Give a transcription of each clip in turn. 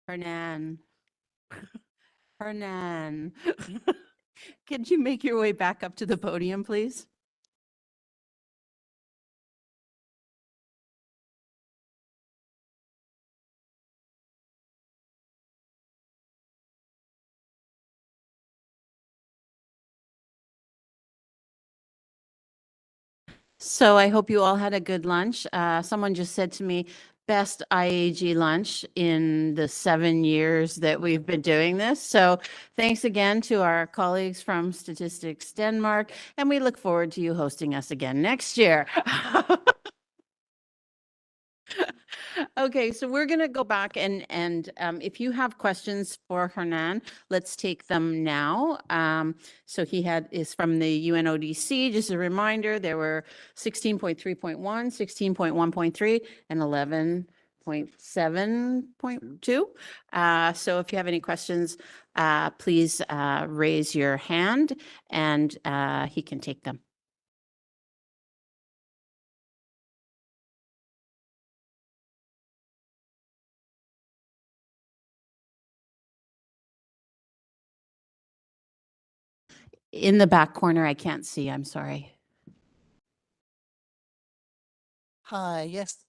Hernan. Hernan. Could you make your way back up to the podium, please? So I hope you all had a good lunch. Someone just said to me, best IAG lunch in the 7 years that we've been doing this. So thanks again to our colleagues from Statistics Denmark, and we look forward to you hosting us again next year. Okay, so we're going to go back and if you have questions for Hernan, let's take them now. So he is from the UNODC. Just a reminder, there were 16.3.1, 16.1.3, and 11.7.2. So if you have any questions, please raise your hand and he can take them. In the back corner, I can't see. I'm sorry. Hi, yes.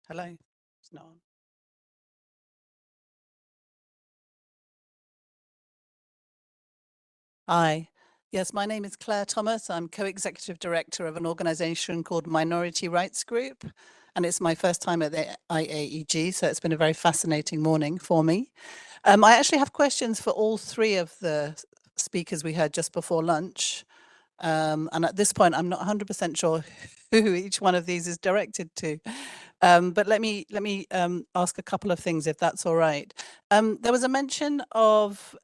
Hello. It's not on. Hi. Yes, my name is Claire Thomas. I'm co-executive director of an organization called Minority Rights Group, and it's my first time at the IAEG, so it's been a very fascinating morning for me. I actually have questions for all three of the speakers we heard just before lunch. And at this point, I'm not 100% sure who each one of these is directed to. But let me ask a couple of things, if that's all right. There was a mention of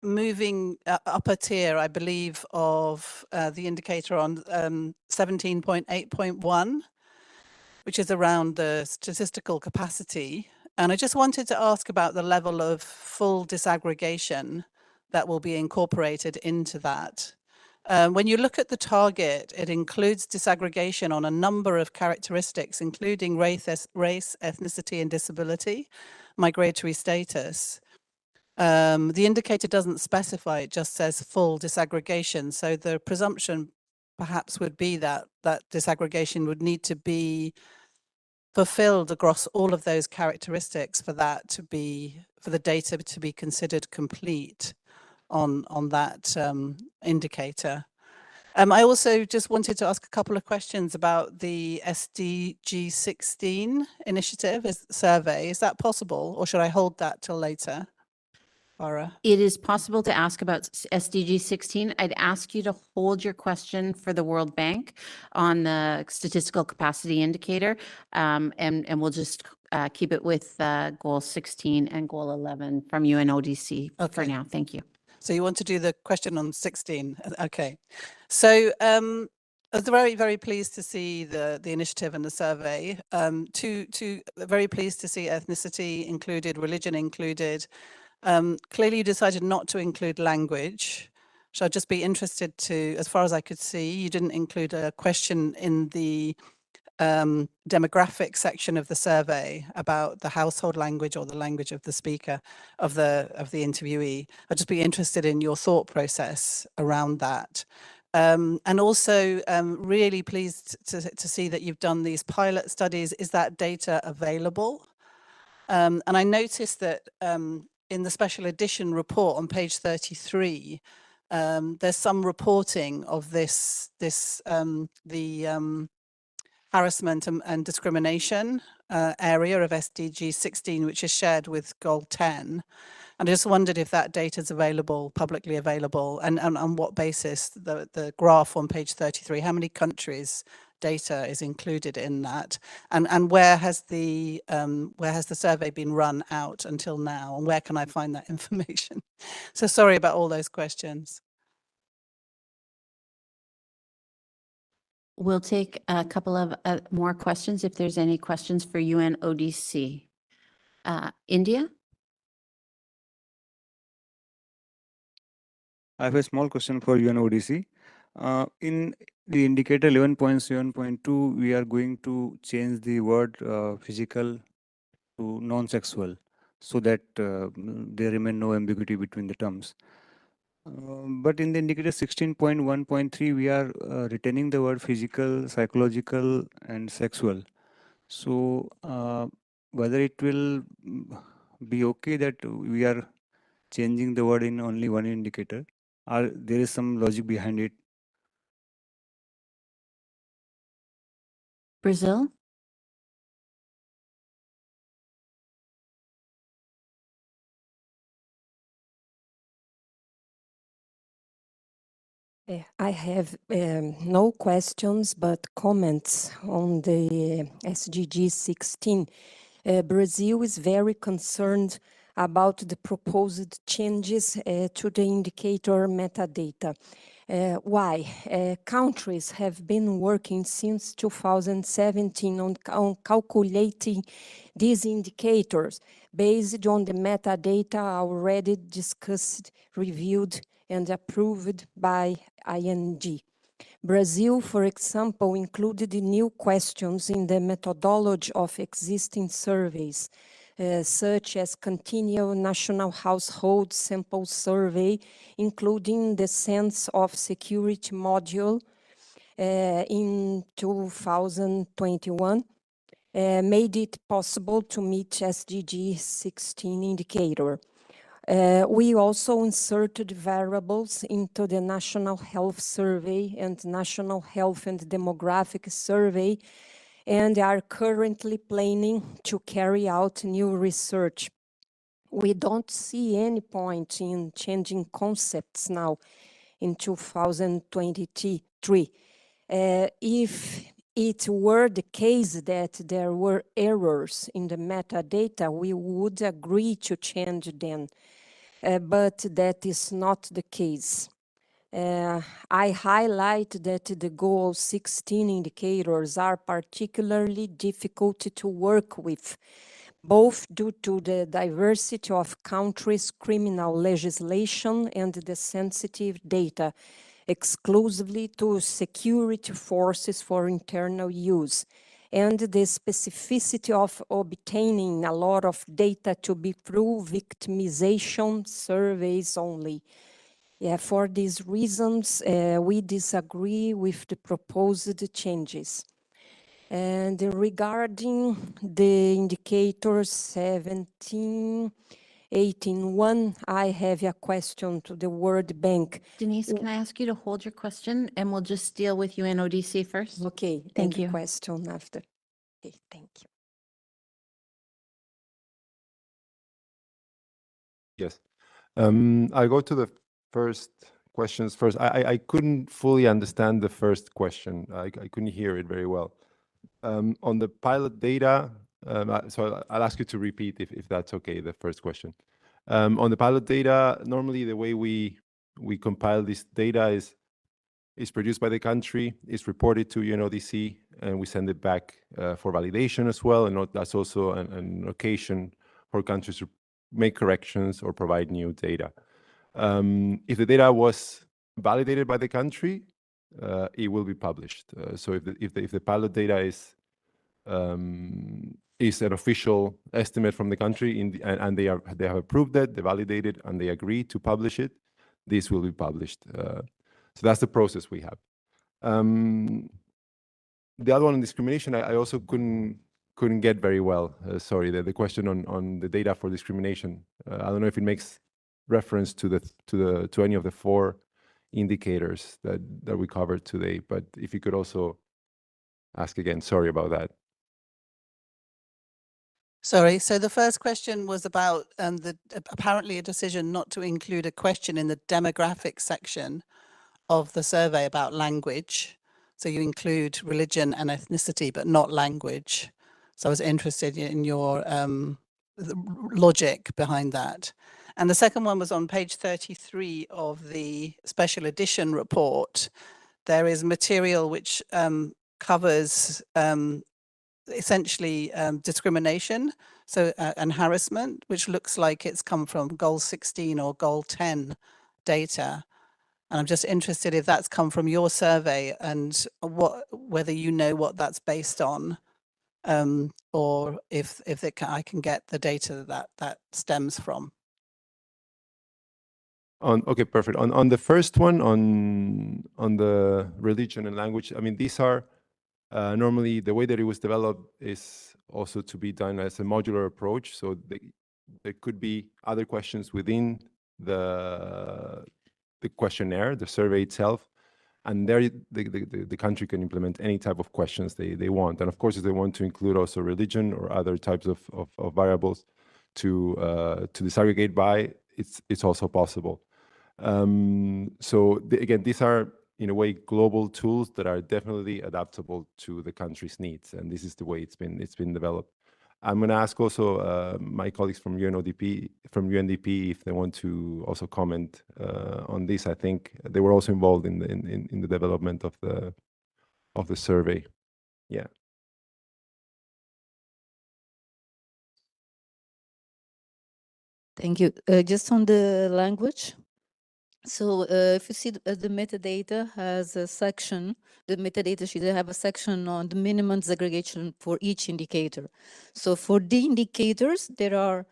moving up a tier, I believe, of the indicator on 17.8.1, which is around the statistical capacity. And I just wanted to ask about the level of full disaggregation that will be incorporated into that. When you look at the target, it includes disaggregation on a number of characteristics, including race, ethnicity, and disability, migratory status. The indicator doesn't specify, it just says full disaggregation. So the presumption perhaps would be that that disaggregation would need to be fulfilled across all of those characteristics for that to be, for the data to be considered complete on that indicator. I also just wanted to ask a couple of questions about the SDG 16 initiative survey. Is that possible, or should I hold that till later? Farah? It is possible to ask about SDG 16. I'd ask you to hold your question for the World Bank on the statistical capacity indicator, and we'll just keep it with goal 16 and goal 11 from UNODC for now. Thank you. So you want to do the question on 16? Okay. So I was very, very pleased to see the initiative and the survey. Very pleased to see ethnicity included, religion included. Clearly you decided not to include language. So I'd just be interested to, as far as I could see, you didn't include a question in the demographic section of the survey about the household language or the language of the speaker, of the interviewee. I'd just be interested in your thought process around that. And also really pleased to see that you've done these pilot studies. Is that data available? And I noticed that in the special edition report on page 33, there's some reporting of the harassment and discrimination area of SDG 16, which is shared with goal 10. And I just wondered if that data is available, publicly available, and on what basis. The graph on page 33, how many countries data is included in that, and where has the survey been run out until now, and where can I find that information? So sorry about all those questions. We'll take a couple of more questions if there's any questions for UNODC. India? I have a small question for UNODC. In The indicator 11.7.2, we are going to change the word physical to non-sexual so that there remain no ambiguity between the terms. But in the indicator 16.1.3, we are retaining the word physical, psychological, and sexual. So whether it will be okay that we are changing the word in only one indicator, or there is some logic behind it? Brazil? I have no questions, but comments on the SDG 16. Brazil is very concerned about the proposed changes to the indicator metadata. Why? Countries have been working since 2017 on calculating these indicators based on the metadata already discussed, reviewed, and approved by IAEG. Brazil, for example, included new questions in the methodology of existing surveys, such as Continual National Household Sample Survey, including the Sense of Security module in 2021, made it possible to meet SDG 16 indicator. We also inserted variables into the National Health Survey and National Health and Demographic Survey, and are currently planning to carry out new research. We don't see any point in changing concepts now in 2023. If it were the case that there were errors in the metadata, we would agree to change them. But that is not the case. I highlight that the goal 16 indicators are particularly difficult to work with, both due to the diversity of countries' criminal legislation and the sensitive data exclusively to security forces for internal use, and the specificity of obtaining a lot of data to be through victimization surveys only. Yeah, for these reasons, we disagree with the proposed changes. And regarding the indicators 17, 18.1, I have a question to the World Bank. Denise, can I ask you to hold your question and we'll just deal with UNODC first? Okay, Thank and the you. question after. Okay, thank you. Yes. I'll go to the first questions first. I couldn't fully understand the first question. I couldn't hear it very well. On the pilot data, so I'll ask you to repeat if that's okay, the first question. On the pilot data, normally the way we compile this data is produced by the country, is reported to UNODC, and we send it back for validation as well. And that's also an occasion for countries to make corrections or provide new data. If the data was validated by the country, it will be published. So if the pilot data is an official estimate from the country and they have approved it, they validated, and they agree to publish it, this will be published. So that's the process we have. The other one on discrimination, I also couldn't get very well. Sorry, the question on the data for discrimination. I don't know if it makes reference to any of the 4 indicators that we covered today, but if you could also ask again. Sorry about that. Sorry, so the first question was about apparently a decision not to include a question in the demographic section of the survey about language. So you include religion and ethnicity, but not language. So I was interested in your logic behind that. And the second one was on page 33 of the special edition report. There is material which covers essentially discrimination and harassment, which looks like it's come from goal 16 or goal 10 data. And I'm just interested if that's come from your survey and whether you know what that's based on, or if I can get the data that stems from. Okay, perfect. On the first one, on the religion and language, I mean, these are normally the way that it was developed is also to be done as a modular approach. So there could be other questions within the questionnaire, the survey itself, and there the country can implement any type of questions they want. And of course, if they want to include also religion or other types of variables to disaggregate by, it's also possible. So again, these are in a way global tools that are definitely adaptable to the country's needs, and this is the way it's been developed. I'm going to ask also my colleagues from UNDP if they want to also comment on this. I think they were also involved in the development of the survey. Yeah. Thank you. Just on the language. So if you see the metadata has a section, the metadata sheet, they have a section on the minimum disaggregation for each indicator. So for the indicators that are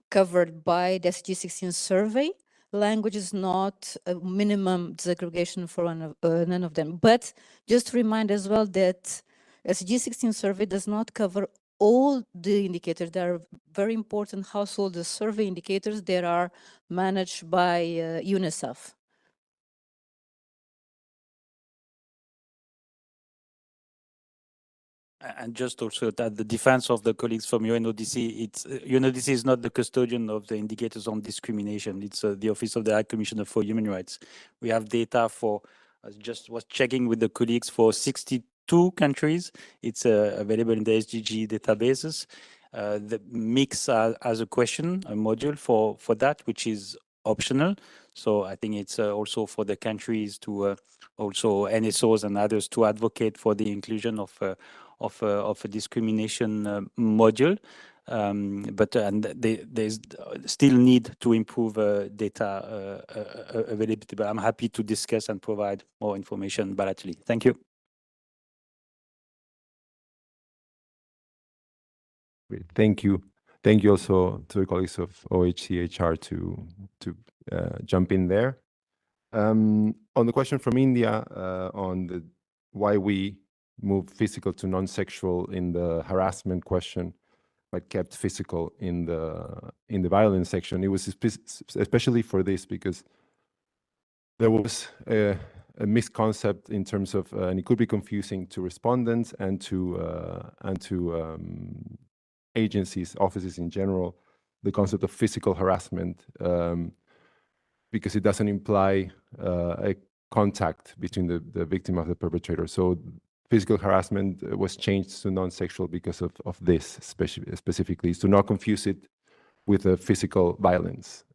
covered by the SDG 16 survey, language is not a minimum disaggregation for none of them. But just to remind as well that SDG 16 survey does not cover all the indicators. There are very important household survey indicators that are managed by UNICEF. And just also that the defense of the colleagues from UNODC, UNODC is not the custodian of the indicators on discrimination. It's the Office of the High Commissioner for Human Rights. We have data for, I just was checking with the colleagues, for 62 countries. It's available in the SDG databases. The mix as a question, a module for that, which is optional. So I think it's also for the countries to also NSOs and others to advocate for the inclusion of a discrimination module, but there's still need to improve data availability. But I'm happy to discuss and provide more information bilaterally. Thank you. Great. Thank you. Thank you also to the colleagues of OHCHR to jump in there. On the question from India on why we moved physical to non-sexual in the harassment question, but kept physical in the violence section. It was especially for this because there was a misconcept in terms of, and it could be confusing to respondents and to agencies, offices in general, the concept of physical harassment, because it doesn't imply a contact between the victim and the perpetrator. So physical harassment was changed to non-sexual because of this specifically, to not confuse it with a physical violence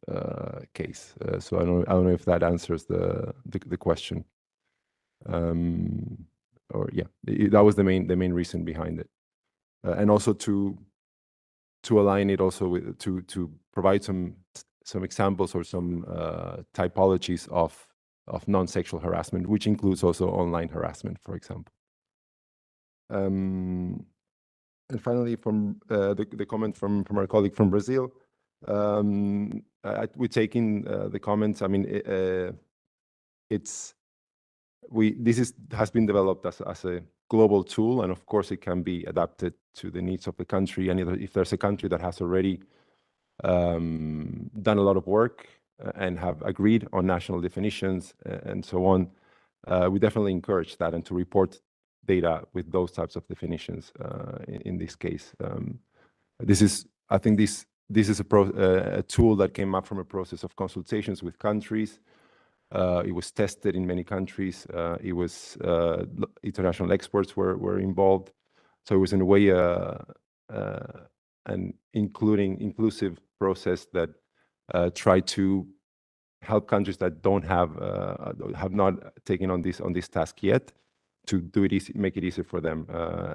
case. So I don't know if that answers the question. Or yeah, that was the main reason behind it, and also to align it also with to provide some examples or some typologies of non-sexual harassment, which includes also online harassment, for example. And finally, from the comment from our colleague from Brazil, we take in the comments. I mean, this has been developed as a global tool, and of course, it can be adapted to the needs of the country. And if there's a country that has already done a lot of work and have agreed on national definitions and so on, we definitely encourage that and to report data with those types of definitions in this case. I think this is a tool that came up from a process of consultations with countries. It was tested in many countries. It was international experts were involved. So it was in a way an inclusive process that tried to help countries that have not taken on this task yet to do it easy, make it easier for them.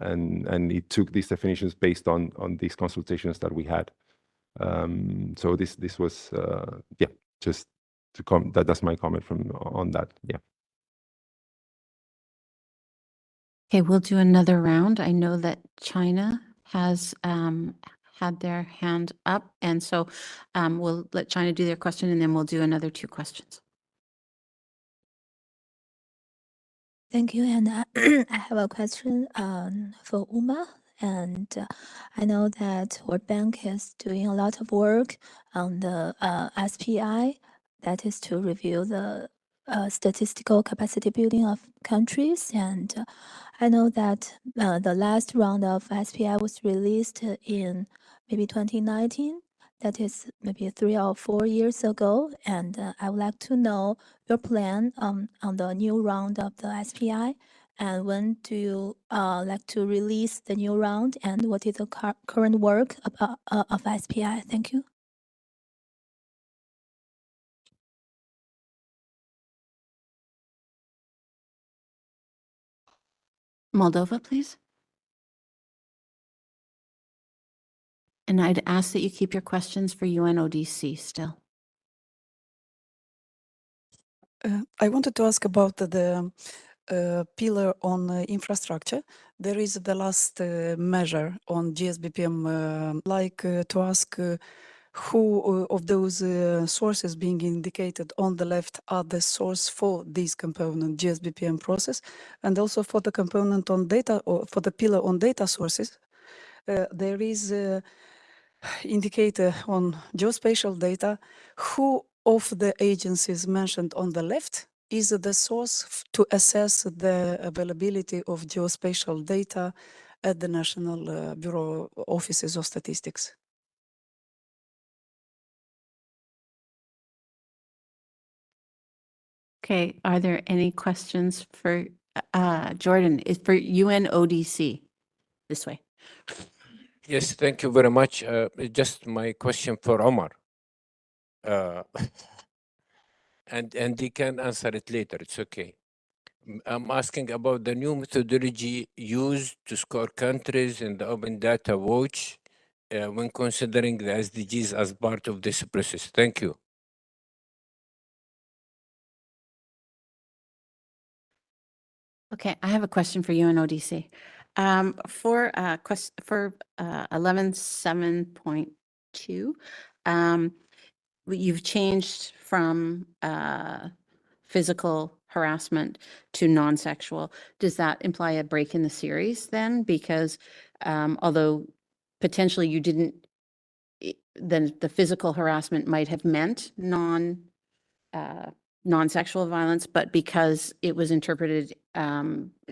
And it took these definitions based on these consultations that we had. So this was just That's my comment on that. Yeah. Okay, we'll do another round. I know that China has had their hand up, and so we'll let China do their question, and then we'll do another 2 questions. Thank you. And I have a question for Uma. And I know that World Bank is doing a lot of work on the SPI, that is to review the statistical capacity building of countries. And I know that the last round of SPI was released in maybe 2019. That is maybe 3 or 4 years ago. And I would like to know your plan on the new round of the SPI, and when do you like to release the new round, and what is the current work of SPI? Thank you. Moldova, please. And I'd ask that you keep your questions for UNODC still. I wanted to ask about the pillar on infrastructure. There is the last measure on GSBPM, to ask who of those sources being indicated on the left are the source for this component GSBPM process, and also for the component on data, or for the pillar on data sources. There is a indicator on geospatial data. Who of the agencies mentioned on the left is the source to assess the availability of geospatial data at the National Bureau Offices of Statistics? Okay, are there any questions for Jordan? Is for UNODC this way? Yes, thank you very much. Just my question for Omar. And he can answer it later, it's okay. I'm asking about the new methodology used to score countries in the Open Data Watch when considering the SDGs as part of this process. Thank you. Okay, I have a question for UNODC. For 11.7.2, you've changed from physical harassment to non-sexual. Does that imply a break in the series then? Because although potentially you didn't, then the physical harassment might have meant non-sexual violence, but because it was interpreted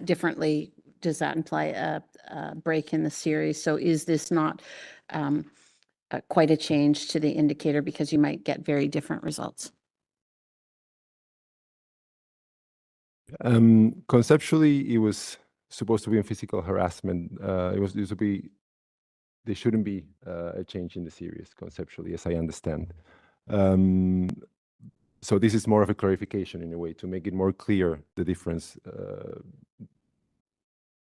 differently, does that imply a break in the series? So is this not quite a change to the indicator, because you might get very different results? Conceptually, it was supposed to be in physical harassment. It was to be. There shouldn't be a change in the series conceptually, as I understand. So this is more of a clarification in a way to make it more clear the difference,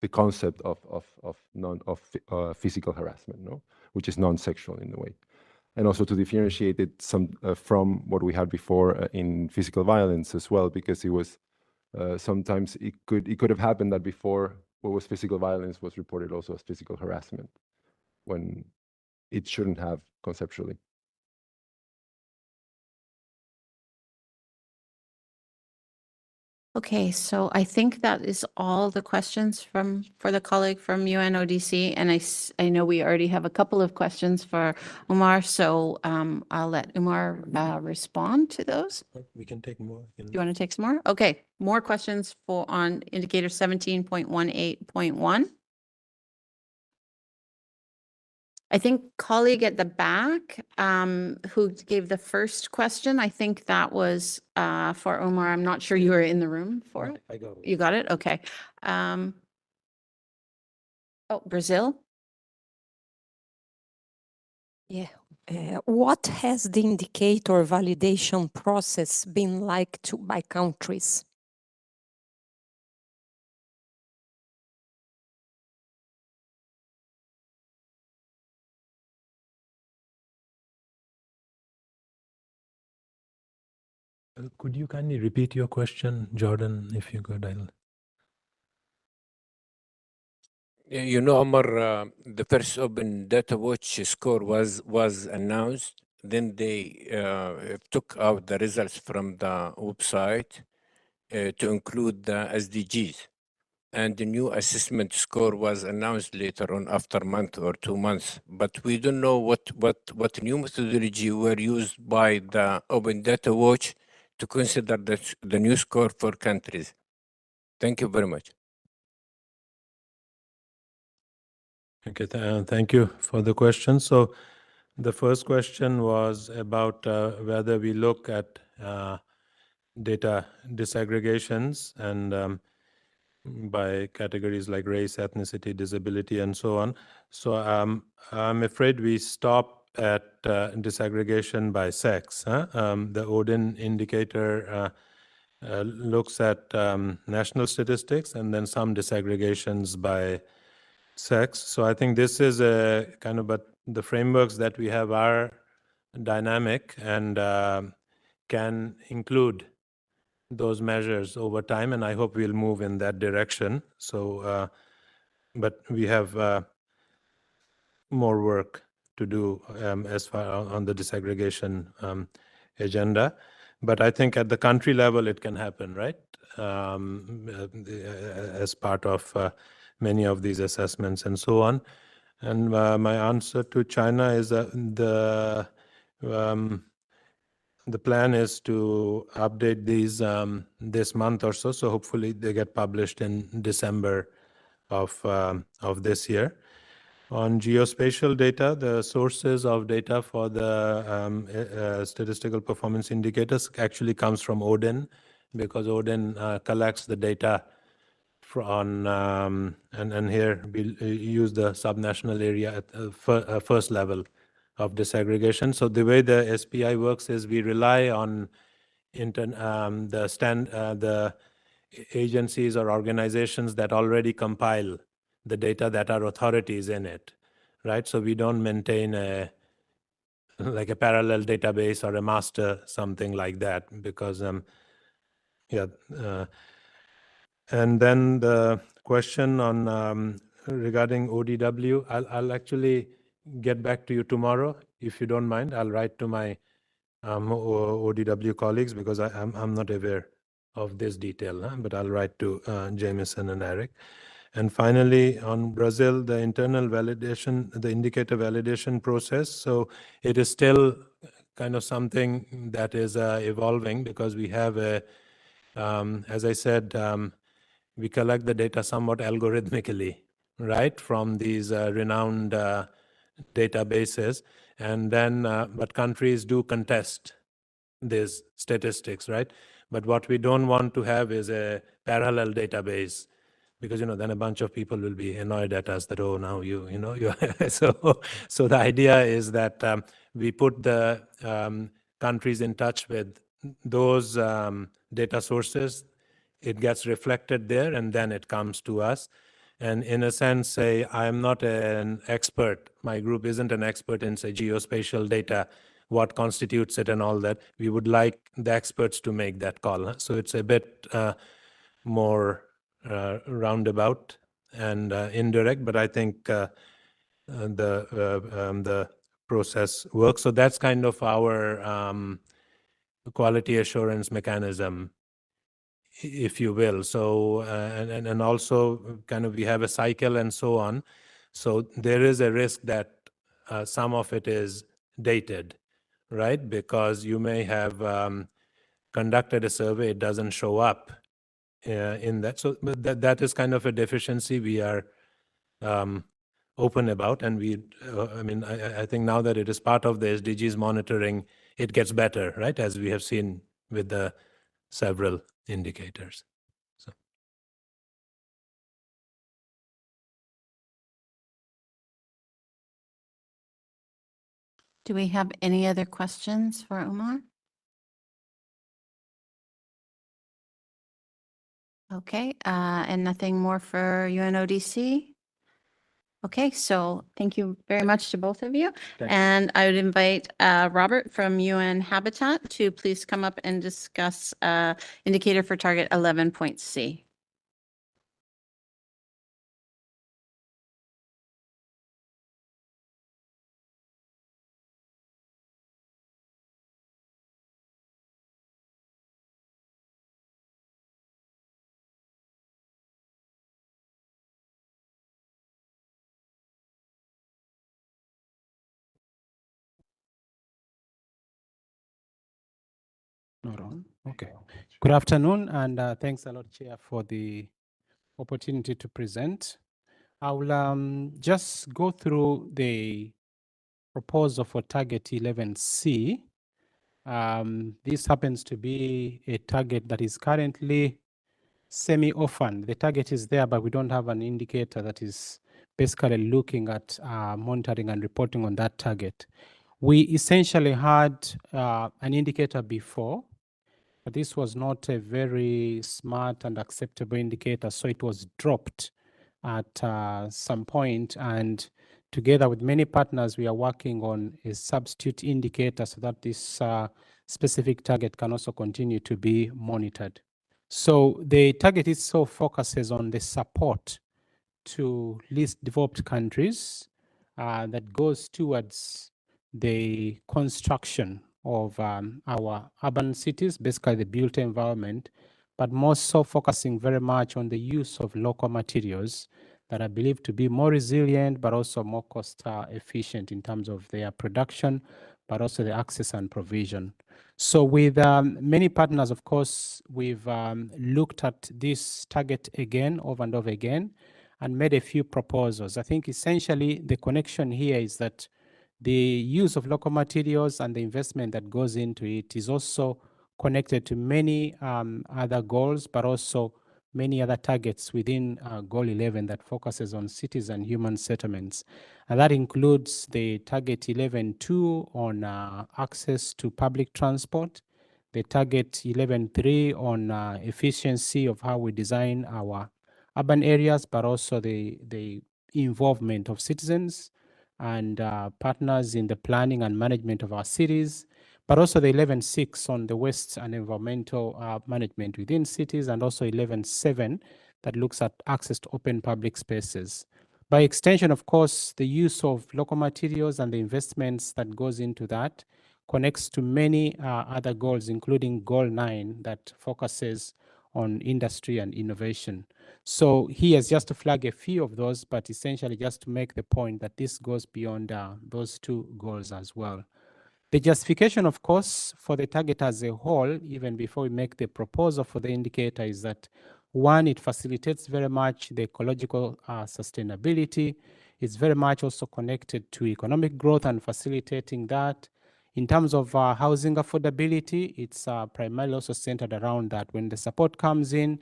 the concept of physical harassment, no, which is non-sexual in a way, and also to differentiate it from what we had before in physical violence as well, because it was sometimes it could have happened that before what was physical violence was reported also as physical harassment, when it shouldn't have conceptually. Okay, so I think that is all the questions for the colleague from UNODC, and I know we already have a couple of questions for Umar, so I'll let Umar respond to those. We can take more. You want to take some more? Okay, more questions on indicator 17.18.1. I think colleague at the back who gave the first question, I think that was for Omar. I'm not sure you were in the room for it. I got it. You got it? Okay. Oh, Brazil? Yeah. What has the indicator validation process been like by countries? Could you kindly repeat your question, Jordan, if you could? You know, Omar, the first Open Data Watch score was announced. Then they took out the results from the website to include the SDGs. And the new assessment score was announced later on after a month or 2 months. But we don't know what new methodology were used by the Open Data Watch to consider the new score for countries. Thank you very much. Okay, thank you for the question. So the first question was about whether we look at data disaggregations and by categories like race, ethnicity, disability, and so on. So I'm afraid we stop at disaggregation by sex. The Odin indicator looks at national statistics and then some disaggregations by sex. So I think this is a kind of, but the frameworks that we have are dynamic and can include those measures over time, and I hope we'll move in that direction. So, but we have more work to do as far on the disaggregation agenda. But I think at the country level, it can happen, right? As part of many of these assessments and so on. And my answer to China is that the plan is to update these this month or so. So hopefully they get published in December of this year. On geospatial data, the sources of data for the statistical performance indicators actually comes from Odin, because Odin collects the data on and here we use the subnational area at first level of disaggregation. So the way the SPI works is we rely on the agencies or organizations that already compile the data that are authorities in it, right? So we don't maintain like a parallel database or a master, something like that, because and then the question on regarding ODW, I'll actually get back to you tomorrow, if you don't mind. I'll write to my ODW colleagues, because I'm not aware of this detail, but I'll write to Jameson and Eric. And finally, on Brazil, the internal validation, the indicator validation process. So it is still kind of something that is evolving, because we have a, as I said, we collect the data somewhat algorithmically, right, from these renowned databases. And then, but countries do contest these statistics, right? But what we don't want to have is a parallel database, because then a bunch of people will be annoyed at us that, oh, now you so the idea is that we put the countries in touch with those data sources. It gets reflected there, and then it comes to us. And in a sense, say, I'm not an expert. My group isn't an expert in, say, geospatial data, what constitutes it and all that. We would like the experts to make that call. So it's a bit more roundabout and indirect, but I think the process works. So that's kind of our quality assurance mechanism, if you will. So and also kind of we have a cycle and so on. So there is a risk that some of it is dated, right? Because you may have conducted a survey, it doesn't show up in that. So but that is kind of a deficiency we are open about. And we, I mean, I think now that it is part of the SDGs monitoring, it gets better, right? As we have seen with the several indicators. So. Do we have any other questions for Umar? Okay, and nothing more for UNODC? Okay, so thank you very much to both of you. Thank you. And I would invite Robert from UN Habitat to please come up and discuss indicator for target 11.C. Not on. Okay. Good afternoon, and thanks a lot, Chair, for the opportunity to present. I will just go through the proposal for target 11C. This happens to be a target that is currently semi-orphaned. The target is there, but we don't have an indicator that is basically looking at monitoring and reporting on that target. We essentially had an indicator before, but this was not a very smart and acceptable indicator, so it was dropped at some point, and together with many partners, we are working on a substitute indicator so that this specific target can also continue to be monitored. So the target itself focuses on the support to least developed countries that goes towards the construction of our urban cities, basically the built environment, but more so focusing very much on the use of local materials that are believed to be more resilient, but also more cost efficient in terms of their production, but also the access and provision. So with many partners, of course, we've looked at this target again, over and over again, and made a few proposals. I think essentially the connection here is that the use of local materials and the investment that goes into it is also connected to many other goals, but also many other targets within Goal 11 that focuses on cities and human settlements. And that includes the target 11.2 on access to public transport, the target 11.3 on efficiency of how we design our urban areas, but also the involvement of citizens and partners in the planning and management of our cities, but also the 11.6 on the waste and environmental management within cities, and also 11.7 that looks at access to open public spaces. By extension, of course, the use of local materials and the investments that goes into that connects to many other goals, including Goal 9 that focuses on industry and innovation. So here's just to flag a few of those, but essentially just to make the point that this goes beyond those two goals as well. The justification, of course, for the target as a whole, even before we make the proposal for the indicator, is that one, it facilitates very much the ecological sustainability. It's very much also connected to economic growth and facilitating that. In terms of housing affordability, it's primarily also centered around that. When the support comes in,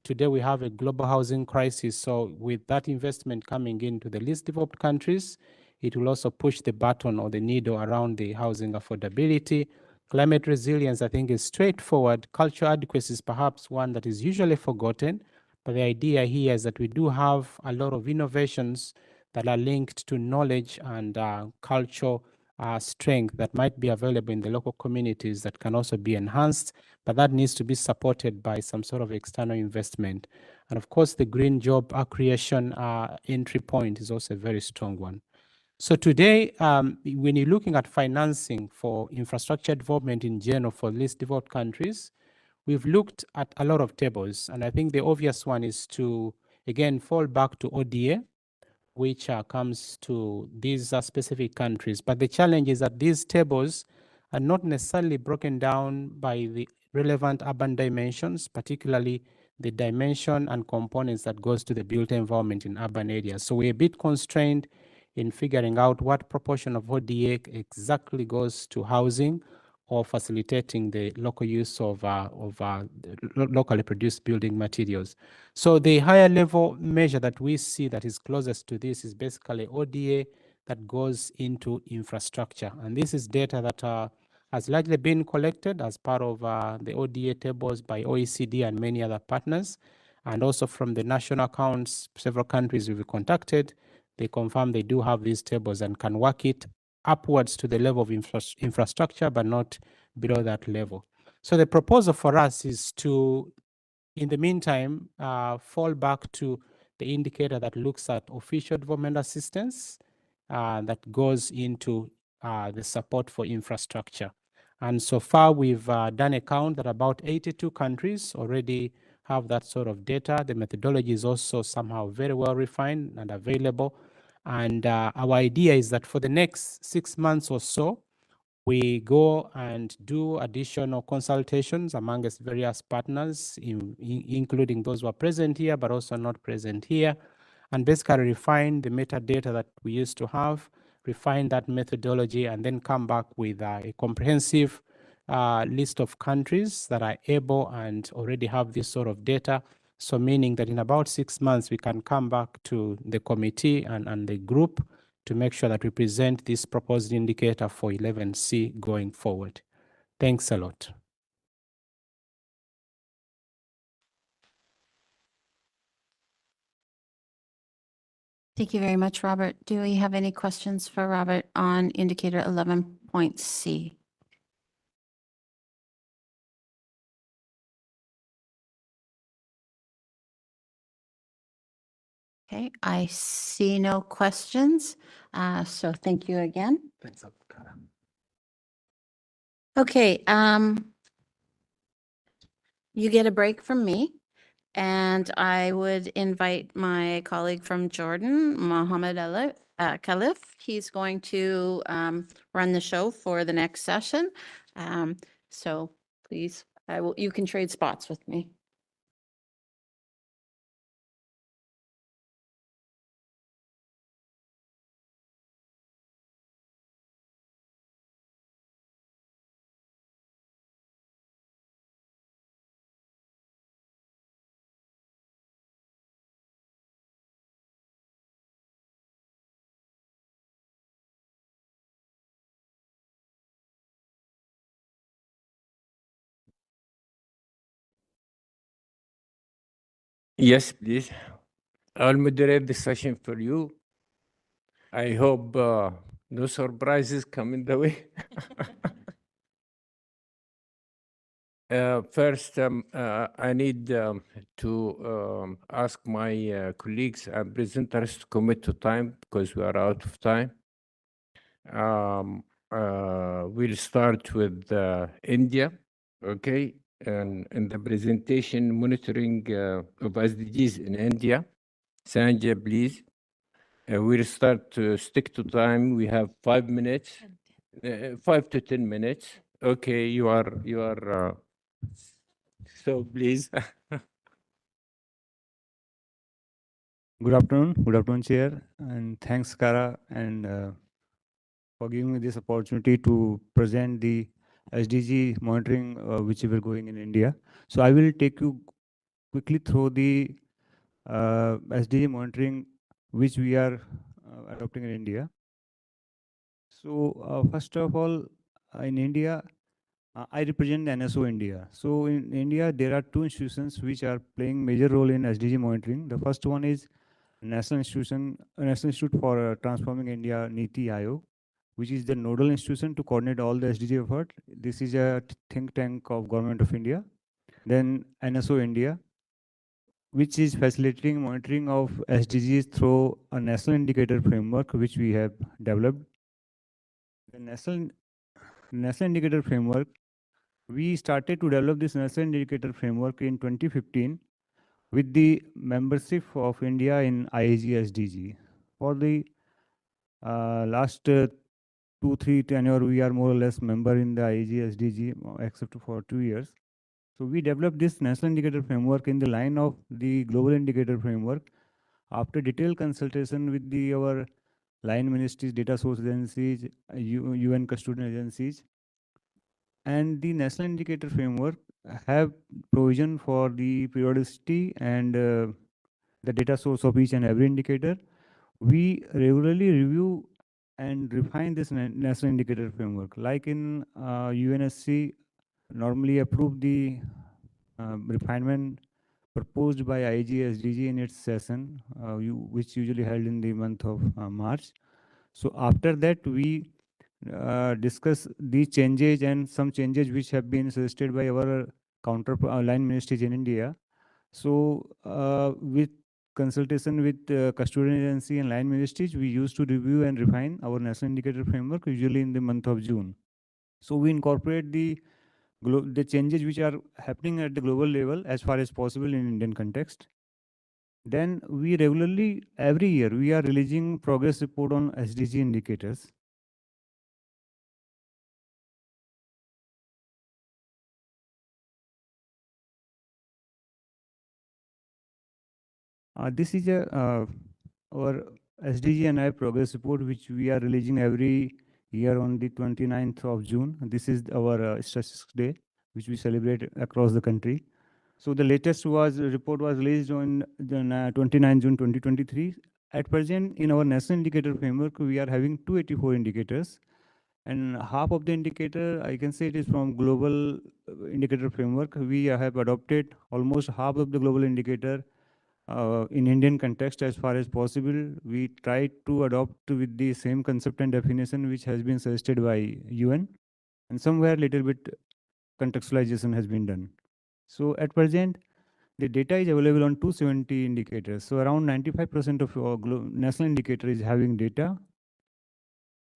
today we have a global housing crisis. So with that investment coming into the least developed countries, it will also push the button or the needle around the housing affordability. Climate resilience, I think, is straightforward. Cultural adequacy is perhaps one that is usually forgotten, but the idea here is that we do have a lot of innovations that are linked to knowledge and cultural strength that might be available in the local communities that can also be enhanced, but that needs to be supported by some sort of external investment. And of course, the green job creation entry point is also a very strong one. So today, when you're looking at financing for infrastructure development in general for least developed countries, we've looked at a lot of tables. And I think the obvious one is to, again, fall back to ODA, which comes to these specific countries. But the challenge is that these tables are not necessarily broken down by the relevant urban dimensions, particularly the dimension and components that goes to the built environment in urban areas. So we're a bit constrained in figuring out what proportion of ODA exactly goes to housing or facilitating the local use of locally produced building materials. So the higher level measure that we see that is closest to this is basically ODA that goes into infrastructure. And this is data that has largely been collected as part of the ODA tables by OECD and many other partners. And also from the national accounts, several countries we've contacted, they confirm they do have these tables and can work it upwards to the level of infrastructure, but not below that level. So the proposal for us is to, in the meantime, fall back to the indicator that looks at official development assistance that goes into the support for infrastructure. And so far, we've done a count that about 82 countries already have that sort of data. The methodology is also somehow very well refined and available. And our idea is that for the next 6 months or so, we go and do additional consultations amongst various partners, including those who are present here, but also not present here, and basically refine the metadata that we used to have, refine that methodology, and then come back with a comprehensive list of countries that are able and already have this sort of data. So meaning that in about 6 months, we can come back to the committee and the group to make sure that we present this proposed indicator for 11C going forward. Thanks a lot. Thank you very much, Robert. Do we have any questions for Robert on indicator 11.C? Okay, I see no questions. So thank you again. Thanks, Kara. Okay, you get a break from me. And I would invite my colleague from Jordan, Mohammed Khalif. He's going to run the show for the next session. So please, you can trade spots with me. Yes, please. I'll moderate the session for you. I hope no surprises come in the way. First, I need to ask my colleagues and presenters to commit to time because we are out of time. We'll start with India, okay? And in the presentation, monitoring of SDGs in India. Sanjay, please. We'll start to stick to time. We have 5 minutes, 5 to 10 minutes. Okay, you are. So please. Good afternoon, Chair, and thanks, Kara, and for giving me this opportunity to present the SDG monitoring which we are going in India. So I will take you quickly through the SDG monitoring which we are adopting in India. So first of all, in India, I represent NSO India. So in India, there are two institutions which are playing major role in SDG monitoring. The first one is National Institute for Transforming India, NITI Aayog, which is the nodal institution to coordinate all the SDG effort. This is a think tank of Government of India. Then NSO India, which is facilitating monitoring of SDGs through a national indicator framework which we have developed. The national indicator framework, we started to develop this national indicator framework in 2015 with the membership of India in IAEG-SDG. For the last 2-3 tenure, we are more or less member in the IAEG-SDG except for 2 years. So we developed this national indicator framework in the line of the global indicator framework after detailed consultation with our line ministries, data source agencies, UN custodian agencies. And the national indicator framework have provision for the periodicity and the data source of each and every indicator. We regularly review and refine this national indicator framework. Like in UNSC, normally approve the refinement proposed by IAEG-SDG in its session, which usually held in the month of March. So after that, we discuss the changes and some changes which have been suggested by our line ministries in India. So with consultation with custodian agency and line ministries, we used to review and refine our national indicator framework usually in the month of June. So we incorporate the changes which are happening at the global level as far as possible in Indian context. Then we regularly, every year, we are releasing progress report on SDG indicators. This is our SDG and I progress report, which we are releasing every year on the 29th of June. This is our Statistics Day, which we celebrate across the country. So the latest report was released on 29 June 2023. At present, in our national indicator framework, we are having 284 indicators. And half of the indicator, I can say it is from global indicator framework. We have adopted almost half of the global indicator in Indian context as far as possible. We try to adopt with the same concept and definition which has been suggested by UN, and somewhere little bit contextualization has been done. So at present, the data is available on 270 indicators. So around 95% of our national indicator is having data.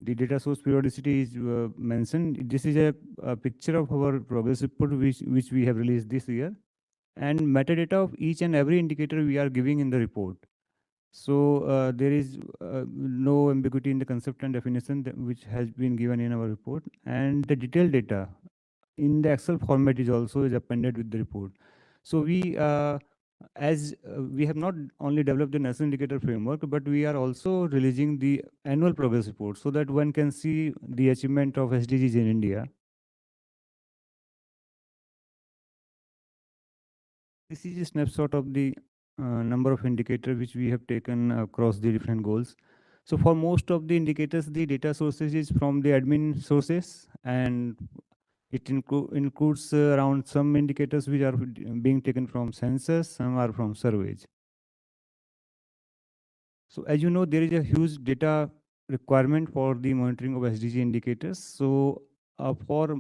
The data source periodicity is mentioned. This is a picture of our progress report which we have released this year. And metadata of each and every indicator we are giving in the report. So there is no ambiguity in the concept and definition which has been given in our report. And the detailed data in the Excel format is also appended with the report. So we, we have not only developed the national indicator framework, but we are also releasing the annual progress report so that one can see the achievement of SDGs in India. This is a snapshot of the number of indicators which we have taken across the different goals. So for most of the indicators, the data sources is from the admin sources, and it includes around some indicators which are being taken from census, some are from surveys. So as you know, there is a huge data requirement for the monitoring of SDG indicators. So for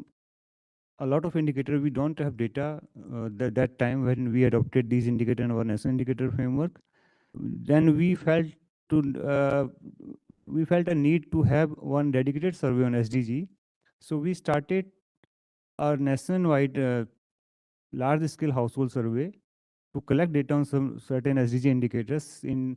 a lot of indicators, we don't have data that time when we adopted these indicators in our national indicator framework. Then we felt a need to have one dedicated survey on SDG. So we started our nationwide large-scale household survey to collect data on some certain SDG indicators in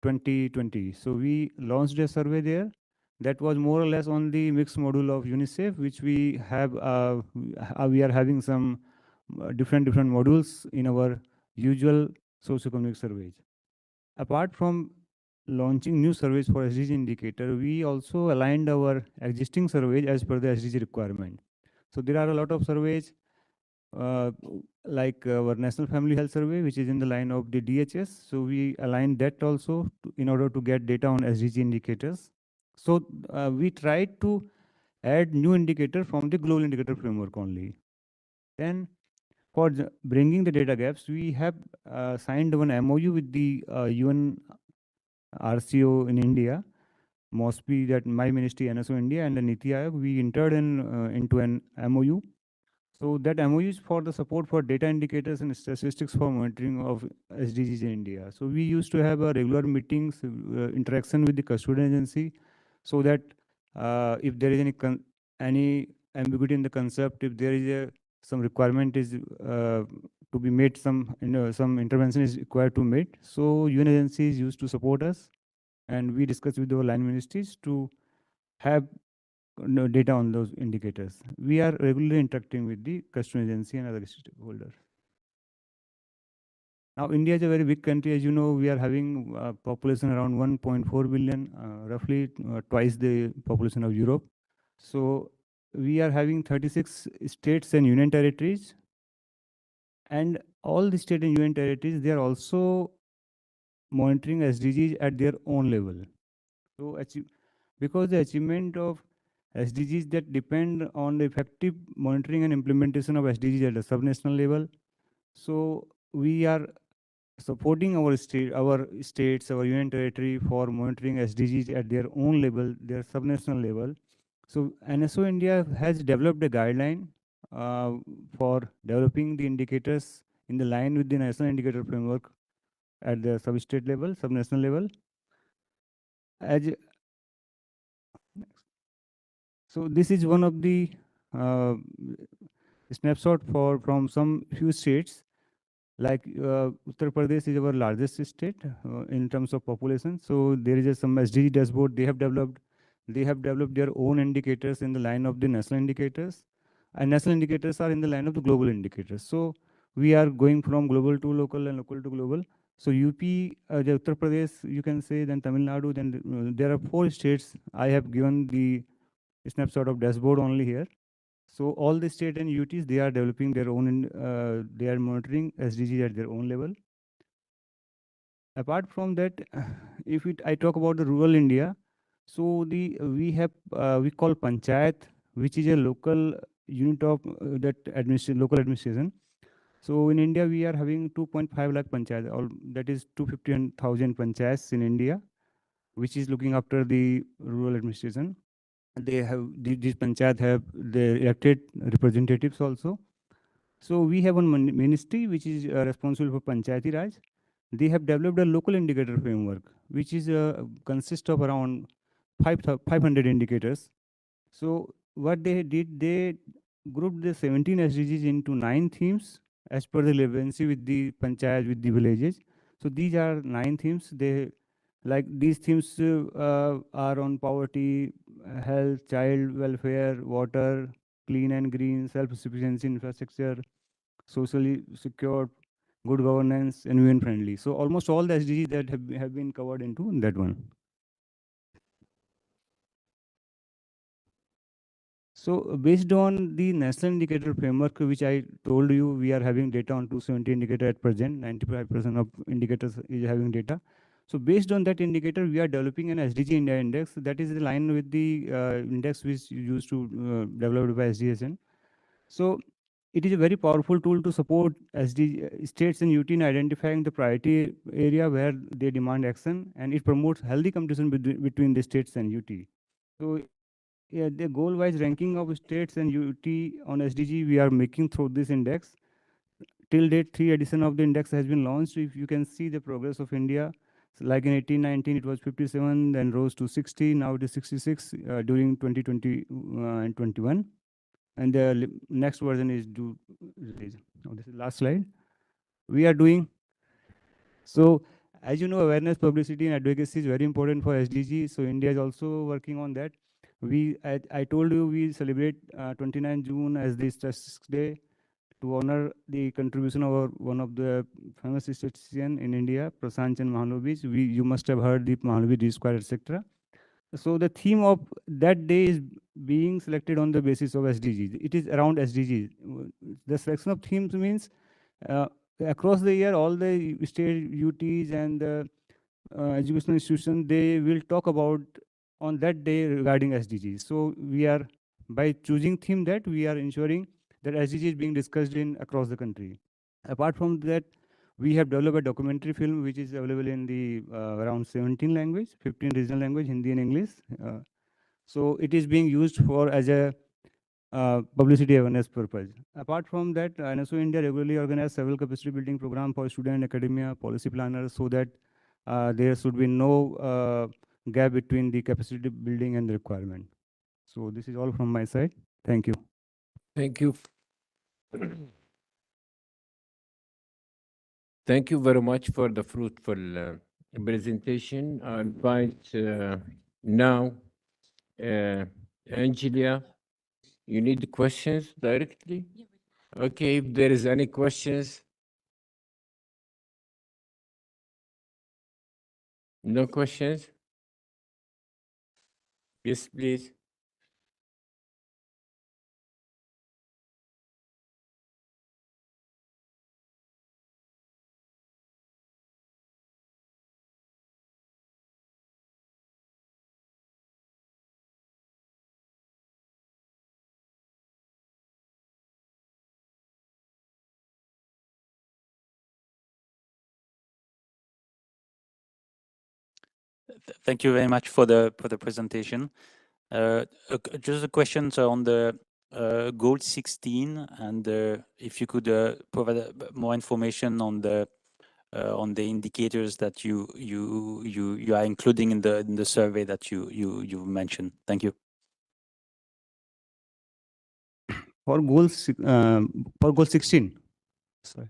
2020. So we launched a survey there that was more or less on the mixed module of UNICEF, which we have. We are having some different modules in our usual socioeconomic surveys. Apart from launching new surveys for SDG indicator, we also aligned our existing surveys as per the SDG requirement. So there are a lot of surveys like our National Family Health Survey, which is in the line of the DHS. So we aligned that also in order to get data on SDG indicators. So we tried to add new indicator from the global indicator framework only. Then for bringing the data gaps, we have signed one MOU with the UN RCO in India, MOSPI, that my ministry, NSO India, and the NITI Aayog. We entered into an MOU. So that MOU is for the support for data indicators and statistics for monitoring of SDGs in India. So we used to have a regular meetings, interaction with the custodian agency, so that if there is any ambiguity in the concept, if there is some requirement is to be made, some intervention is required to meet. So UN agencies used to support us, and we discussed with our line ministries to have data on those indicators. We are regularly interacting with the custodian agency and other stakeholders. Now, India is a very big country. As you know, we are having a population around 1.4 billion, roughly twice the population of Europe. So we are having 36 states and union territories. And all the state and union territories, they are also monitoring SDGs at their own level. So because the achievement of SDGs that depend on the effective monitoring and implementation of SDGs at a subnational level. So we are supporting our states, our union territory for monitoring SDGs at their own level, their subnational level. So NSO India has developed a guideline for developing the indicators in the line with the national indicator framework at the sub-state level, subnational level. So this is one of the snapshot from some few states. Like Uttar Pradesh is our largest state in terms of population. So there is some SDG dashboard they have developed. They have developed their own indicators in the line of the national indicators, and national indicators are in the line of the global indicators. So we are going from global to local and local to global. So UP, the Uttar Pradesh, you can say, then Tamil Nadu, then there are 4 states. I have given the snapshot of dashboard only here. So all the state and UTs, they are developing their own, they are monitoring SDGs at their own level. Apart from that, if I talk about the rural India, so we call panchayat, which is a local unit of local administration. So in India, we are having 2.5 lakh panchayat, that is 250,000 panchayats in India, which is looking after the rural administration. They have these panchayat have the elected representatives also. So we have one ministry which is responsible for Panchayati Raj. They have developed a local indicator framework, which is consists of around 500 indicators. So what they did, they grouped the 17 SDGs into 9 themes as per the relevancy with the panchayat, with the villages. So these are 9 themes. These themes are on poverty, health, child welfare, water, clean and green, self-sufficiency, infrastructure, socially secure, good governance, environment friendly. So almost all the SDGs that have been covered into that one. So based on the national indicator framework, which I told you, we are having data on 270 indicator at present, 95% of indicators is having data. So based on that indicator, we are developing an SDG India index that is in line with the index which used to developed by SDSN. So it is a very powerful tool to support states and UT in identifying the priority area where they demand action, and it promotes healthy competition between the states and UT. So yeah, the goal-wise ranking of states and UT on SDG we are making through this index. Till date, 3 edition of the index has been launched. If you can see the progress of India, so like in 1819 it was 57, then rose to 60, now it is 66 during 2020 and 21. And the next version is due release. Now this is last slide. We are doing, so as you know, awareness, publicity and advocacy is very important for SDG. So India is also working on that. I told you we celebrate 29 June as the Statistics Day to honor the contribution of one of the famous statistician in India, Prashant Chandra Mahalanobis. You must have heard the Mahalanobis D-square, etc. So the theme of that day is being selected on the basis of SDGs. It is around SDGs. The selection of themes means across the year, all the state UTs and the educational institutions, they will talk about on that day regarding SDGs. So we are, by choosing theme that, we are ensuring that SDG is being discussed in across the country. Apart from that, we have developed a documentary film which is available in the around 17 language, 15 regional language, Hindi and English. So it is being used for as a publicity awareness purpose. Apart from that, NSO India regularly organizes several capacity building program for student, academia, policy planners, so that there should be no gap between the capacity building and the requirement. So this is all from my side. Thank you. Thank you. Thank you very much for the fruitful presentation. I invite now Angelia. You need questions directly? Okay, if there is any questions. No questions? Yes, please. Thank you very much for the presentation. Just a question on the goal 16, and if you could provide more information on the indicators that you are including in the survey that you mentioned. Thank you. For goal 16. Sorry.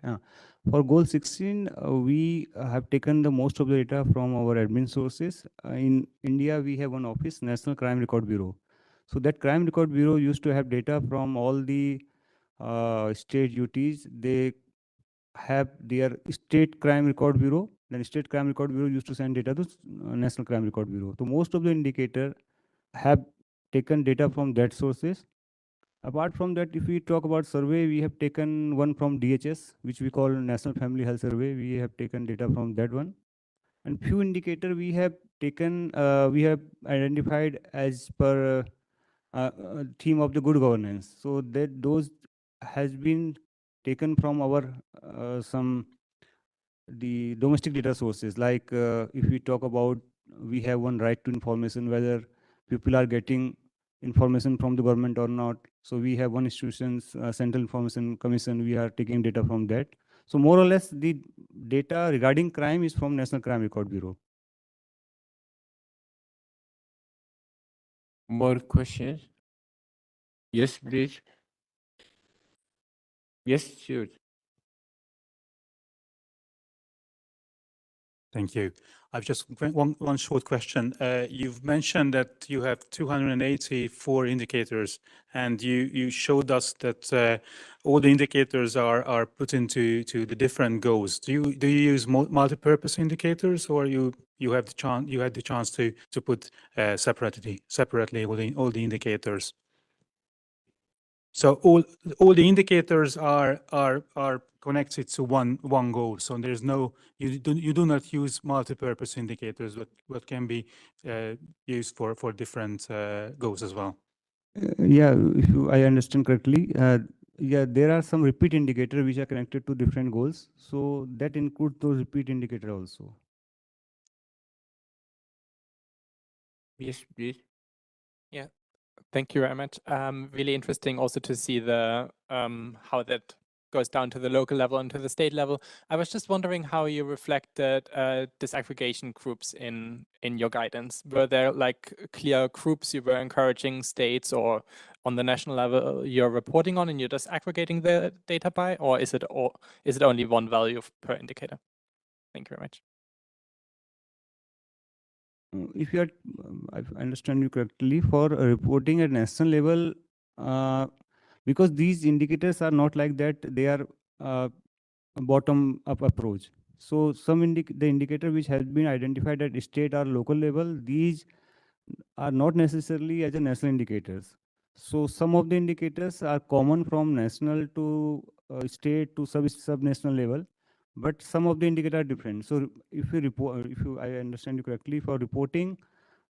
For goal 16, we have taken the most of the data from our admin sources. In India, we have one office, National Crime Record Bureau. So that Crime Record Bureau used to have data from all the state UTs. They have their state crime record bureau. Then state crime record bureau used to send data to National Crime Record Bureau. So most of the indicator have taken data from that sources. Apart from that, if we talk about survey, we have taken one from DHS, which we call National Family Health Survey. We have taken data from that one. And few indicator we have taken, we have identified as per theme of the good governance. So that those has been taken from our the domestic data sources. Like if we talk about, we have one right to information, whether people are getting information from the government or not. So we have one institutions, Central Information Commission, we are taking data from that. So more or less the data regarding crime is from National Crime Record Bureau. More questions? Yes, please. Yes, sure. Thank you. I've just one short question. You've mentioned that you have 284 indicators, and you showed us that all the indicators are put into the different goals. Do you use multi-purpose indicators, or you had the chance to put separately all the indicators? So all the indicators are connected to one goal. So there's no, you do not use multi-purpose indicators that can be used for different goals as well. Yeah, if I understand correctly, yeah, there are some repeat indicators which are connected to different goals. So that includes those repeat indicators also. Yes, please. Yeah, thank you very much. Really interesting also to see the how that goes down to the local level and to the state level. I was just wondering how you reflected disaggregation groups in your guidance. Were there like clear groups you were encouraging states, or on the national level you're reporting on and you're just aggregating the data by, or is it only one value per indicator? Thank you very much. If you are, I understand you correctly, for reporting at national level, because these indicators are not like that, they are bottom-up approach. So some the indicator which has been identified at state or local level, these are not necessarily as a national indicators. So some of the indicators are common from national to state to sub-national level, but some of the indicators are different. So if you report, I understand you correctly, for reporting,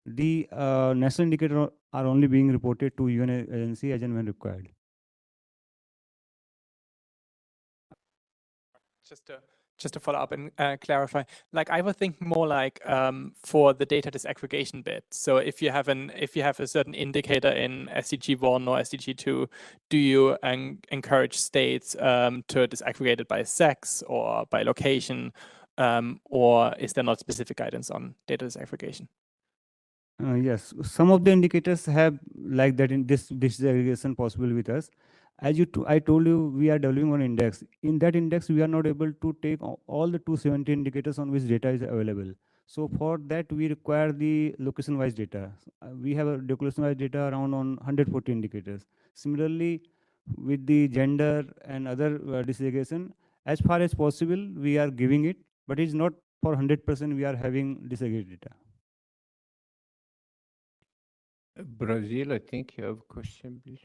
the national indicators are only being reported to UN agency as and when required. Just to follow up and clarify, like I would think more like for the data disaggregation bit. So if you have a certain indicator in SDG 1 or SDG 2, do you encourage states to disaggregate it by sex or by location, or is there not specific guidance on data disaggregation? Yes, some of the indicators have like that in this disaggregation possible with us. As I told you, we are developing one index. In that index, we are not able to take all the 270 indicators on which data is available. So for that, we require the location-wise data. We have a location-wise data around on 140 indicators. Similarly, with the gender and other disaggregation, as far as possible, we are giving it, but it's not for 100% we are having disaggregated data. Brazil, I think you have a question, please.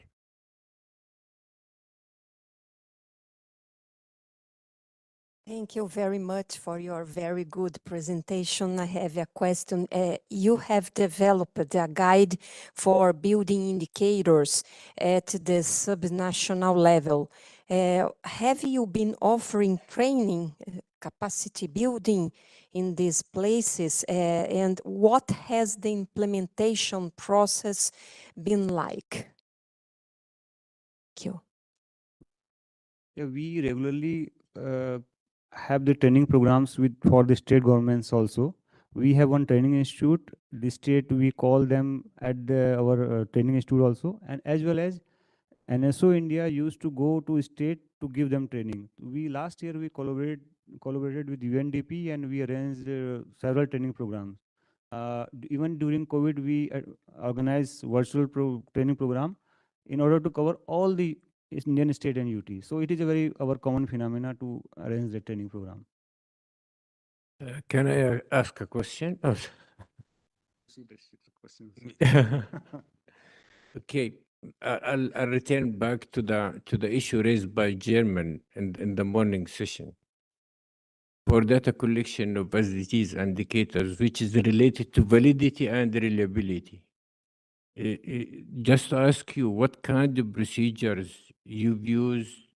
Thank you very much for your very good presentation. I have a question. You have developed a guide for building indicators at the subnational level. Have you been offering training, capacity building in these places, and what has the implementation process been like? Thank you. Yeah, we regularly have the training programs for the state governments also. We have one training institute. The state we call them at our training institute also, and as well as NSO India used to go to state to give them training. We last year we collaborated with UNDP and we arranged several training programs. Even during COVID, we organized virtual training program in order to cover all the Indian state and UT. So it is a very our common phenomena to arrange the training program. Can I ask a question? Oh. Okay, I'll return back to the issue raised by German in the morning session. For data collection of SDGs indicators, which is related to validity and reliability. Just to ask you, what kind of procedures you've used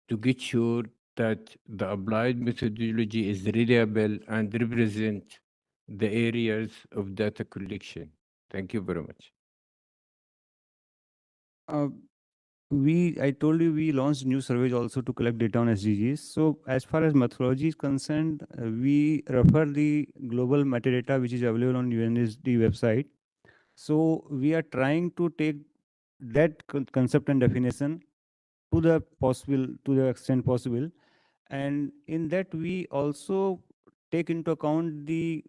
to get sure that the applied methodology is reliable and represent the areas of data collection? Thank you very much. I told you we launched new surveys also to collect data on SDGs. So as far as methodology is concerned, we refer the global metadata which is available on UNSD website. So we are trying to take that concept and definition to the extent possible, and in that we also take into account the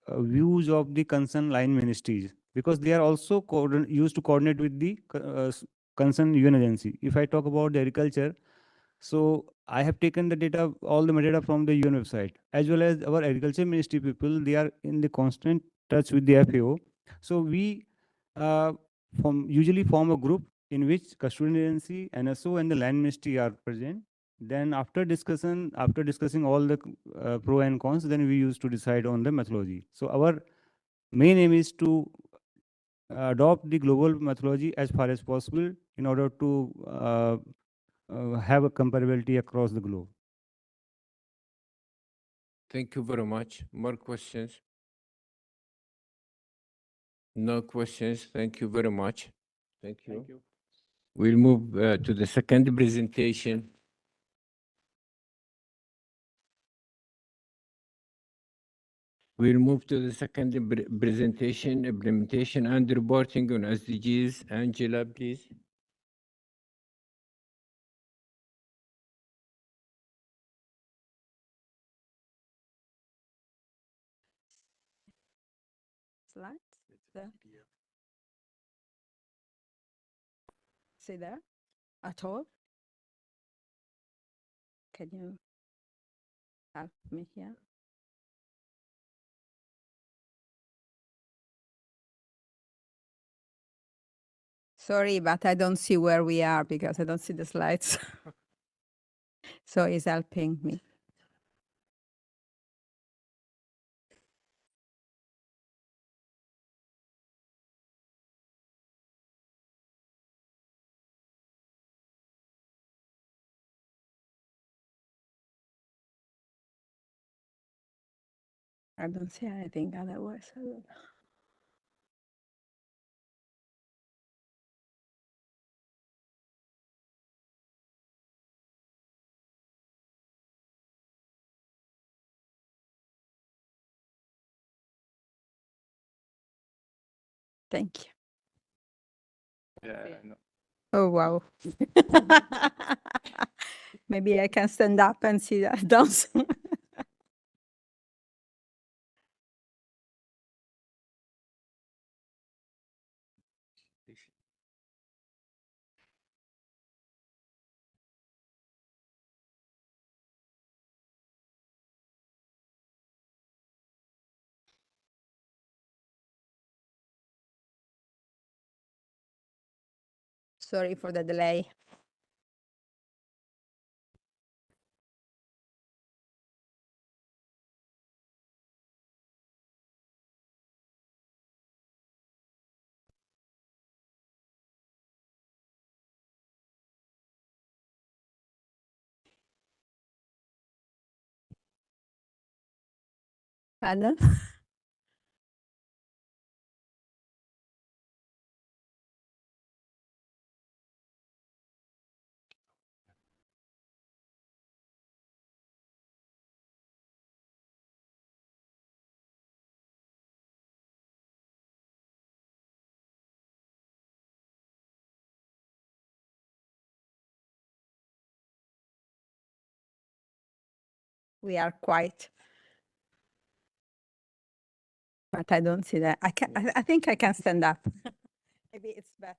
views of the concerned line ministries, because they are also used to coordinate with the concerned UN agency. If I talk about the agriculture, so I have taken the data, all the metadata from the UN website, as well as our agriculture ministry people. They are in the constant touch with the FAO. So we usually form a group in which custodian agency, NSO, and the land ministry are present. Then after discussing all the pro and cons, then we used to decide on the methodology. So our main aim is to adopt the global methodology as far as possible in order to have a comparability across the globe. Thank you very much. More questions? No questions. Thank you very much. Thank you. Thank you. We'll move to the second presentation. We'll move to the second presentation, implementation and reporting on SDGs. Angela, please. Slides? There. See there? At all? Can you help me here? Sorry, but I don't see where we are because I don't see the slides. So it's helping me. I don't see anything otherwise. I don't know. Thank you. Yeah, no. Oh, wow. Maybe I can stand up and see that dance. Sorry for the delay. Pardon? We are quite, but I don't see that. I think I can stand up. Maybe it's better.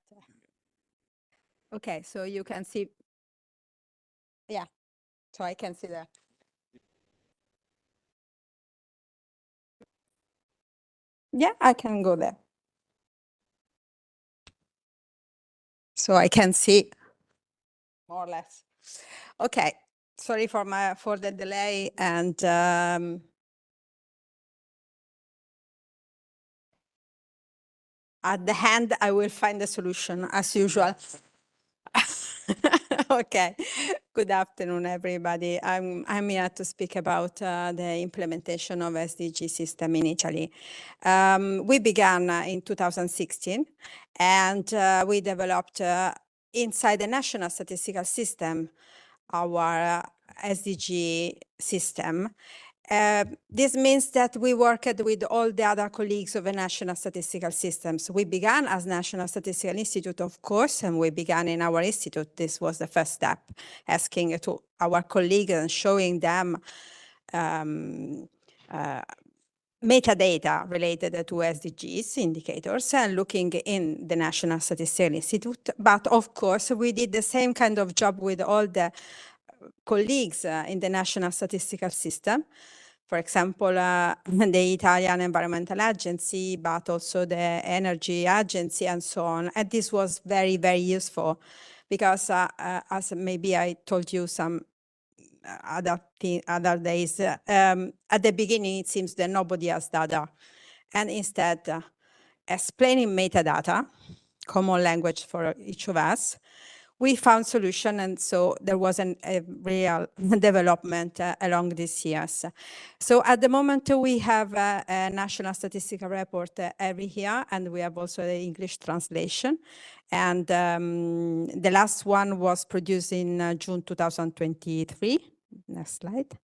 Okay, so you can see. Yeah, so I can see that. Yeah, I can go there. So I can see more or less. Okay, sorry for the delay, and at the end I will find the solution as usual. Okay, good afternoon, everybody. I'm here to speak about the implementation of SDG system in Italy. We began in 2016, and we developed inside the national statistical system our SDG system. This means that we worked with all the other colleagues of the national statistical systems. We began as National Statistical Institute, of course, and we began in our institute. This was the first step, asking to our colleagues and showing them metadata related to SDGs indicators and looking in the National Statistical Institute. But of course, we did the same kind of job with all the colleagues in the National Statistical System. For example, the Italian Environmental Agency, but also the Energy Agency and so on. And this was very, very useful because as maybe I told you some other days, at the beginning, it seems that nobody has data. And instead, explaining metadata, common language for each of us, we found solution, and so there was a real development along these years. So at the moment, we have a national statistical report every year, and we have also the English translation. And the last one was produced in June 2023. Next slide.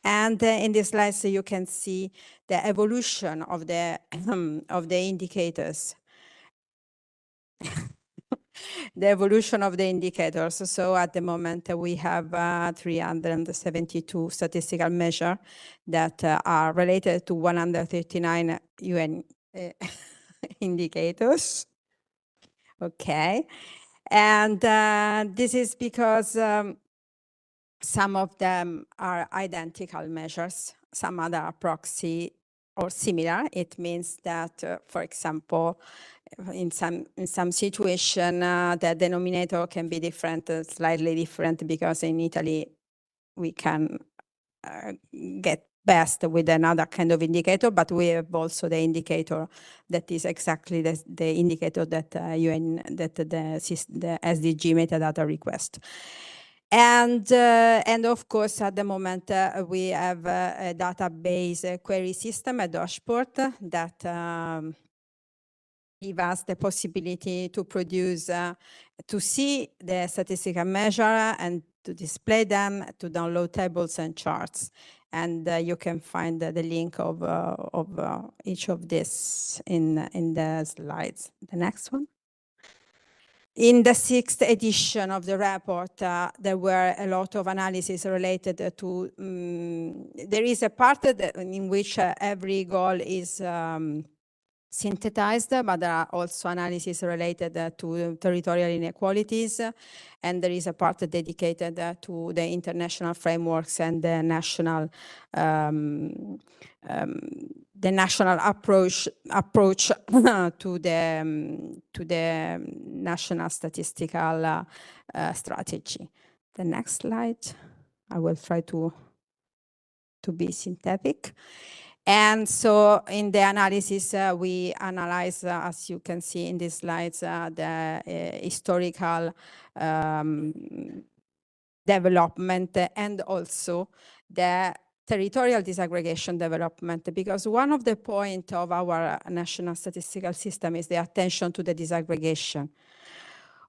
And in this slide, so you can see the evolution of the indicators. The evolution of the indicators. So at the moment, we have 372 statistical measures that are related to 139 UN indicators. Okay. And this is because some of them are identical measures, some other are proxy or similar. It means that, for example, in some situation, the denominator can be different, slightly different, because in Italy we can get best with another kind of indicator, but we have also the indicator that is exactly the indicator that the SDG metadata request. And of course, at the moment, we have a database query system, a dashboard that give us the possibility to produce, to see the statistical measure and to display them, to download tables and charts. And you can find the link of each of this in the slides. The next one. In the 6th edition of the report, there were a lot of analysis related to, there is a part in which every goal is synthesized, but there are also analyses related to territorial inequalities, and there is a part dedicated to the international frameworks and the national approach to the national statistical strategy. The next slide. I will try to be synthetic. And so in the analysis, we analyze, as you can see in these slides, the historical development and also the territorial disaggregation development, because one of the points of our national statistical system is the attention to the disaggregation.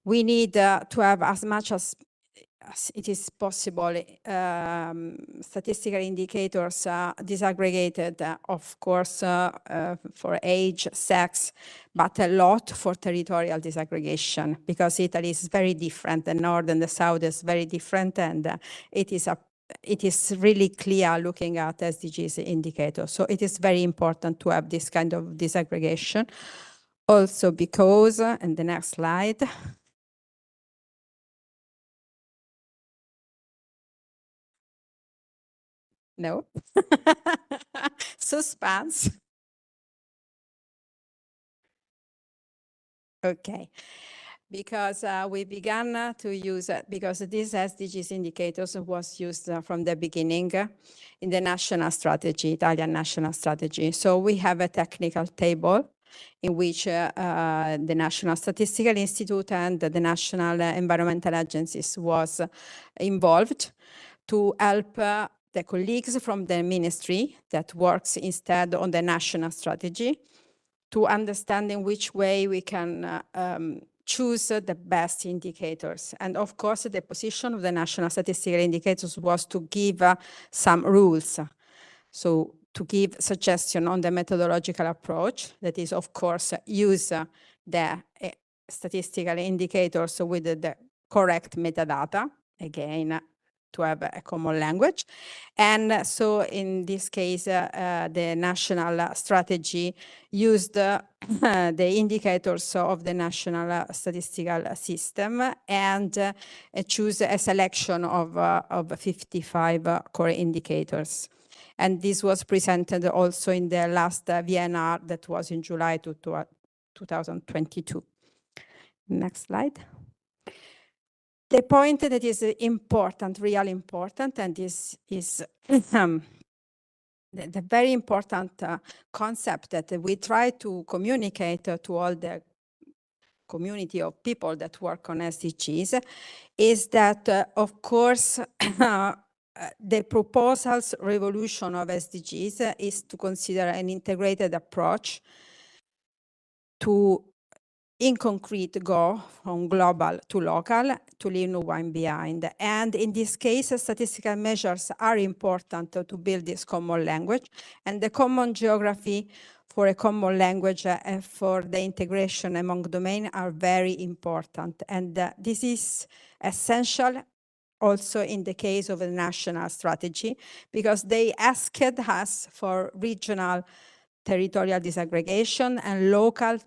We need to have as much as it is possible statistical indicators disaggregated, of course, for age, sex, but a lot for territorial disaggregation, because Italy is very different. The north and the south is very different, and it is really clear looking at SDGs indicators. So it is very important to have this kind of disaggregation. Also because, and the next slide, no, suspense. Okay, because we began to use it, because these SDGs indicators was used from the beginning in the national strategy, Italian national strategy. So we have a technical table in which the National Statistical Institute and the national environmental agencies was involved to help the colleagues from the ministry that works instead on the national strategy to understand in which way we can choose the best indicators. And of course, the position of the national statistical indicators was to give some rules. So to give suggestion on the methodological approach, that is, of course, use the statistical indicators with the correct metadata, again, to have a common language. And so in this case, the national strategy used the indicators of the national statistical system and choose a selection of 55 core indicators. And this was presented also in the last VNR that was in July 2022. Next slide. The point that is important, really important, and this is the very important concept that we try to communicate to all the community of people that work on SDGs is that, of course, the proposal's revolution of SDGs is to consider an integrated approach to, in concrete, go from global to local, to leave no one behind. And in this case, statistical measures are important to build this common language, and the common geography for a common language and for the integration among domains are very important. And this is essential also in the case of a national strategy, because they asked us for regional territorial disaggregation and local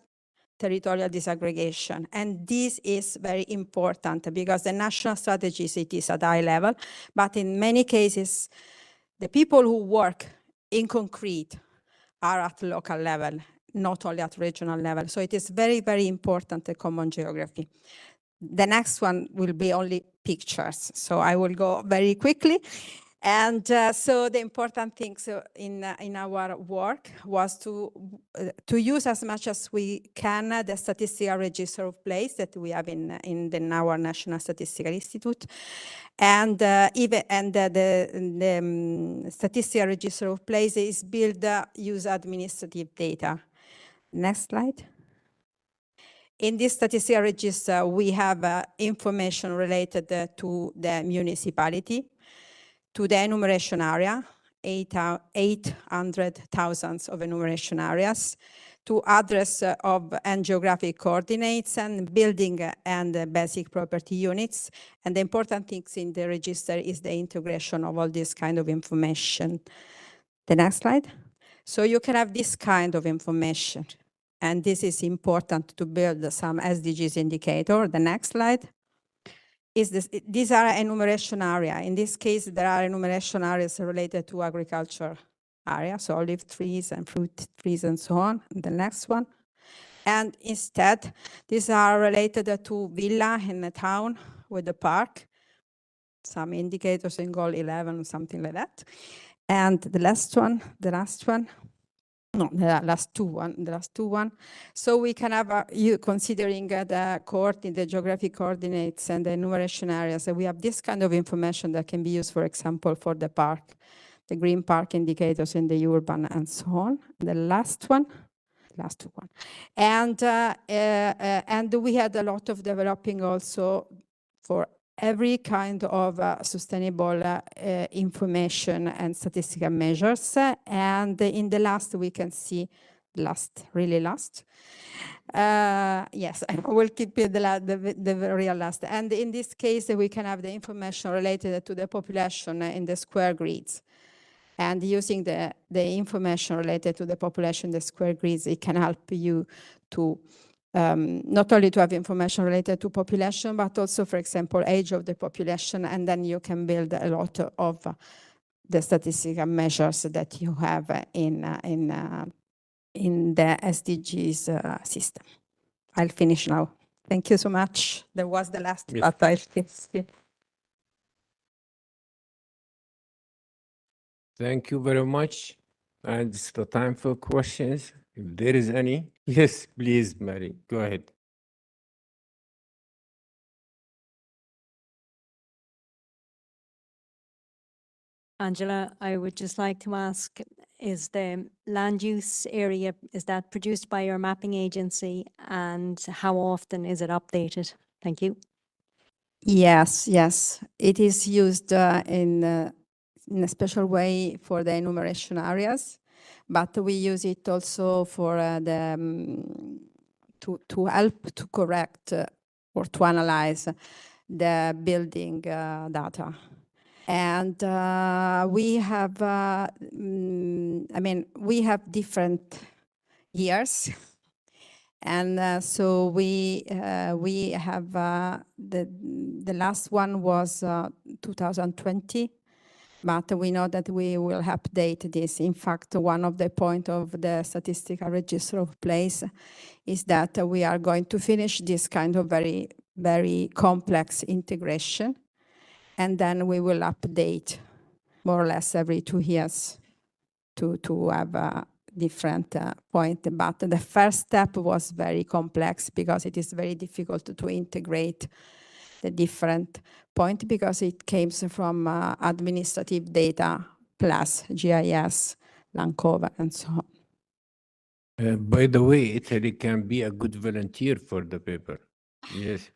territorial disaggregation. And this is very important because the national strategies, it is at high level, but in many cases, the people who work in concrete are at local level, not only at regional level. So it is very, very important, the common geography. The next one will be only pictures, so I will go very quickly. And so the important things in our work was to use as much as we can the statistical register of place that we have in our National Statistical Institute, and the statistical register of place is built use administrative data. Next slide. In this statistical register, we have information related to the municipality, to the enumeration area, 800,000 of enumeration areas, to address of and geographic coordinates and building and basic property units. And the important things in the register is the integration of all this kind of information. The next slide. So you can have this kind of information. And this is important to build some SDGs indicator. The next slide. These are enumeration area. In this case, there are enumeration areas related to agriculture area, so olive trees and fruit trees and so on. And the next one. And instead, these are related to villa in the town with the park. Some indicators in goal 11, something like that. And the last one. No, the last two one. So we can have, you considering the geographic coordinates and the enumeration areas, we have this kind of information that can be used, for example, for the park. the green park indicators in the urban and so on. The last one. And we had a lot of developing also for every kind of sustainable information and statistical measures. And in the last, we can see really last. Yes, I will keep it the real last. And in this case, we can have the information related to the population in the square grids. And using the information related to the population, the square grids, it can help you to not only to have information related to population, but also, for example, age of the population. And then you can build a lot of the statistical measures that you have in the SDGs system. I'll finish now. Thank you so much. That was the last, Yes. but I'll skip. Thank you very much. And it's the time for questions, if there is any. Yes, please, Mary, go ahead. Angela, I would just like to ask, is the land use area, is that produced by your mapping agency, and how often is it updated? Thank you. Yes, it is used in a special way for the enumeration areas, but we use it also for to help to correct or to analyze the building data. And we have, we have different years. And so we have, the last one was 2020, but we know that we will update this. In fact, one of the points of the statistical register of place is that we are going to finish this kind of very, very complex integration. And then we will update more or less every 2 years to have a different point. But the first step was very complex because it is very difficult to integrate the different point because it came from administrative data plus GIS, land cover, and so on. By the way, Italy can be a good volunteer for the paper. Yes.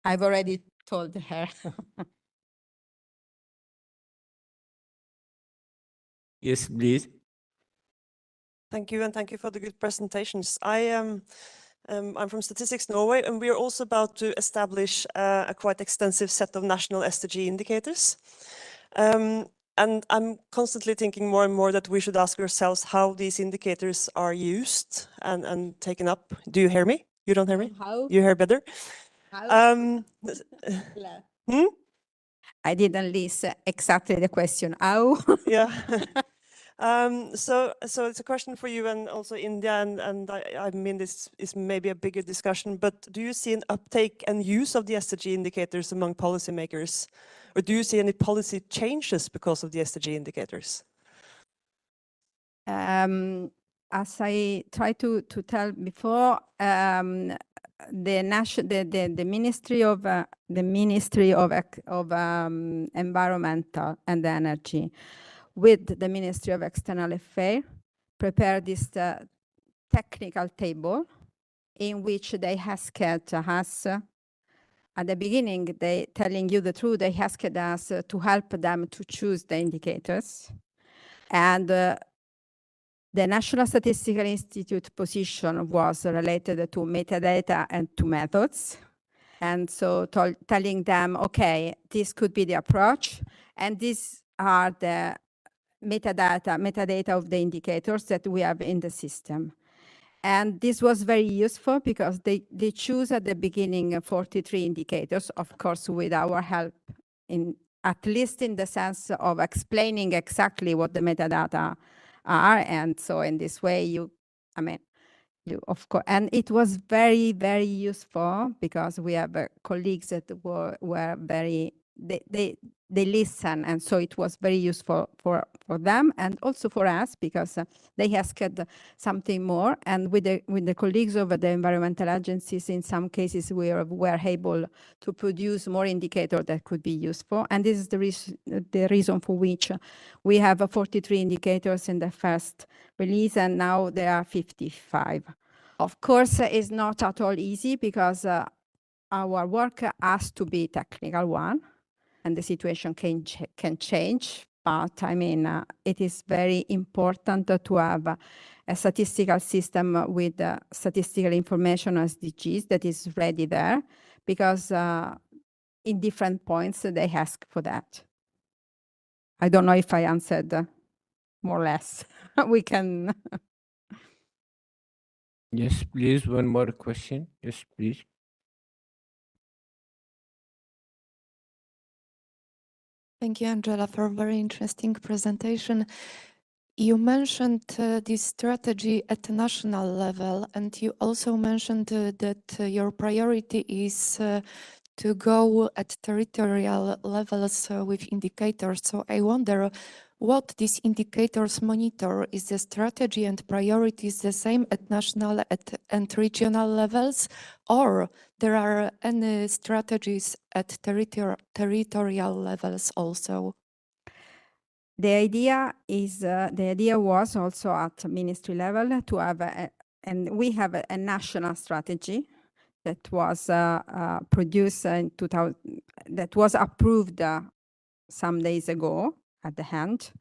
I've already told her. Yes, please. Thank you, and thank you for the good presentations. I'm from Statistics Norway, and we are also about to establish a quite extensive set of national SDG indicators. And I'm constantly thinking more and more that we should ask ourselves how these indicators are used and taken up. Do you hear me? You don't hear me? How? You hear better? How? I didn't listen exactly the question. How? Yeah. So it's a question for you and also India, and I mean this is maybe a bigger discussion, but do you see an uptake and use of the SDG indicators among policymakers? Or do you see any policy changes because of the SDG indicators? As I tried to tell before, the Ministry of Environmental and Energy with the Ministry of External Affairs prepared this technical table in which they asked us, at the beginning, they telling you the truth, they asked us to help them to choose the indicators. And the National Statistical Institute position was related to metadata and to methods. And so telling them, okay, this could be the approach, and these are the metadata of the indicators that we have in the system. And this was very useful because they choose at the beginning 43 indicators, of course, with our help, at least in the sense of explaining exactly what the metadata are. And so in this way, you of course, and it was very, very useful because we have colleagues that were very, they they listen, and so it was very useful for them and also for us, because they asked something more, and with the colleagues of the environmental agencies, in some cases we were able to produce more indicators that could be useful, and this is the reason for which we have 43 indicators in the first release, and now there are 55. Of course, it's not at all easy, because our work has to be technical one, and the situation can change. But I mean, it is very important to have a statistical system with statistical information SDGs that is ready there, because in different points they ask for that. I don't know if I answered more or less. We can. Yes, please, one more question. Yes, please. Thank you, Angela, for a very interesting presentation. You mentioned this strategy at the national level, and you also mentioned that your priority is to go at territorial levels with indicators. So I wonder what these indicators monitor. Is the strategy and priorities the same at national and regional levels, or there are any strategies at territorial levels also? The idea was also at ministry level to have and we have a national strategy that was produced in 2000, that was approved some days ago at the end.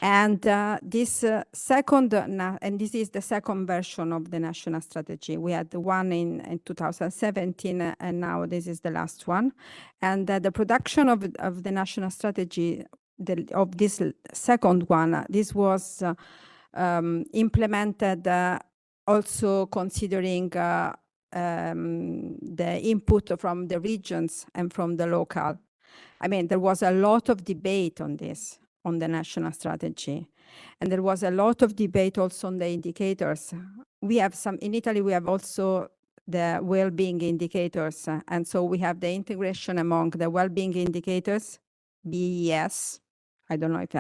And this second, and this is the second version of the national strategy. We had the one in 2017, and now this is the last one. And the production of the national strategy, of this second one, this was implemented also considering the input from the regions and from the local. I mean, there was a lot of debate on this, on the national strategy. And there was a lot of debate also on the indicators. We have some, in Italy, we have also the well-being indicators. And so we have the integration among the well-being indicators, BES. I don't know if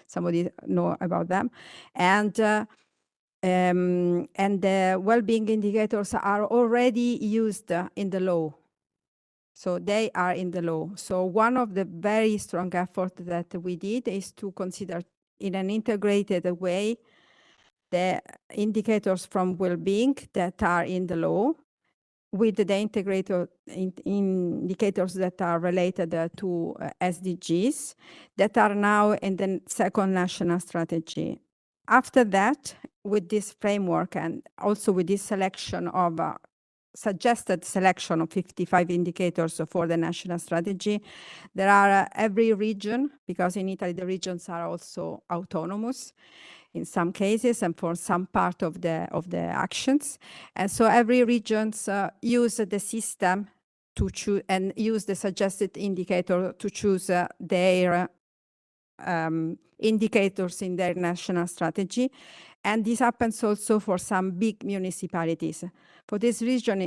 somebody know about them. And the well-being indicators are already used in the law. So they are in the law. So one of the very strong efforts that we did is to consider in an integrated way the indicators from well-being that are in the law with the indicators that are related to SDGs that are now in the second national strategy. After that, with this framework and also with this selection of suggested selection of 55 indicators for the national strategy, there are every region, because in Italy the regions are also autonomous in some cases and for some part of the actions. And so every regions use the system to choose and use the suggested indicator to choose their indicators in their national strategy. And this happens also for some big municipalities. For this reason,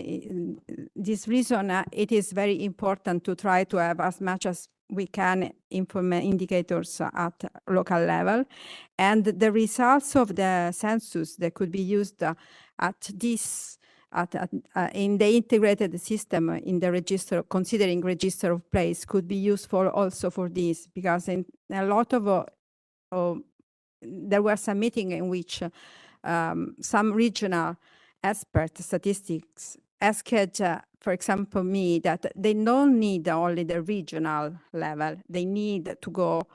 it is very important to try to have as much as we can indicators at local level. And the results of the census that could be used at this, in the integrated system, in the register, considering register of place, could be useful also for this, because in a lot of there were some meetings in which some regional expert statistics asked, for example, me that they don't need only the regional level. They need to go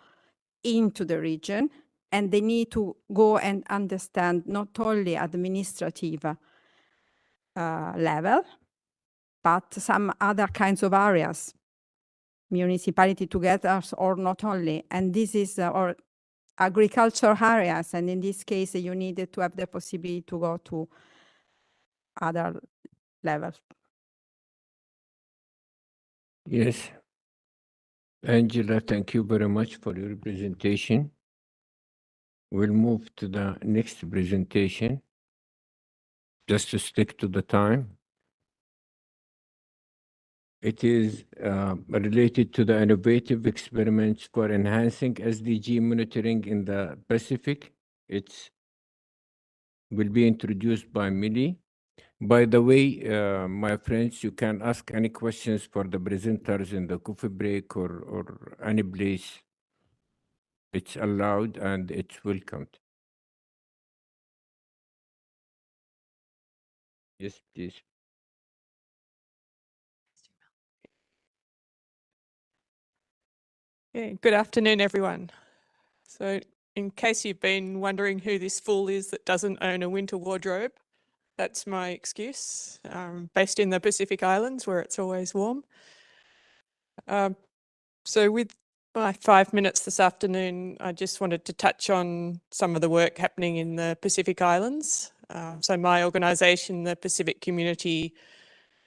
into the region, and they need to go and understand not only administrative level, but some other kinds of areas, municipality together or not only. And this is or agriculture areas, and in this case you needed to have the possibility to go to other levels. Yes. Angela, thank you very much for your presentation. We'll move to the next presentation, just to stick to the time. It is related to the innovative experiments for enhancing SDG monitoring in the Pacific. It will be introduced by Millie. By the way, my friends, you can ask any questions for the presenters in the coffee break or any place. It's allowed and it's welcomed. Yes, please. Yeah, good afternoon, everyone. So in case you've been wondering who this fool is that doesn't own a winter wardrobe, that's my excuse. Based in the Pacific Islands where it's always warm. So with my 5 minutes this afternoon, I just wanted to touch on some of the work happening in the Pacific Islands. So my organisation, the Pacific Community,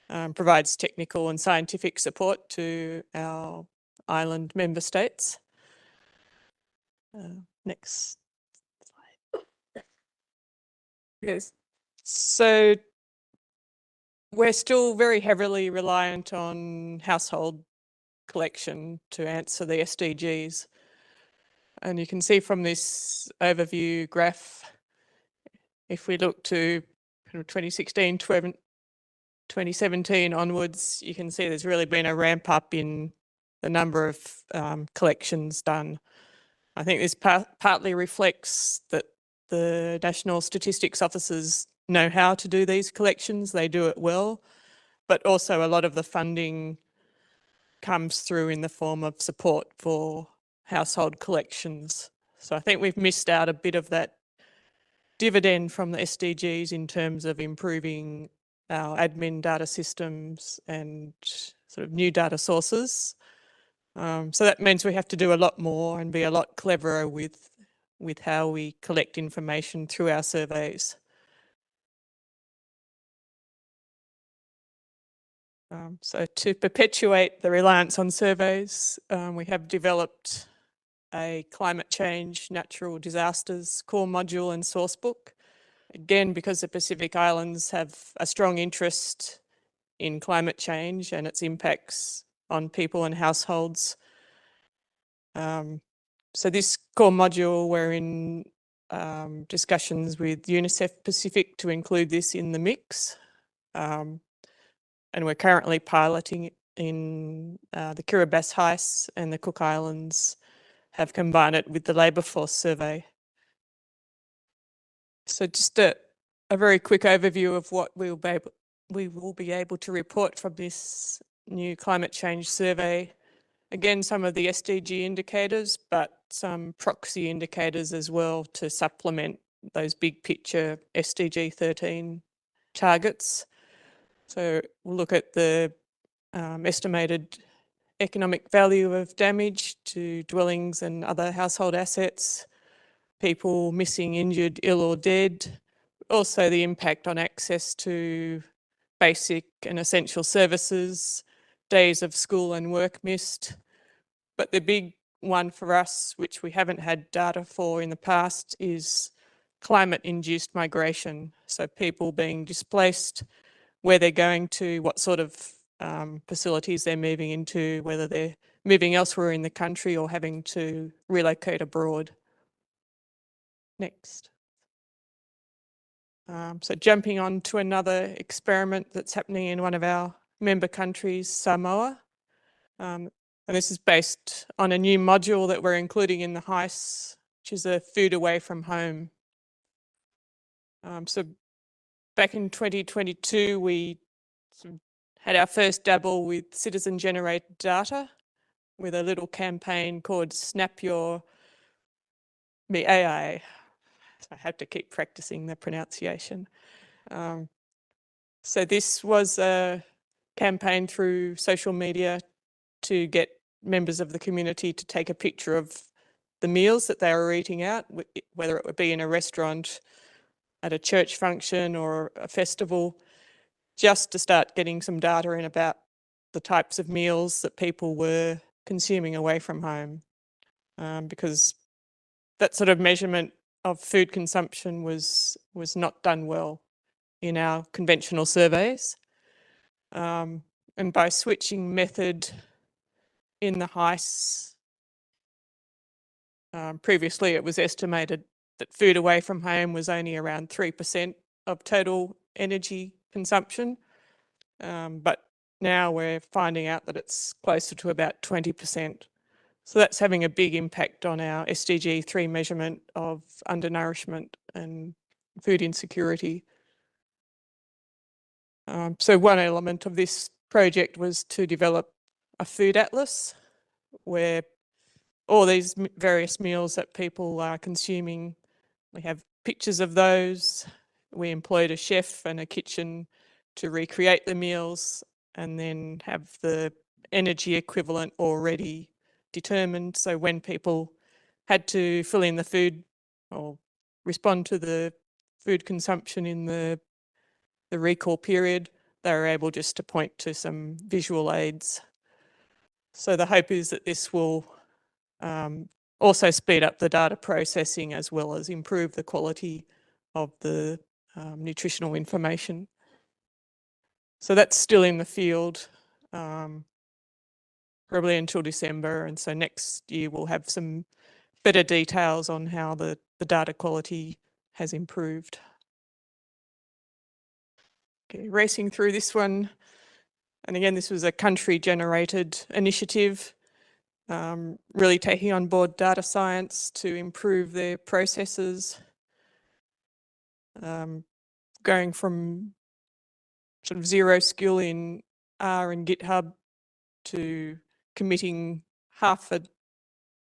provides technical and scientific support to our island member states. Next slide. Yes. So we're still very heavily reliant on household collection to answer the SDGs. And you can see from this overview graph, if we look to 2016, 2017 onwards, you can see there's really been a ramp up in the number of collections done. I think this partly reflects that the National Statistics Officers know how to do these collections, they do it well, but also a lot of the funding comes through in the form of support for household collections. So I think we've missed out a bit of that dividend from the SDGs in terms of improving our admin data systems and sort of new data sources. So that means we have to do a lot more and be a lot cleverer with how we collect information through our surveys. So to perpetuate the reliance on surveys, we have developed a climate change, natural disasters core module and sourcebook. Again, because the Pacific Islands have a strong interest in climate change and its impacts on people and households. So this core module, we're in discussions with UNICEF Pacific to include this in the mix. And we're currently piloting in the Kiribati Heights and the Cook Islands have combined it with the labour force survey. So just a very quick overview of what we will be able to report from this new climate change survey. Again, some of the SDG indicators, but some proxy indicators as well to supplement those big picture SDG 13 targets. So we'll look at the estimated economic value of damage to dwellings and other household assets, people missing, injured, ill or dead, also the impact on access to basic and essential services, days of school and work missed. But the big one for us, which we haven't had data for in the past, is climate-induced migration. So people being displaced, where they're going to, what sort of facilities they're moving into, whether they're moving elsewhere in the country or having to relocate abroad. Next. So jumping on to another experiment that's happening in one of our member countries, Samoa. And this is based on a new module that we're including in the HICE, which is a food away from home. So back in 2022, we had our first dabble with citizen-generated data with a little campaign called Snap Your Me AI. So I have to keep practicing the pronunciation. So this was a campaign through social media to get members of the community to take a picture of the meals that they were eating out, whether it would be in a restaurant, at a church function or a festival, just to start getting some data in about the types of meals that people were consuming away from home. Because that sort of measurement of food consumption was not done well in our conventional surveys. And by switching method in the HICE, previously it was estimated that food away from home was only around 3% of total energy consumption. But now we're finding out that it's closer to about 20%. So that's having a big impact on our SDG 3 measurement of undernourishment and food insecurity. So one element of this project was to develop a food atlas where all these various meals that people are consuming, we have pictures of those. We employed a chef and a kitchen to recreate the meals and then have the energy equivalent already determined. So when people had to fill in the food or respond to the food consumption in the recall period, they were able just to point to some visual aids. So the hope is that this will also speed up the data processing as well as improve the quality of the nutritional information. So that's still in the field, probably until December. And so next year we'll have some better details on how the data quality has improved. Okay, racing through this one. And again, this was a country-generated initiative, really taking on board data science to improve their processes, going from sort of zero skill in R and GitHub to committing half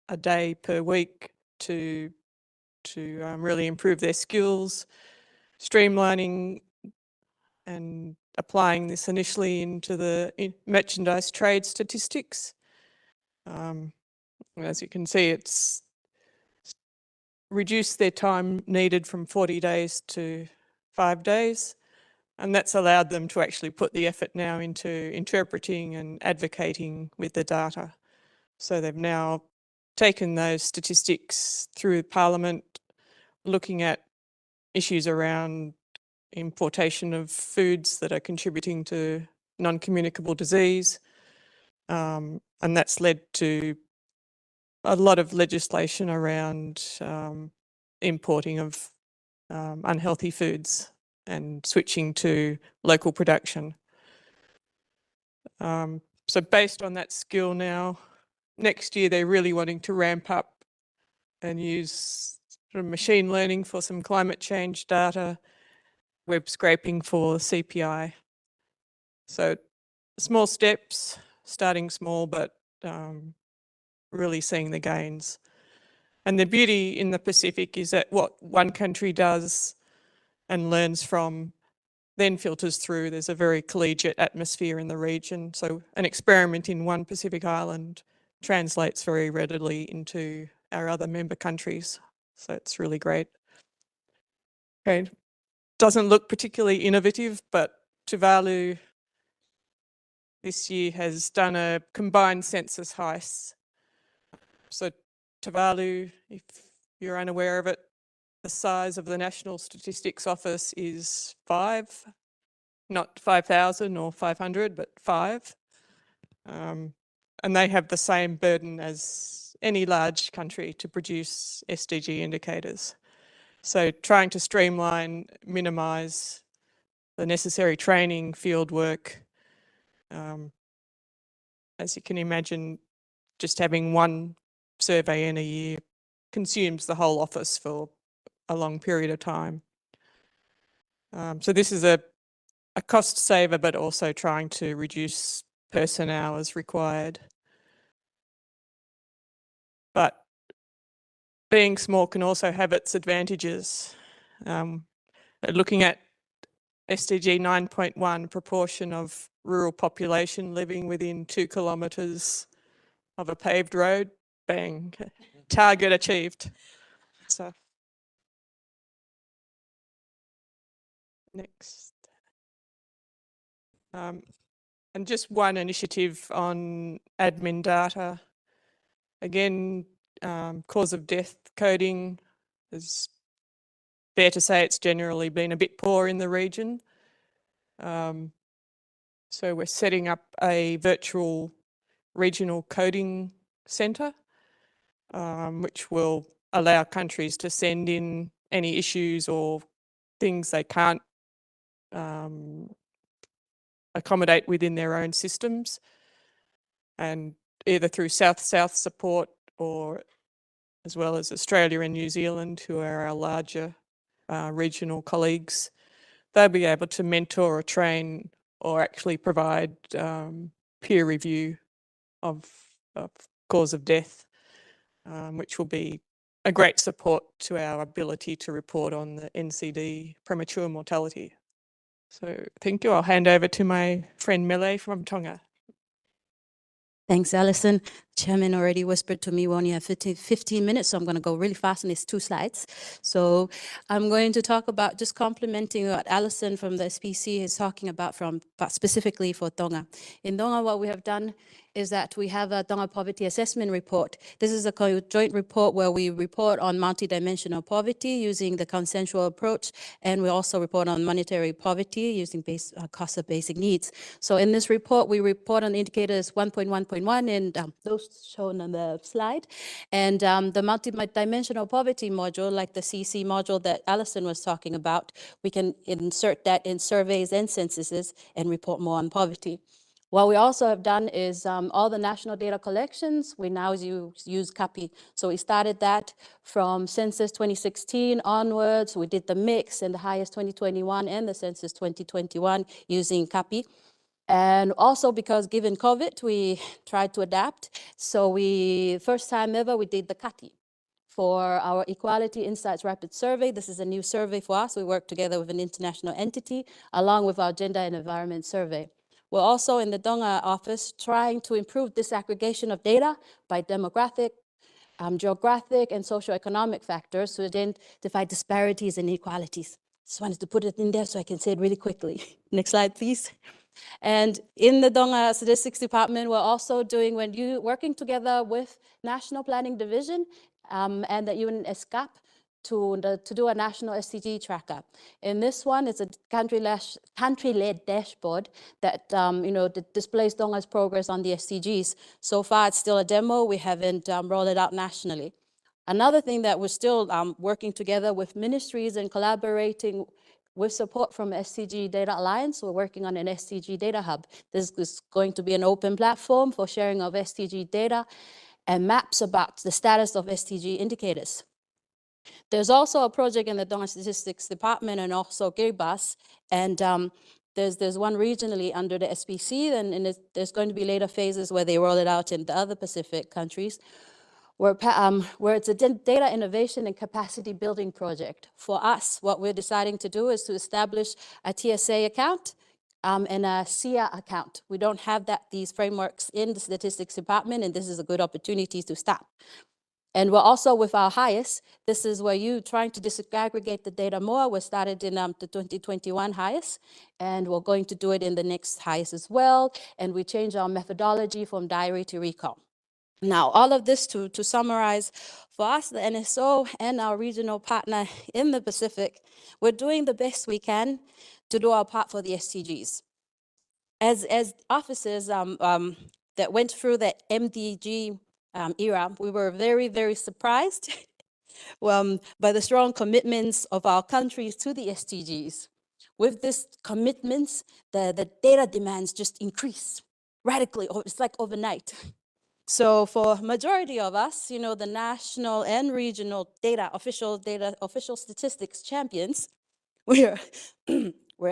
a day per week to really improve their skills, streamlining and applying this initially into the merchandise trade statistics. As you can see, it's reduced their time needed from 40 days to 5 days. And that's allowed them to actually put the effort now into interpreting and advocating with the data. So they've now taken those statistics through Parliament, looking at issues around importation of foods that are contributing to non-communicable disease. And that's led to a lot of legislation around importing of unhealthy foods and switching to local production. So based on that skill now, next year they're really wanting to ramp up and use sort of machine learning for some climate change data, web scraping for CPI. So small steps, starting small, but really seeing the gains. And the beauty in the Pacific is that what one country does and learns from then filters through. There's a very collegiate atmosphere in the region. So an experiment in one Pacific island translates very readily into our other member countries. So it's really great. Okay, doesn't look particularly innovative, but Tuvalu this year has done a combined census HICE. So Tuvalu, if you're unaware of it, the size of the National Statistics Office is 5, not 5,000 or 500, but 5. And they have the same burden as any large country to produce SDG indicators. So trying to streamline, minimise the necessary training, field work. As you can imagine, just having one survey in a year consumes the whole office for a long period of time. So this is a cost saver, but also trying to reduce person hours required. But being small can also have its advantages. Looking at SDG 9.1, proportion of rural population living within 2 kilometres of a paved road, bang, target achieved. So next. And just one initiative on admin data. Again, cause of death coding is fair to say it's generally been a bit poor in the region. So we're setting up a virtual regional coding centre, which will allow countries to send in any issues or things they can't accommodate within their own systems, and either through South-South support or as well as Australia and New Zealand, who are our larger regional colleagues, they'll be able to mentor or train or actually provide peer review of cause of death, which will be a great support to our ability to report on the NCD premature mortality. So thank you. I'll hand over to my friend Mele from Tonga. Thanks, Alison. Chairman already whispered to me we only have 15 minutes, so I'm going to go really fast on these 2 slides. So I'm going to talk about just complementing what Alison from the SPC is talking about specifically for Tonga. In Tonga, what we have done is that we have a Tonga Poverty Assessment Report. This is a joint report where we report on multidimensional poverty using the consensual approach, and we also report on monetary poverty using cost of basic needs. So in this report, we report on indicators 1.1.1 and those shown on the slide. And the multidimensional poverty module, like the CC module that Alison was talking about, we can insert that in surveys and censuses and report more on poverty. What we also have done is all the national data collections, we now use CAPI. So we started that from census 2016 onwards. We did the mix and the highest 2021 and the census 2021 using CAPI. And also because given COVID, we tried to adapt. So first time ever, we did the CATI for our Equality Insights Rapid Survey. This is a new survey for us. We work together with an international entity along with our Gender and Environment Survey. We're also in the Tonga office trying to improve disaggregation of data by demographic, geographic, and socioeconomic factors to identify disparities and inequalities. Just wanted to put it in there so I can say it really quickly. Next slide, please. And in the Tonga Statistics Department, we're also working together with National Planning Division and the UNESCAP to do a national SDG tracker. In this one, it's a country-led dashboard that that displays Tonga's progress on the SDGs. So far, it's still a demo. We haven't rolled it out nationally. Another thing that we're still working together with ministries and collaborating with support from SDG Data Alliance, we're working on an SDG Data Hub. This is going to be an open platform for sharing of SDG data and maps about the status of SDG indicators. There's also a project in the Tonga Statistics Department and also Kiribati, and there's one regionally under the SPC, and there's going to be later phases where they roll it out in the other Pacific countries, where it's a data innovation and capacity building project. For us, what we're deciding to do is to establish a TSA account and a SIA account. We don't have these frameworks in the Statistics Department, and this is a good opportunity to start. And we're also with our HIAS. This is where you're trying to disaggregate the data more. We started in the 2021 HIAS, and we're going to do it in the next HIAS as well. And we changed our methodology from diary to recall. Now, all of this to summarize, for us, the NSO and our regional partner in the Pacific, we're doing the best we can to do our part for the SDGs. As officers that went through the MDG era, we were very, very surprised by the strong commitments of our countries to the SDGs. With this commitments, the data demands just increased radically. It's like overnight. So for majority of us, the national and regional official statistics champions, we're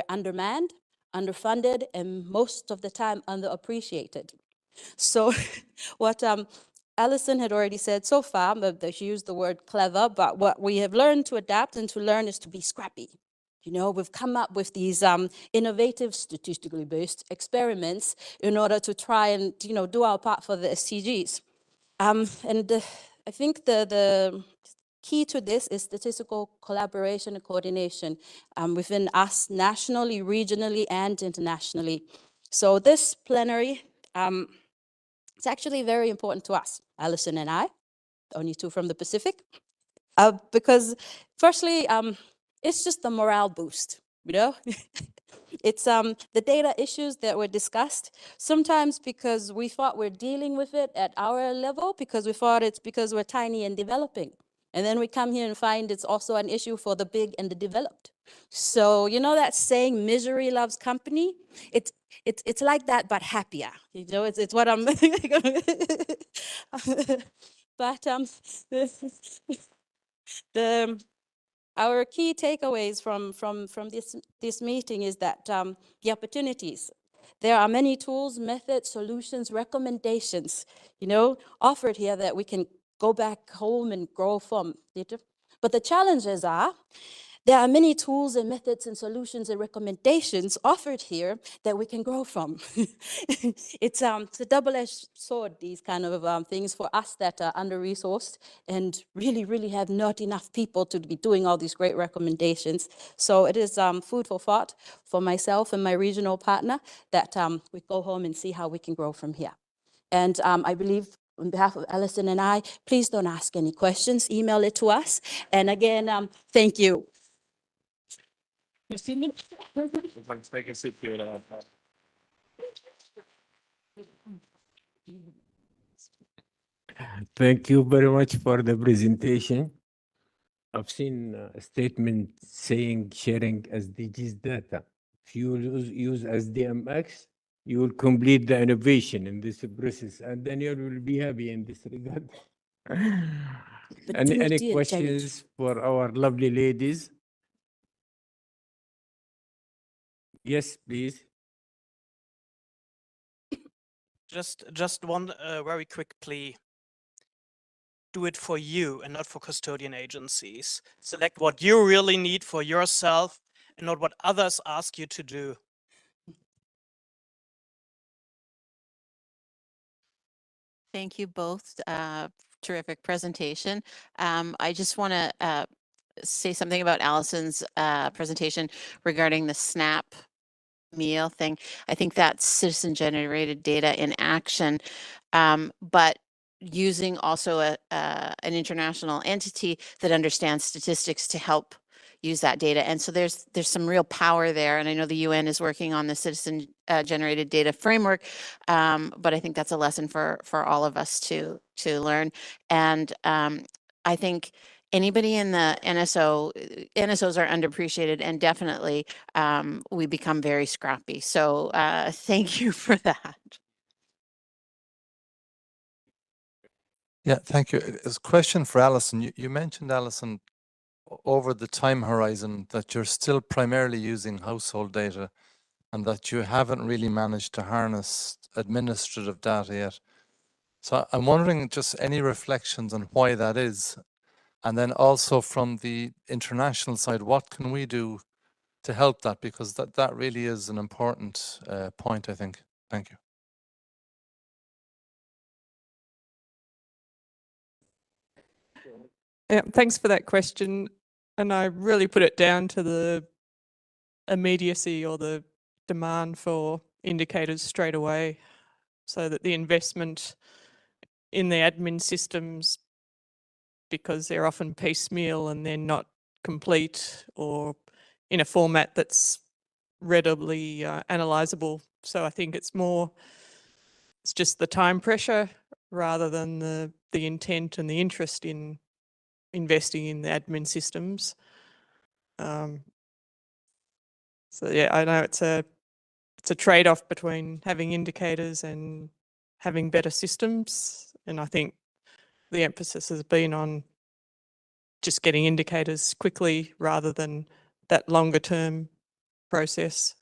undermanned, underfunded, and most of the time underappreciated. So what Alison had already said so far, she used the word clever, but what we have learned to adapt and to learn is to be scrappy. We've come up with these innovative, statistically based experiments in order to try and, do our part for the SDGs. I think the key to this is statistical collaboration and coordination within us nationally, regionally, and internationally. So this plenary, it's actually very important to us, Alison and I, the only two from the Pacific, because firstly, it's just a morale boost, It's the data issues that were discussed, sometimes because we thought we're dealing with it at our level, because we thought it's because we're tiny and developing. And then we come here and find it's also an issue for the big and the developed. So, you know that saying, misery loves company? It's like that, but happier. You know, it's what I'm. But our key takeaways from this meeting is that the opportunities. There are many tools, methods, solutions, recommendations, you know, offered here that we can go back home and grow from. But the challenges are, there are many tools and methods and solutions and recommendations offered here that we can grow from. It's a double-edged sword, these kind of things for us that are under-resourced and really have not enough people to be doing all these great recommendations. So it is food for thought for myself and my regional partner that we go home and see how we can grow from here. And I believe on behalf of Alison and I, please don't ask any questions, email it to us. And again, thank you. Let's take a seat here. Thank you very much for the presentation. I've seen a statement saying sharing SDGs data. If you use SDMX, you will complete the innovation in this process, and then you will be happy in this regard. Any questions for our lovely ladies? Yes, please. Just one very quick plea. Do it for you and not for custodian agencies. Select what you really need for yourself and not what others ask you to do. Thank you both. Terrific presentation. I just want to say something about Alison's presentation regarding the SNAP meal thing. I think that's citizen generated data in action, but using also an international entity that understands statistics to help use that data. And so there's some real power there. And I know the UN is working on the citizen generated data framework, but I think that's a lesson for all of us to learn. And I think anybody in the NSOs are underappreciated, and definitely we become very scrappy. So thank you for that. Yeah, thank you. It's a question for Alison. You mentioned, Alison, over the time horizon that you're still primarily using household data and that you haven't really managed to harness administrative data yet. So I'm wondering just any reflections on why that is. And then also from the international side, what can we do to help that? Because that really is an important point, I think. Thank you. Yeah, thanks for that question. And I really put it down to the immediacy or the demand for indicators straight away, so that the investment in the admin systems, because they're often piecemeal and they're not complete or in a format that's readily analyzable. So I think it's just the time pressure rather than the intent and the interest in investing in the admin systems. So yeah, I know it's a trade-off between having indicators and having better systems, and I think the emphasis has been on just getting indicators quickly rather than that longer term process.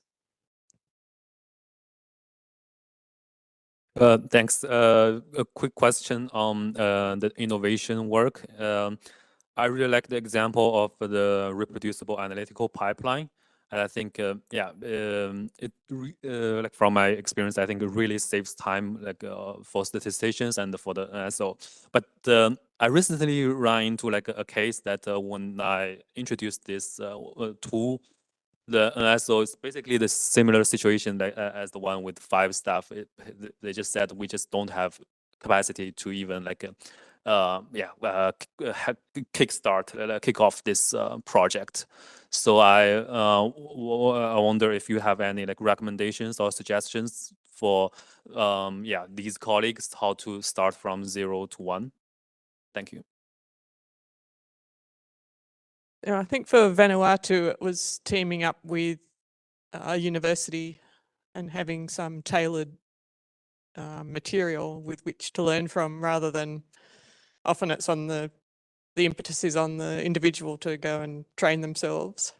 Thanks. A quick question on the innovation work. I really like the example of the reproducible analytical pipeline. And I think, like from my experience, I think it really saves time, like for statisticians and for the NSO. But I recently ran into like a case that when I introduced this tool, the NSO is basically the similar situation like, as the one with 5 staff. They just said we just don't have capacity to even like kick off this project. So I wonder if you have any like recommendations or suggestions for these colleagues how to start from 0 to 1. Thank you. Yeah, I think for Vanuatu, it was teaming up with a university and having some tailored material with which to learn from, rather than often it's on the impetus is on the individual to go and train themselves.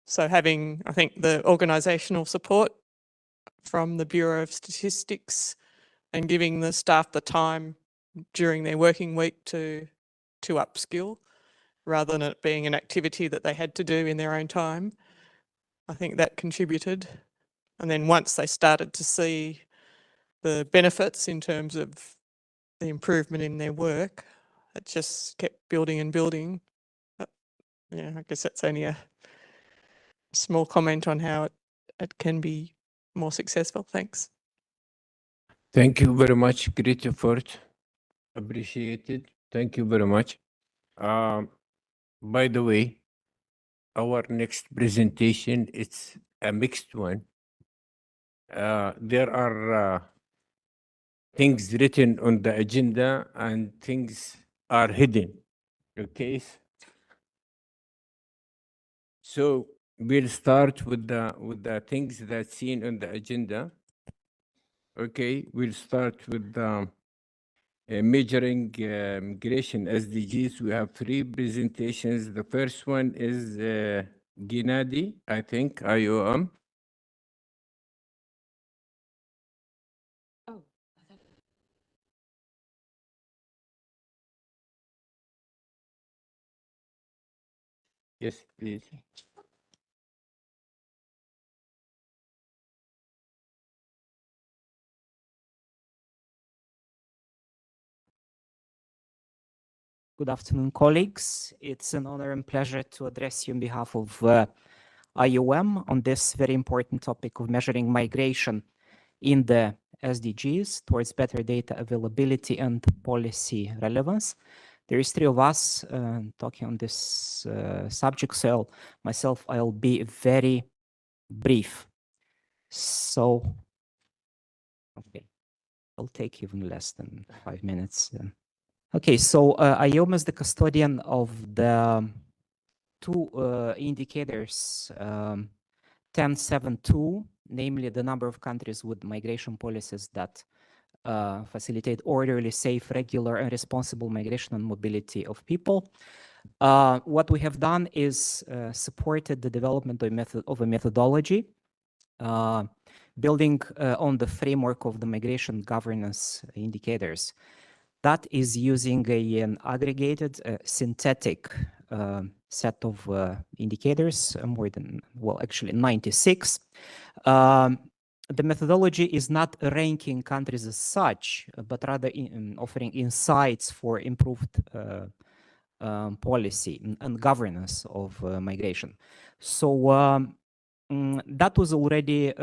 So having, I think, the organisational support from the Bureau of Statistics and giving the staff the time during their working week to upskill, rather than it being an activity that they had to do in their own time. I think that contributed. And then once they started to see the benefits in terms of the improvement in their work, it just kept building and building. Yeah, I guess that's only a small comment on how it can be more successful. Thanks. Thank you very much. Great effort. Appreciated. Thank you very much. By the way, our next presentation, it's a mixed one. There are things written on the agenda and things are hidden. Okay. So we'll start with the things that's seen on the agenda. Okay, we'll start with measuring migration SDGs. We have 3 presentations. The first one is Gennady, I think, IOM. Yes, please. Good afternoon, colleagues. It's an honor and pleasure to address you on behalf of IOM on this very important topic of measuring migration in the SDGs towards better data availability and policy relevance. There is 3 of us talking on this subject, so I'll be very brief. So, okay, I'll take even less than 5 minutes. Okay, so IOM is the custodian of the 2 indicators, 10.7.2, namely the number of countries with migration policies that facilitate orderly, safe, regular, and responsible migration and mobility of people. What we have done is supported the development of a methodology, building on the framework of the migration governance indicators. That is using an aggregated, synthetic set of indicators, more than, well, actually 96. The methodology is not ranking countries as such, but rather offering insights for improved policy and governance of migration. So that was already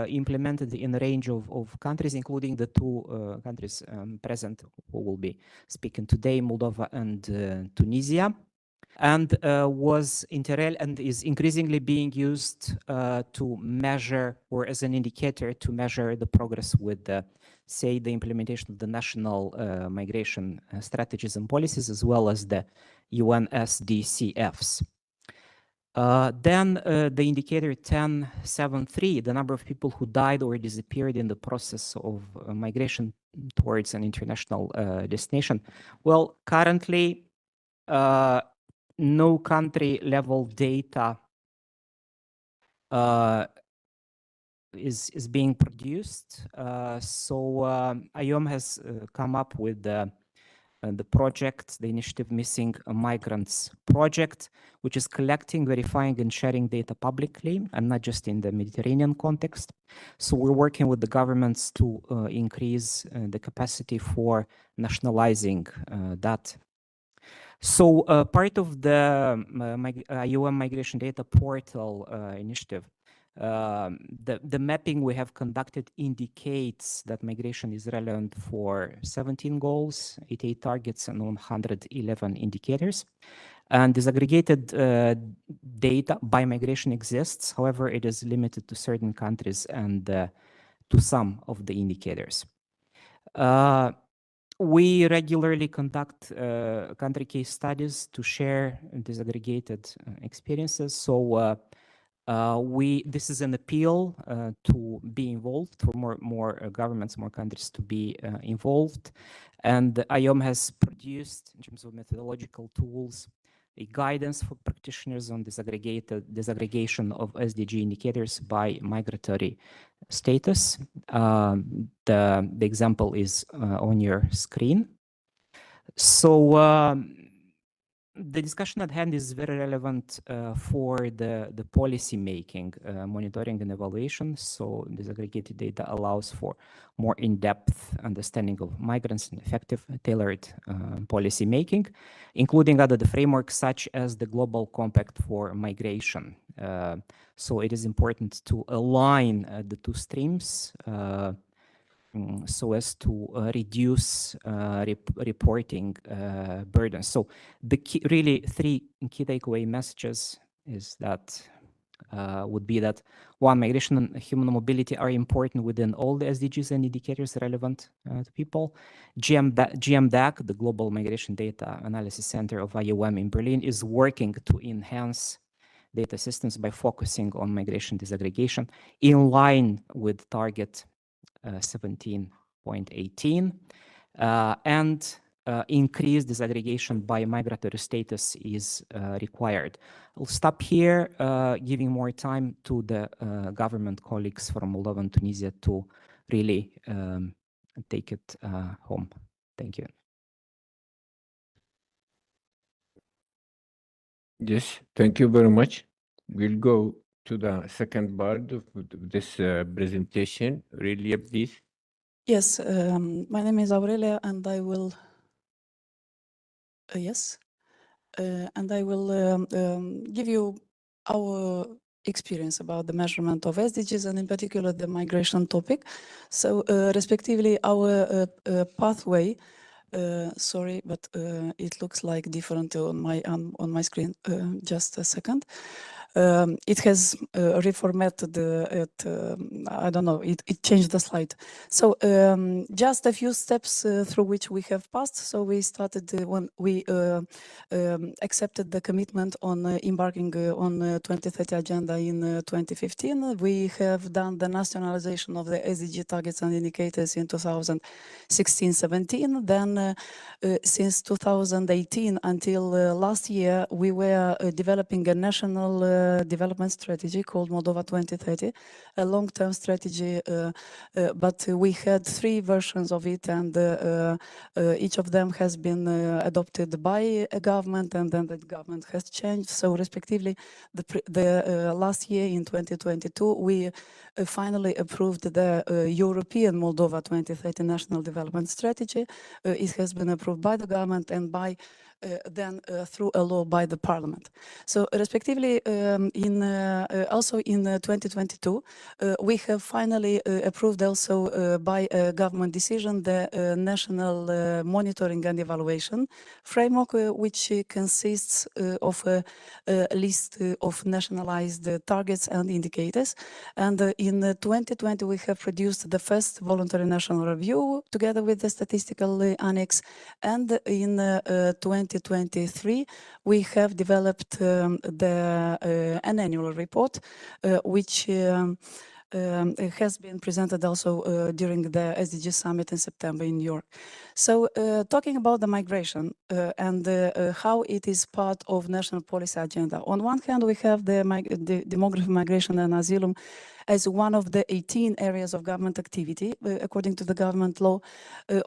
implemented in a range of countries, including the 2 countries present who will be speaking today, Moldova and Tunisia, and was integral and is increasingly being used to measure, or as an indicator to measure the progress with, say, the implementation of the national migration strategies and policies, as well as the UN SDCFs. Then the indicator 10.7.3, the number of people who died or disappeared in the process of migration towards an international destination. Well, currently, no country level data is being produced. So IOM has come up with the project, the initiative Missing Migrants project, which is collecting, verifying, and sharing data publicly, and not just in the Mediterranean context. So we're working with the governments to increase the capacity for nationalizing that. So part of the IOM Migration Data Portal initiative The mapping we have conducted indicates that migration is relevant for 17 goals, 88 targets, and 111 indicators. And disaggregated data by migration exists. However, it is limited to certain countries and to some of the indicators. We regularly conduct country case studies to share disaggregated experiences. So this is an appeal to be involved, for more governments, more countries to be involved. And IOM has produced, in terms of methodological tools, a guidance for practitioners on disaggregation of SDG indicators by migratory status. The example is on your screen. So the discussion at hand is very relevant for the policy making, monitoring and evaluation. So disaggregated data allows for more in-depth understanding of migrants and effective tailored policy making, including other frameworks such as the Global Compact for Migration. So it is important to align the two streams so as to reduce reporting burden. So the key, really three key takeaway messages is that would be that one, migration and human mobility are important within all the SDGs and indicators relevant to people. GMDAC, the Global Migration Data Analysis Center of IOM in Berlin, is working to enhance data systems by focusing on migration disaggregation in line with target 17.18 and increased disaggregation by migratory status is required. I'll stop here, giving more time to the government colleagues from Moldova and Tunisia to really take it home. Thank you. Yes, thank you very much. We'll go to the second part of this presentation. Aurelia, please. Yes, my name is Aurelia, and I will. And I will give you our experience about the measurement of SDGs and in particular the migration topic. So respectively, our pathway, sorry, but it looks like different on my screen. Just a second. It has reformatted I don't know, it changed the slide. So just a few steps through which we have passed. So we started when we accepted the commitment on embarking on 2030 agenda in 2015. We have done the nationalization of the SDG targets and indicators in 2016-17. Then since 2018 until last year, we were developing a national development strategy called Moldova 2030, a long-term strategy, but we had 3 versions of it, and each of them has been adopted by a government, and then the government has changed. So respectively, the last year in 2022, we finally approved the European Moldova 2030 National Development Strategy. It has been approved by the government and by then through a law by the parliament. So respectively, also in 2022, we have finally approved also by a government decision the national monitoring and evaluation framework, which consists of a list of nationalized targets and indicators. And in 2020, we have produced the first voluntary national review together with the statistical annex. And in 2023, we have developed an annual report, which has been presented also during the SDG summit in September in New York. So talking about the migration and how it is part of national policy agenda. On one hand, we have the demography, migration and asylum as one of the 18 areas of government activity, according to the government law.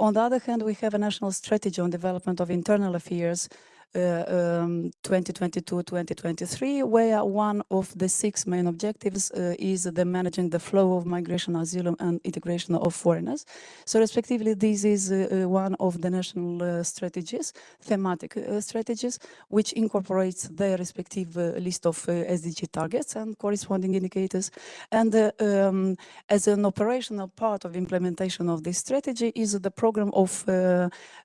On the other hand, we have a national strategy on development of internal affairs, 2022-2023, where one of the 6 main objectives is the managing the flow of migration, asylum, and integration of foreigners. So respectively, this is one of the national strategies, thematic strategies, which incorporates the respective list of SDG targets and corresponding indicators. And as an operational part of implementation of this strategy is the program of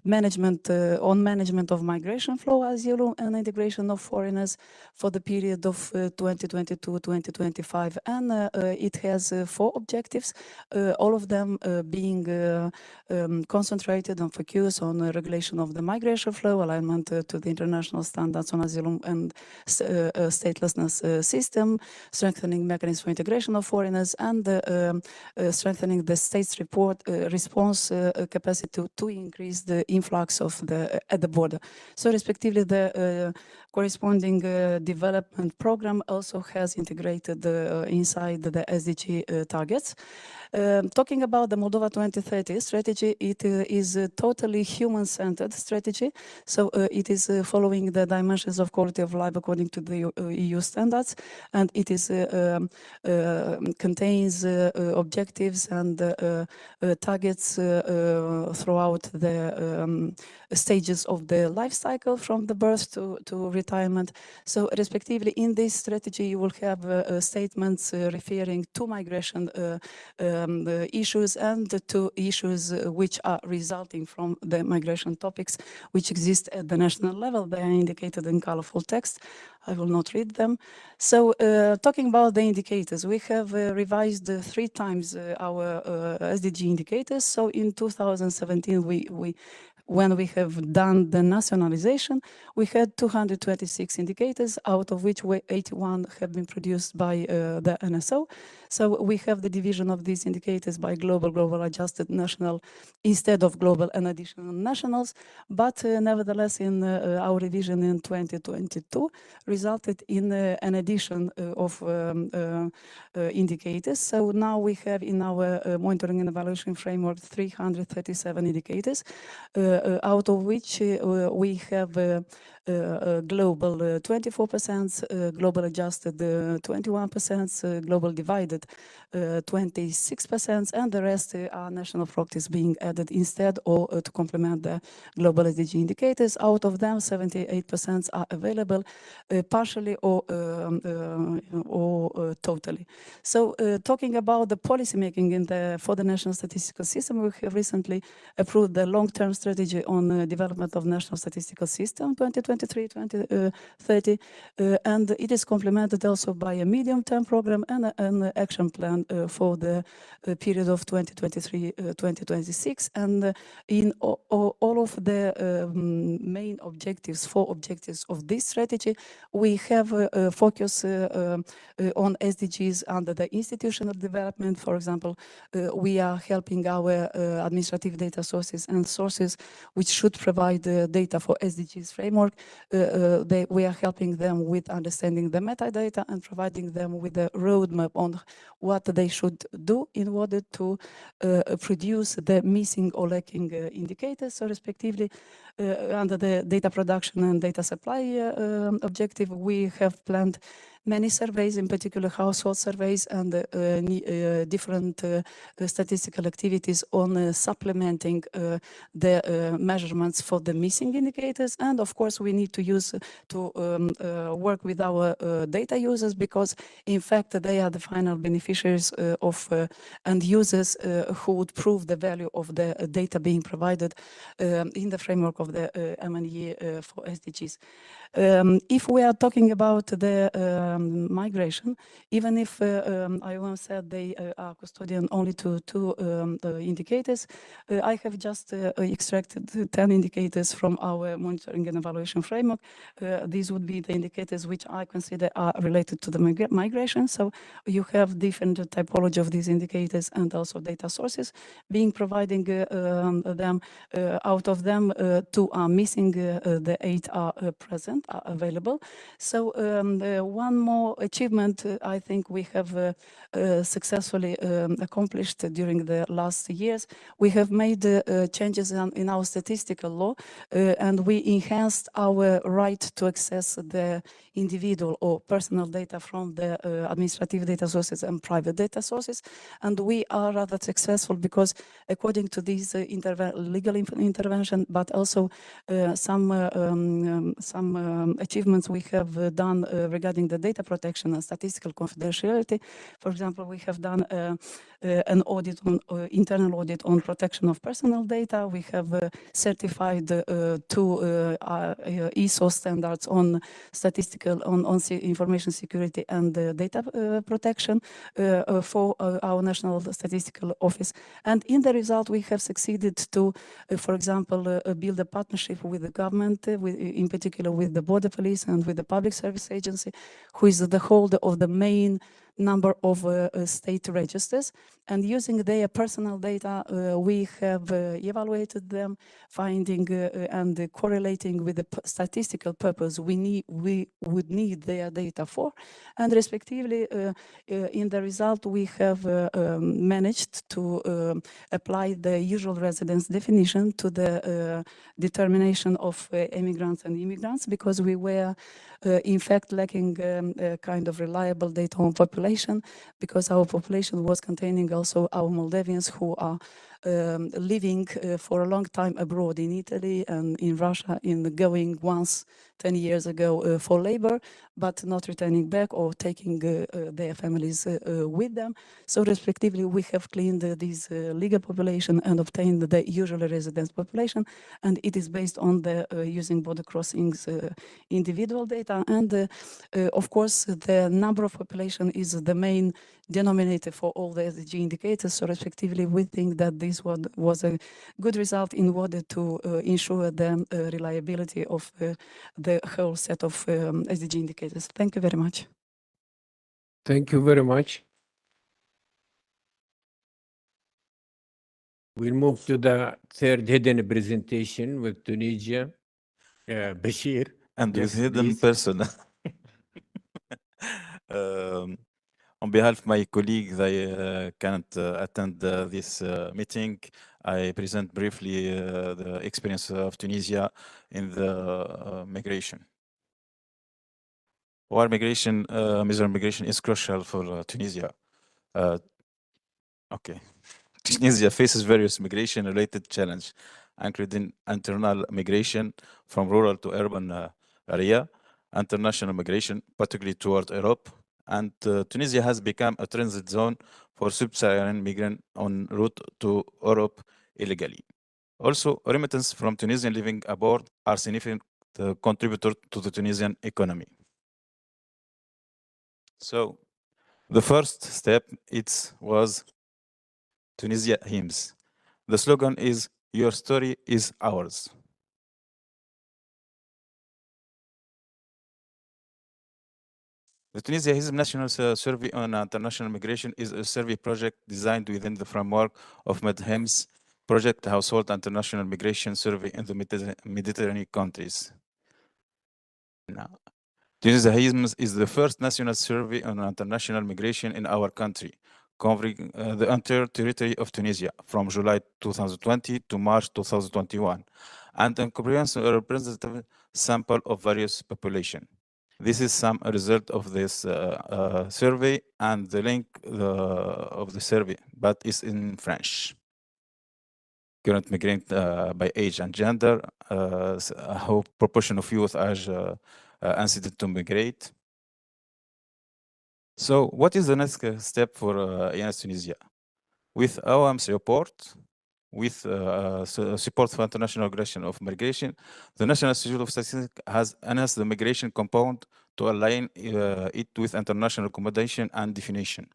management of migration flow, asylum, and integration of foreigners for the period of 2022-2025. And it has 4 objectives, all of them being concentrated and focused on regulation of the migration flow, alignment to the international standards on asylum and statelessness system, strengthening mechanisms for integration of foreigners, and strengthening the state's response capacity to increase the influx of at the border. So respectively, the corresponding development program also has integrated inside the SDG targets. Talking about the Moldova 2030 strategy, it is a totally human-centered strategy. So it is following the dimensions of quality of life according to the EU standards, and it is contains objectives and targets throughout the stages of the life cycle from the birth to retirement. So respectively, in this strategy, you will have statements referring to migration issues and to issues which are resulting from the migration topics which exist at the national level. They are indicated in colorful text. I will not read them. So talking about the indicators, we have revised 3 times our SDG indicators. So in 2017, when we have done the nationalization, we had 226 indicators, out of which 81 have been produced by the NSO. So we have the division of these indicators by global adjusted national instead of global and additional nationals. But nevertheless, in our revision in 2022 resulted in an addition of indicators. So now we have in our monitoring and evaluation framework 337 indicators, out of which we have global 24%, global adjusted 21%, global divided 26%, and the rest are national practice being added instead or to complement the global SDG indicators. Out of them, 78% are available partially or totally. So talking about the policy making for the national statistical system, we have recently approved the long-term strategy on development of national statistical system 2023-2030, and it is complemented also by a medium-term program and an action plan for the period of 2023-2026. And in all of the main objectives, 4 objectives of this strategy, we have focus on SDGs under the institutional development. For example, we are helping our administrative data sources and sources which should provide data for SDGs framework. We are helping them with understanding the metadata and providing them with a roadmap on what they should do in order to produce the missing or lacking indicators. So respectively, under the data production and data supply objective, we have planned many surveys, in particular household surveys and different statistical activities on supplementing the measurements for the missing indicators. And of course, we need to work with our data users, because in fact, they are the final beneficiaries of and users who would prove the value of the data being provided in the framework of the M&E for SDGs. If we are talking about the migration, even if I once said they are custodian only to 2 indicators, I have just extracted 10 indicators from our monitoring and evaluation framework. These would be the indicators which I consider are related to the migration. So you have different typology of these indicators and also data sources being providing them. Out of them, 2 are missing, the 8 are present, are available. So one more achievement I think we have successfully accomplished during the last years. We have made changes in our statistical law and we enhanced our right to access the individual or personal data from the administrative data sources and private data sources. And we are rather successful because according to these legal intervention, but also some achievements we have done regarding the data protection and statistical confidentiality. For example, we have done an audit on internal audit on protection of personal data. We have certified 2 ISO standards on statistical on information security and data protection for our National Statistical Office. And in the result, we have succeeded to, for example, build a partnership with the government, in particular with the Border Police and with the Public Service Agency, who is the holder of the main number of state registers. And using their personal data, we have evaluated them, finding and correlating with the statistical purpose we would need their data for. And respectively, in the result, we have managed to apply the usual residence definition to the determination of immigrants and immigrants, because we were in fact lacking kind of reliable data on population, because our population was containing also our Moldavians who are living for a long time abroad in Italy and in Russia, in going once 10 years ago for labor, but not returning back or taking their families with them. So respectively, we have cleaned this legal population and obtained the usual residence population, and it is based on the using border crossings individual data. And of course, the number of population is the main denominator for all the SDG indicators. So respectively, we think that this was a good result in order to ensure the reliability of the whole set of SDG indicators. Thank you very much. Thank you very much. We'll move to the third hidden presentation with Tunisia. Bashir. And Yes, with hidden please. person. On behalf of my colleagues, I can't attend this meeting. I present briefly the experience of Tunisia in the migration. Why migration, migration is crucial for Tunisia. Okay. Tunisia faces various migration-related challenges, including internal migration from rural to urban area, international migration, particularly toward Europe, and Tunisia has become a transit zone for sub-Saharan migrants en route to Europe illegally. Also, remittances from Tunisian living abroad are significant contributor to the Tunisian economy. So, the first step was Tunisia hymns. The slogan is, "Your story is ours." The Tunisia Hizb National Survey on International Migration is a survey project designed within the framework of MEDHIM's Project Household International Migration Survey in the Mediterranean countries. Now, Tunisia Hizb is the first national survey on international migration in our country, covering the entire territory of Tunisia from July 2020 to March 2021, and a comprehensive representative sample of various populations. This is some result of this survey, and the link of the survey, but it's in French. Current migrant by age and gender, how proportion of youth age incident to migrate. So what is the next step for IANS Tunisia? With our support, with support for international migration the National Institute of Statistics has enhanced the migration component to align it with international accommodation and definition.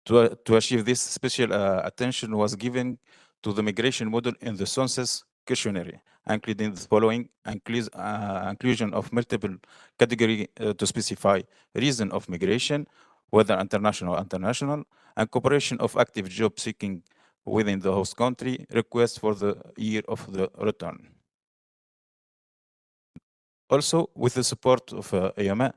To achieve this, special attention was given to the migration model in the census questionnaire, including the following: inclusion of multiple categories to specify reason of migration, whether international or international, and cooperation of active job seeking within the host country, request for the year of the return. Also, with the support of IOMA,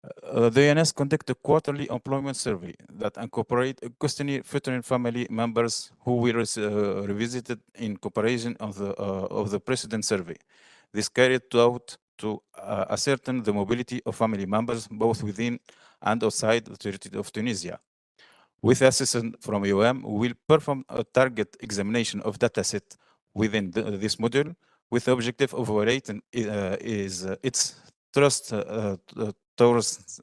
The UNS conduct a quarterly employment survey that incorporate questionnaire veteran family members who were revisited in comparison of the precedent survey. This carried out to ascertain the mobility of family members both within and outside the territory of Tunisia. With assistance from UM, we will perform a target examination of dataset within this module with the objective of evaluating its trust towards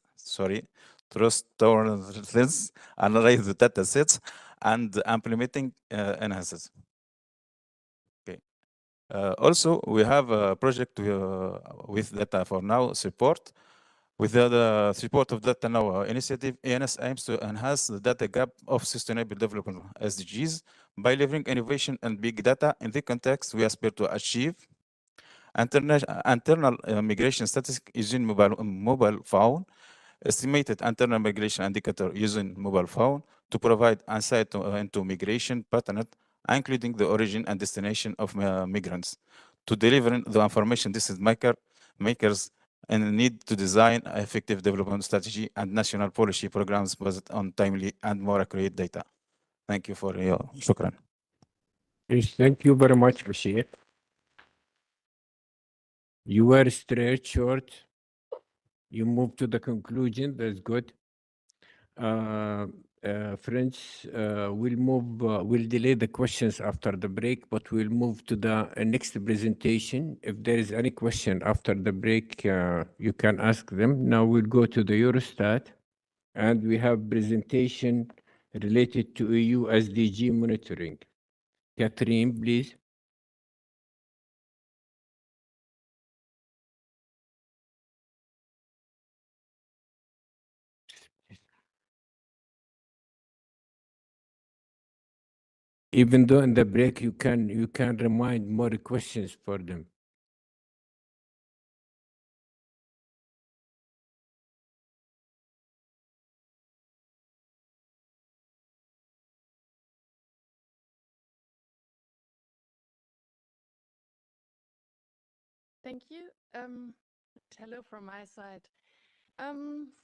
analyze the datasets and implementing enhances. Okay. Also, we have a project with Data for Now support. With the support of Data Now initiative, ANS aims to enhance the data gap of Sustainable Development SDGs by leveraging innovation and big data. In this context, we aspire to achieve internal migration statistics using mobile phone, estimated internal migration indicator using mobile phone to provide insight into migration pattern, including the origin and destination of migrants, to deliver the information decision makers and the need to design an effective development strategy and national policy programs based on timely and more accurate data. Thank you for your shukran. Yes, thank you very much, Bashir. You were straight short. You moved to the conclusion. That's good. Friends, we'll delay the questions after the break, but we'll move to the next presentation. If there is any question after the break, you can ask them. Now we'll go to the Eurostat, and we have presentation related to EU SDG monitoring. Catherine, please. Even though in the break you can remind more questions for them. Thank you. Hello from my side.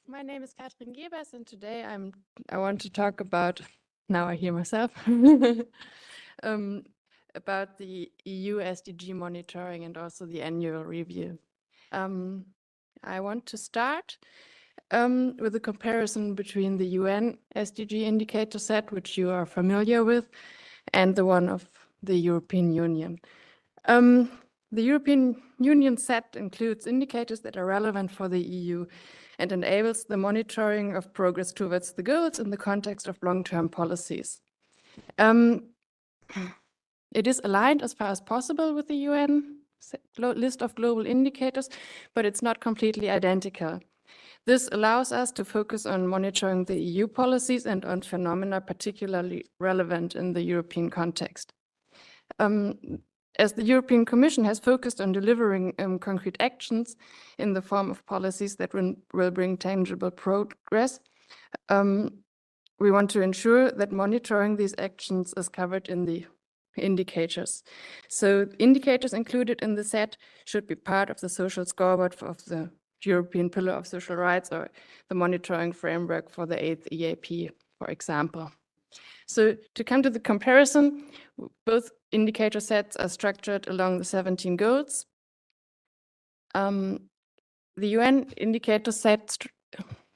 My name is Katrin Gebers, and today I want to talk about, now I hear myself, about the EU SDG monitoring and also the annual review. I want to start with a comparison between the UN SDG indicator set, which you are familiar with, and the one of the European Union. The European Union set includes indicators that are relevant for the EU and enables the monitoring of progress towards the goals in the context of long-term policies. It is aligned as far as possible with the UN list of global indicators, but it's not completely identical. This allows us to focus on monitoring the EU policies and on phenomena particularly relevant in the European context. As the European Commission has focused on delivering concrete actions in the form of policies that will bring tangible progress, we want to ensure that monitoring these actions is covered in the indicators. So indicators included in the set should be part of the social scoreboard of the European Pillar of Social Rights or the monitoring framework for the 8th EAP, for example. So to come to the comparison, both indicator sets are structured along the 17 goals. The UN indicator set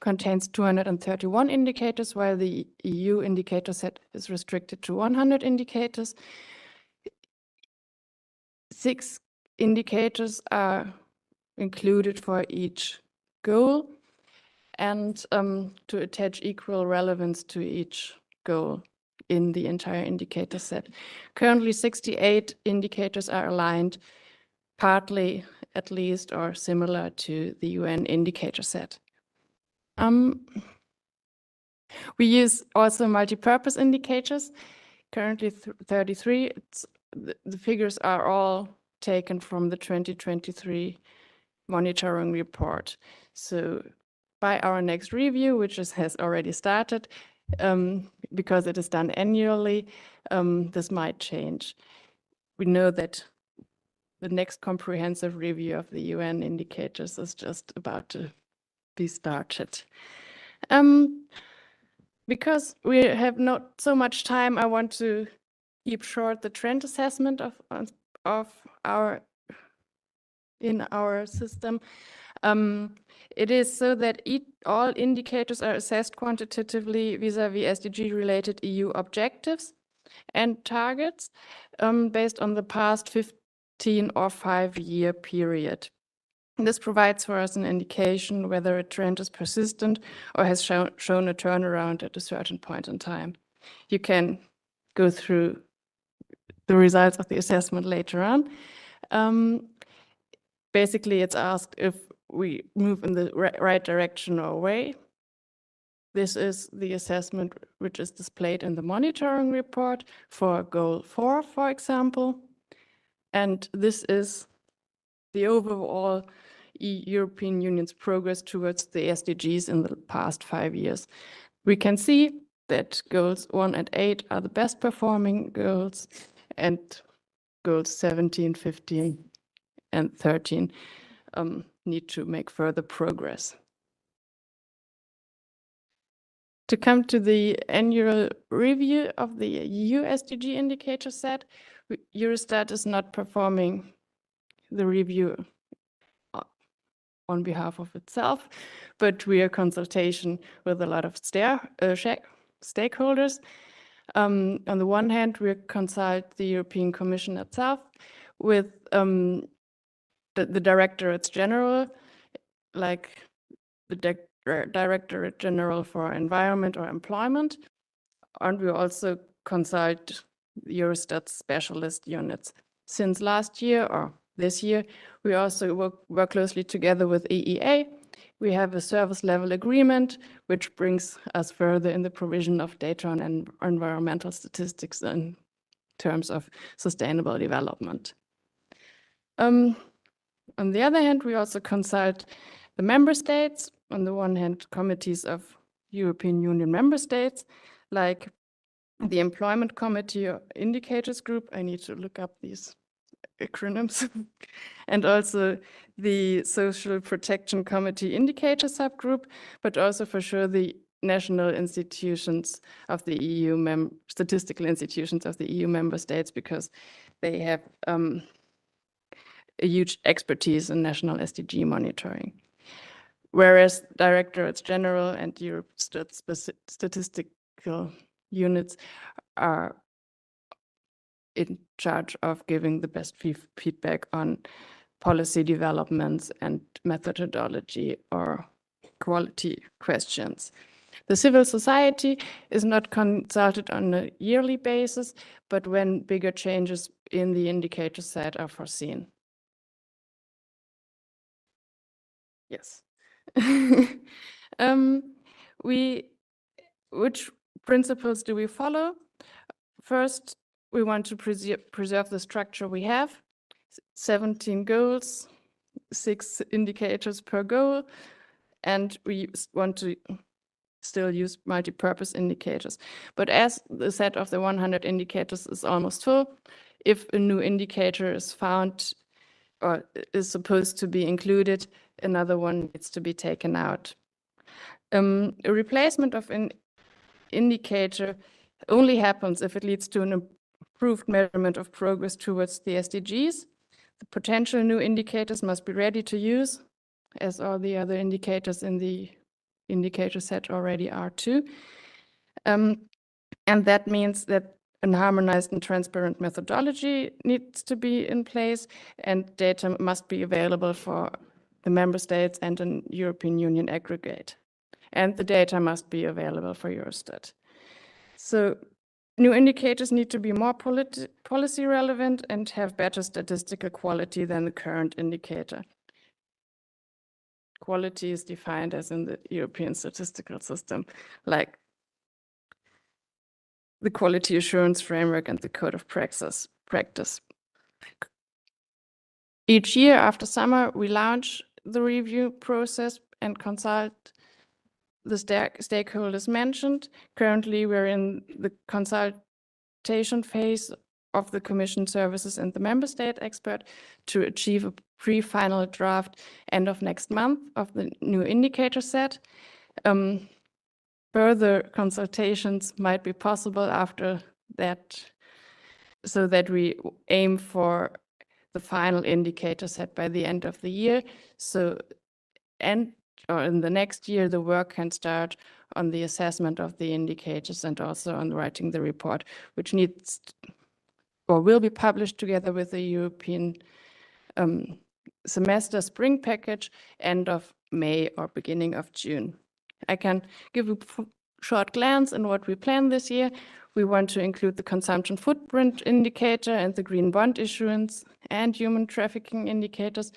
contains 231 indicators, while the EU indicator set is restricted to 100 indicators. 6 indicators are included for each goal and to attach equal relevance to each goal in the entire indicator set. Currently, 68 indicators are aligned, partly at least or similar to the UN indicator set. We use also multi-purpose indicators, currently 33. The figures are all taken from the 2023 monitoring report. So by our next review, which has already started, because it is done annually, this might change. We know that the next comprehensive review of the UN indicators is just about to be started. Because we have not so much time, I want to keep short the trend assessment of our system. It is so that all indicators are assessed quantitatively vis-à-vis SDG-related EU objectives and targets based on the past 15 or 5-year period. This provides for us an indication whether a trend is persistent or has shown a turnaround at a certain point in time. You can go through the results of the assessment later on. Basically, it's asked if we move in the right direction or way. This is the assessment which is displayed in the monitoring report for goal 4, for example. And this is the overall European Union's progress towards the SDGs in the past 5 years. We can see that goals 1 and 8 are the best performing goals, and goals 17, 15, and 13 need to make further progress. To come to the annual review of the EU SDG indicator set, Eurostat is not performing the review on behalf of itself, but we are consultation with a lot of stakeholders. On the one hand, we consult the European Commission itself with the Directorates General, like the Directorate General for Environment or Employment, and we also consult Eurostat specialist units. Since last year or this year, we also work closely together with EEA. We have a service level agreement, which brings us further in the provision of data on environmental statistics in terms of sustainable development. On the other hand, we also consult the member states. On the one hand, committees of European Union member states, like the Employment Committee or Indicators Group. I need to look up these acronyms. And also the Social Protection Committee Indicator Subgroup, but also for sure the national institutions of the EU, statistical institutions of the EU member states, because they have a huge expertise in national SDG monitoring. Whereas Directorates General and Eurostat statistical units are in charge of giving the best feedback on policy developments and methodology or quality questions. The civil society is not consulted on a yearly basis, but when bigger changes in the indicator set are foreseen. Yes. Which principles do we follow? First, we want to preserve the structure we have. 17 goals, 6 indicators per goal, and we want to still use multi-purpose indicators. But as the set of the 100 indicators is almost full, if a new indicator is found or is supposed to be included, another one needs to be taken out. A replacement of an indicator only happens if it leads to an improved measurement of progress towards the SDGs. The potential new indicators must be ready to use, as all the other indicators in the indicator set already are too. And that means that a harmonized and transparent methodology needs to be in place, and data must be available for the member states and an European Union aggregate. And the data must be available for Eurostat. So new indicators need to be more policy relevant and have better statistical quality than the current indicator. Quality is defined as in the European statistical system, like the quality assurance framework and the code of practice. Each year after summer, we launch the review process and consult the stakeholders mentioned. Currently, we're in the consultation phase of the Commission services and the member state expert to achieve a pre-final draft end of next month of the new indicator set. Further consultations might be possible after that, so that we aim for the final indicator set by the end of the year. So or in the next year, the work can start on the assessment of the indicators and also on writing the report, which needs or will be published together with the European semester spring package end of May or beginning of June. I can give a short glance in what we plan this year. We want to include the consumption footprint indicator and the green bond issuance and human trafficking indicators,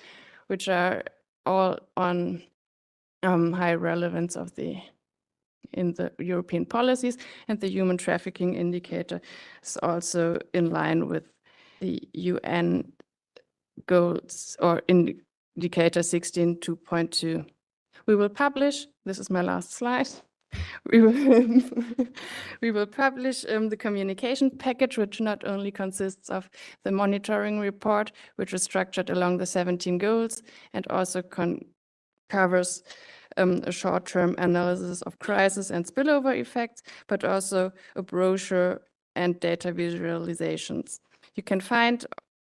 which are all on high relevance in the European policies, and the human trafficking indicator is also in line with the UN goals or indicator 16.2.2. We will publish, this is my last slide, we will publish the communication package, which not only consists of the monitoring report, which is structured along the 17 goals, and also covers a short-term analysis of crisis and spillover effects, but also a brochure and data visualizations. You can find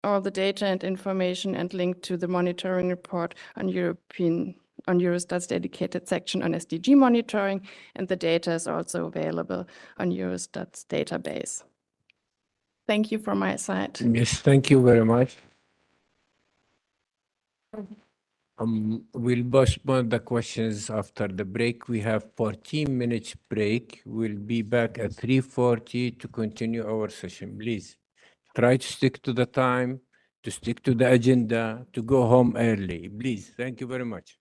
all the data and information and link to the monitoring report on Eurostat's dedicated section on SDG monitoring, and the data is also available on Eurostat's database. Thank you from my side. Yes, thank you very much. We'll postpone the questions after the break. We have 14 minutes break. We'll be back at 3:40 to continue our session. Please try to stick to the time, to stick to the agenda, to go home early. Please, thank you very much.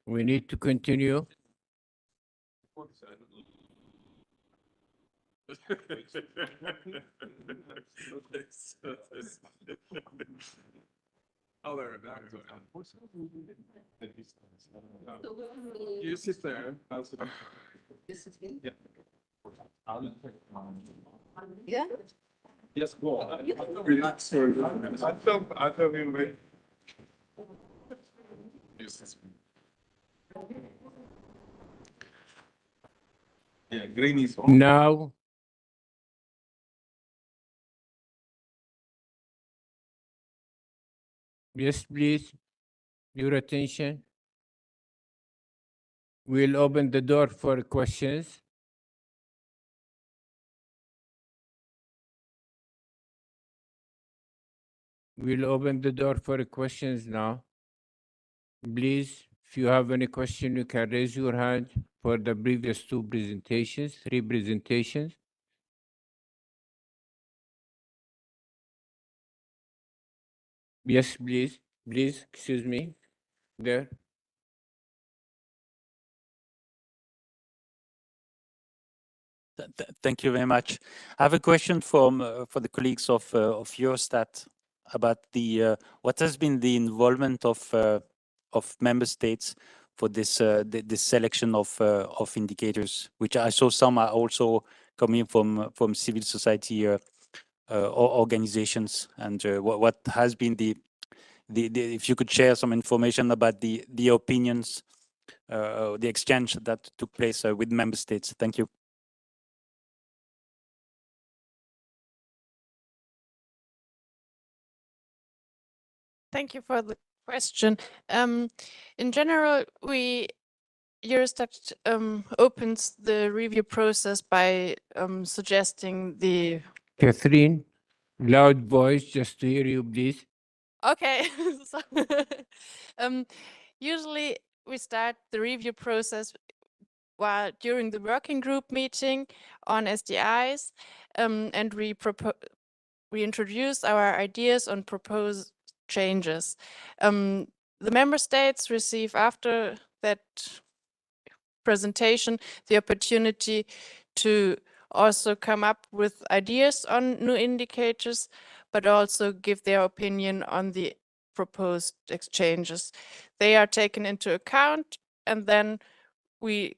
We need to continue. You sit there. Yeah. Yes, go on. Relax. I thought we were. Yeah, green is on. Now, yes, please, your attention. We'll open the door for questions. We'll open the door for questions now. Please, if you have any question, you can raise your hand for the previous three presentations. Yes, please, excuse me, there. Thank you very much. I have a question from for the colleagues of Eurostat about the what has been the involvement of member states for this this selection of indicators, which I saw some are also coming from civil society organizations, and what has been the if you could share some information about the opinions, the exchange that took place with member states. Thank you. Thank you for the question. In general, Eurostat opens the review process by suggesting the. Catherine, loud voice, just to hear you, please. Okay. So, usually we start the review process while during the working group meeting on SDIs, and we introduce our ideas on proposed changes. The member states receive after that presentation the opportunity to also come up with ideas on new indicators, but also give their opinion on the proposed exchanges. They are taken into account, and then we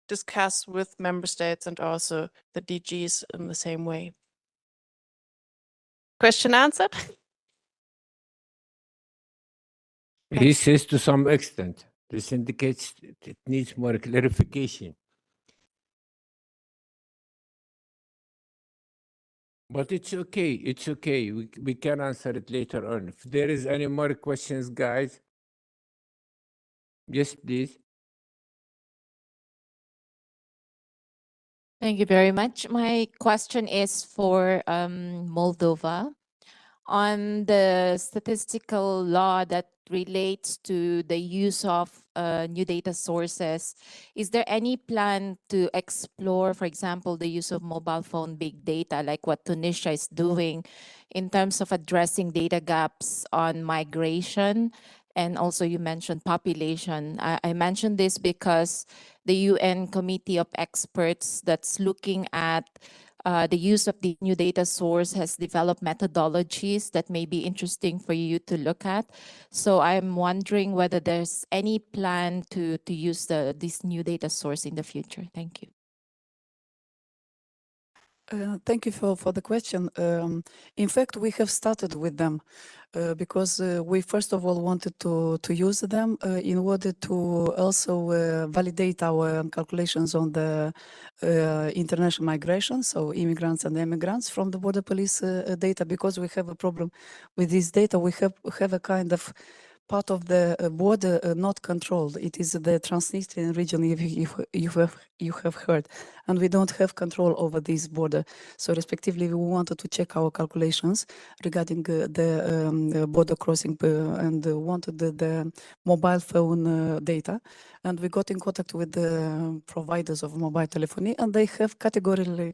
discuss with member states and also the DGs in the same way. Question answered? This is to some extent. This indicates it needs more clarification. But it's okay. It's okay. We can answer it later on. If there is any more questions, guys. Yes, please. Thank you very much. My question is for Moldova on the statistical law that relates to the use of new data sources. Is there any plan to explore, for example, the use of mobile phone big data, like what Tunisia is doing in terms of addressing data gaps on migration? And also you mentioned population. I mentioned this because the UN Committee of Experts that's looking at the use of the new data source has developed methodologies that may be interesting for you to look at. So I'm wondering whether there's any plan to use this new data source in the future. Thank you. Thank you for the question. In fact, we have started with them because we first of all wanted to use them in order to also validate our calculations on the international migration, so immigrants and emigrants from the border police data, because we have a problem with this data. We have a kind of part of the border not controlled. It is the Transnistrian region, if you have heard, and we don't have control over this border. So respectively, we wanted to check our calculations regarding the border crossing and wanted the mobile phone data. And we got in contact with the providers of mobile telephony, and they have categorically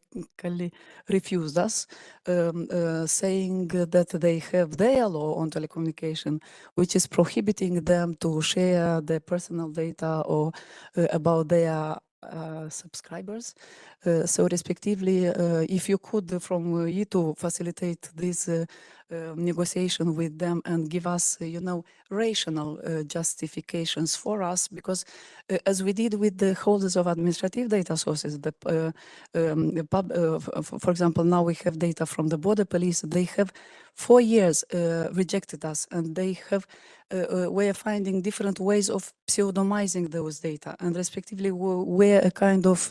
refused us, saying that they have their law on telecommunication, which is prohibiting them to share their personal data or about their subscribers. So respectively, if you could from you to facilitate this negotiation with them and give us, rational justifications for us, because as we did with the holders of administrative data sources, for example, now we have data from the border police. They have 4 years rejected us, and they have we are finding different ways of pseudonymizing those data, and respectively we're a kind of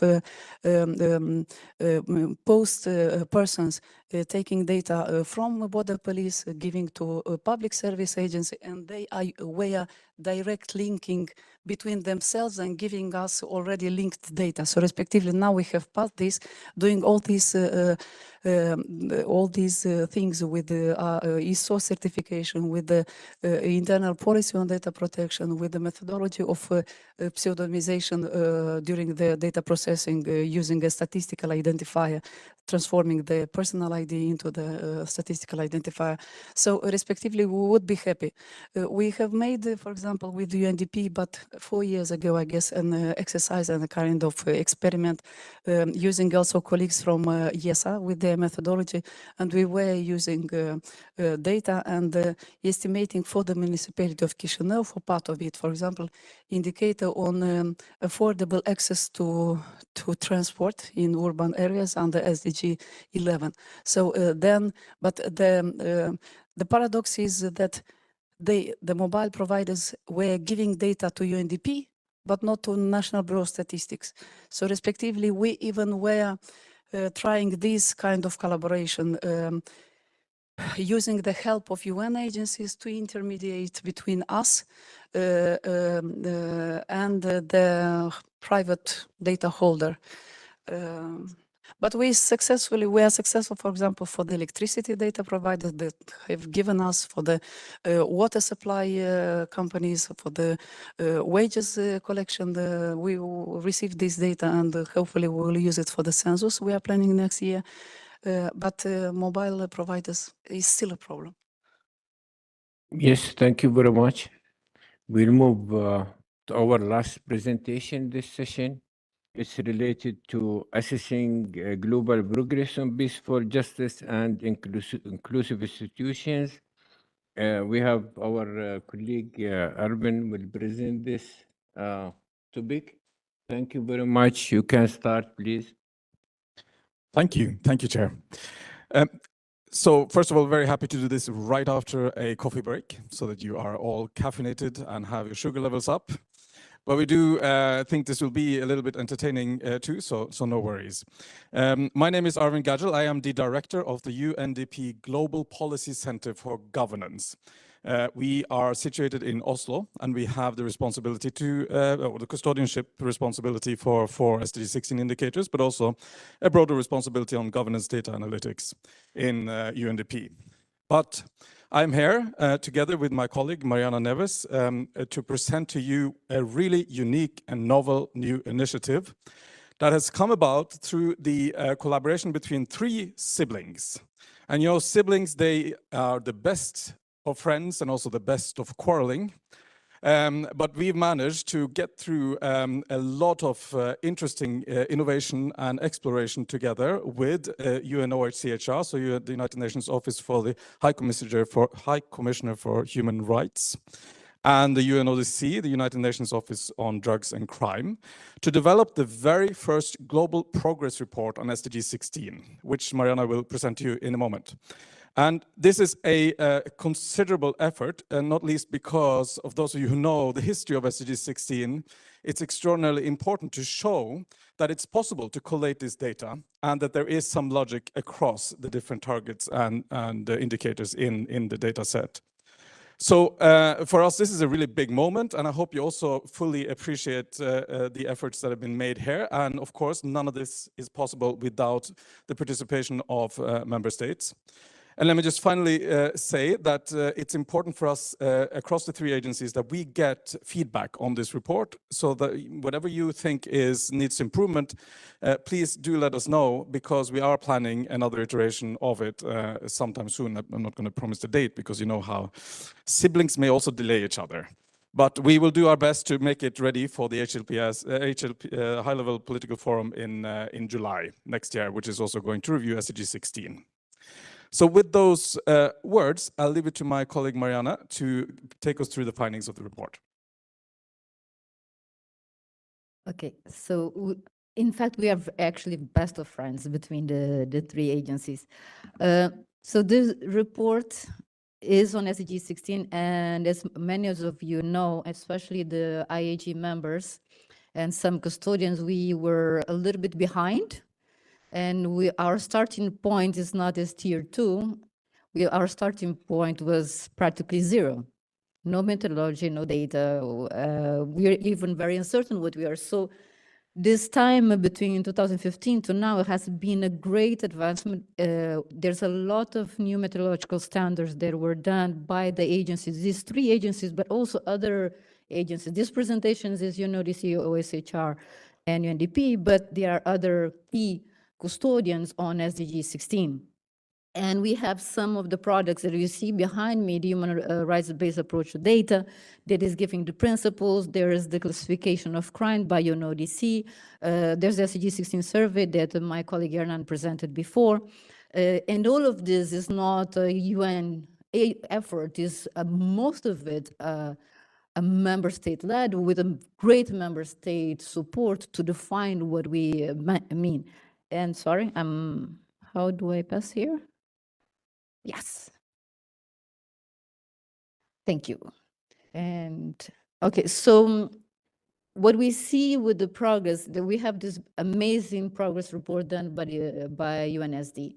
post persons taking data from border police, giving to a public service agency, and they were direct linking between themselves and giving us already linked data. So respectively, now we have passed this, doing all these things with the ISO certification, with the internal policy on data protection, with the methodology of pseudonymization during the data processing using a statistical identifier, transforming the personal ID into the statistical identifier. So respectively, we would be happy. We have made, for example, with the UNDP, but 4 years ago, I guess, an exercise and a kind of experiment using also colleagues from IESA with their methodology, and we were using data and estimating for the municipality of Chisinau, for part of it, for example, indicator on affordable access to transport in urban areas under SDG 11. So but the paradox is that the mobile providers were giving data to UNDP, but not to National Bureau of Statistics. So respectively, we even were trying this kind of collaboration, using the help of UN agencies to intermediate between us and the private data holder. But we are successful, for example, for the electricity data providers that have given us, for the water supply companies, for the wages collection. We will receive this data, and hopefully we will use it for the census we are planning next year. But mobile providers is still a problem. Yes, thank you very much. We'll move to our last presentation this session. It's related to assessing global progress on peace for justice and inclusive institutions. We have our colleague Arvin will present this topic. Thank you very much. You can start, please. Thank you, Chair. So first of all, very happy to do this right after a coffee break so that you are all caffeinated and have your sugar levels up. But we do think this will be a little bit entertaining too, so no worries. My name is Arvin Gadgel. I am the director of the UNDP Global Policy Center for Governance. We are situated in Oslo, and we have the responsibility or the custodianship responsibility for SDG 16 indicators, but also a broader responsibility on governance data analytics in UNDP. But I'm here together with my colleague Mariana Neves to present to you a really unique and novel new initiative that has come about through the collaboration between 3 siblings. And siblings, they are the best of friends and also the best of quarreling. But we've managed to get through a lot of interesting innovation and exploration together with UNOHCHR, so the United Nations Office for the High Commissioner for Human Rights, and the UNODC, the United Nations Office on Drugs and Crime, to develop the very first global progress report on SDG 16, which Mariana will present to you in a moment. And this is a considerable effort, and not least because of those of you who know the history of SDG 16, it's extraordinarily important to show that it's possible to collate this data and that there is some logic across the different targets and indicators in the data set. So for us, this is a really big moment, and I hope you also fully appreciate the efforts that have been made here. And of course, none of this is possible without the participation of member states. And let me just finally say that it's important for us across the three agencies that we get feedback on this report, so that whatever you think needs improvement, please do let us know, because we are planning another iteration of it sometime soon. I'm not going to promise the date, because you know how siblings may also delay each other. But we will do our best to make it ready for the high-level political forum in July next year, which is also going to review SDG 16. So with those words, I'll leave it to my colleague Mariana to take us through the findings of the report. Okay, so in fact, we are actually best of friends between the three agencies. So this report is on SDG 16, and as many of you know, especially the IAG members and some custodians, we were a little bit behind. And our starting point is not as tier 2. Our starting point was practically 0. No methodology, no data. We're even very uncertain what we are. So this time between 2015 to now has been a great advancement. There's a lot of new methodological standards that were done by the agencies, these three agencies, but also other agencies. This presentation is, you know, the OSHR and UNDP, but there are other key custodians on SDG 16. And we have some of the products that you see behind me, the human rights-based approach to data that is giving the principles. There is the classification of crime by UNODC. There's the SDG 16 survey that my colleague Hernan presented before. And all of this is not a UN effort, is most of it a member state led with a great member state support to define what we mean. And sorry, how do I pass here? Yes. Thank you. And okay, so what we see with the progress, that we have this amazing progress report done by UNSD,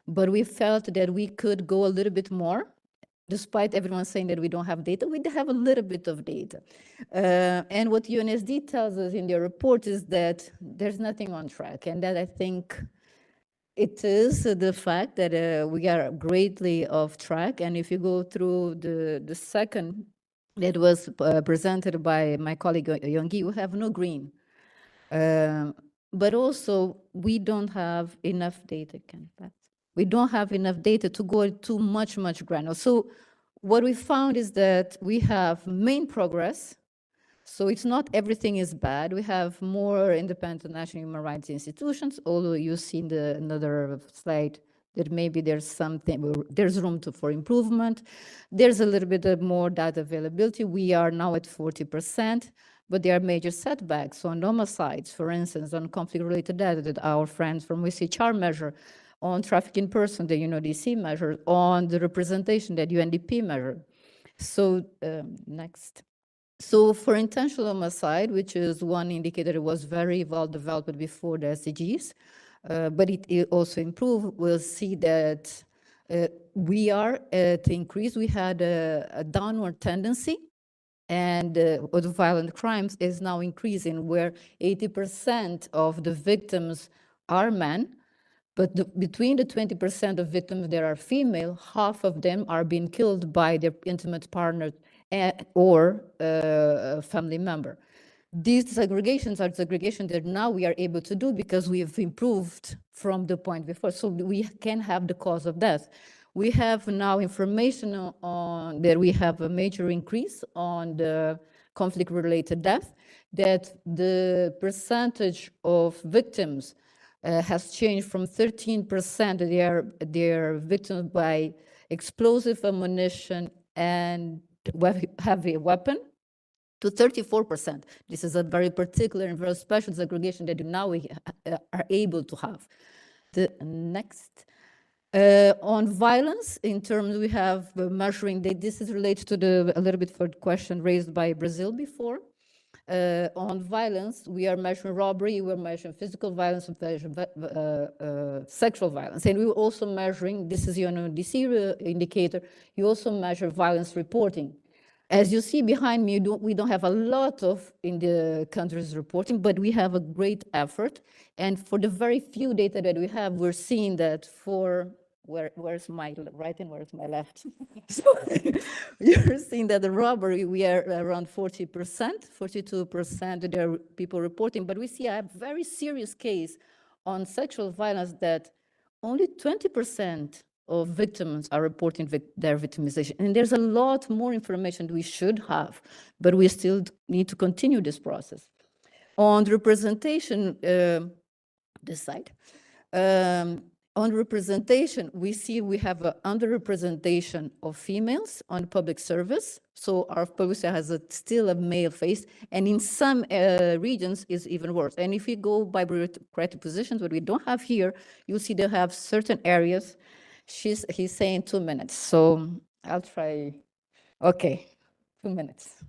but we felt that we could go a little bit more. Despite everyone saying that we don't have data, we have a little bit of data. And what UNSD tells us in their report is that there's nothing on track, and that I think it is the fact that we are greatly off track. And if you go through the second that was presented by my colleague Yonggi, we have no green. But also, we don't have enough data. We don't have enough data to go too much granular. So what we found is that we have main progress. So it's not everything is bad. We have more independent national human rights institutions, although you see in another slide that maybe there's room for improvement. There's a little bit more data availability. We are now at 40%, but there are major setbacks on homicides, for instance, on conflict-related data that our friends from OSHR measure, on trafficking in person, the UNODC measure, on the representation that UNDP measure. So next. So for intentional homicide, which is one indicator that was very well developed before the SDGs, but it also improved, we'll see that we are to increase. We had a downward tendency, and the violent crimes is now increasing, where 80% of the victims are men, but between the 20% of victims that are female, half of them are being killed by their intimate partner or a family member. These segregations are segregations that now we are able to do because we have improved from the point before. So we can have the cause of death. We have now information on that we have a major increase on the conflict-related death, that the percentage of victims has changed from 13% they are victims by explosive ammunition and heavy weapon to 34%. This is a very particular and very special segregation that now we are able to have. The next. On violence, in terms we have measuring that this is related to a little bit for the question raised by Brazil before. On violence, we are measuring robbery, we're measuring physical violence, sexual violence. And we're also measuring, this is UNODC indicator, you also measure violence reporting. As you see behind me, we don't have a lot of in the countries reporting, but we have a great effort. And for the very few data that we have, we're seeing that for where's my right and where's my left? So you're seeing that the robbery, we are around 40%, 42% there are people reporting, but we see a very serious case on sexual violence that only 20% of victims are reporting their victimization. And there's a lot more information we should have, but we still need to continue this process. On representation, this side, on representation, we see we have an underrepresentation of females on public service. So our public service has still a male face, and in some regions is even worse. And if you go by bureaucratic positions, what we don't have here, you'll see they have certain areas. He's saying 2 minutes, so I'll try. Okay, 2 minutes.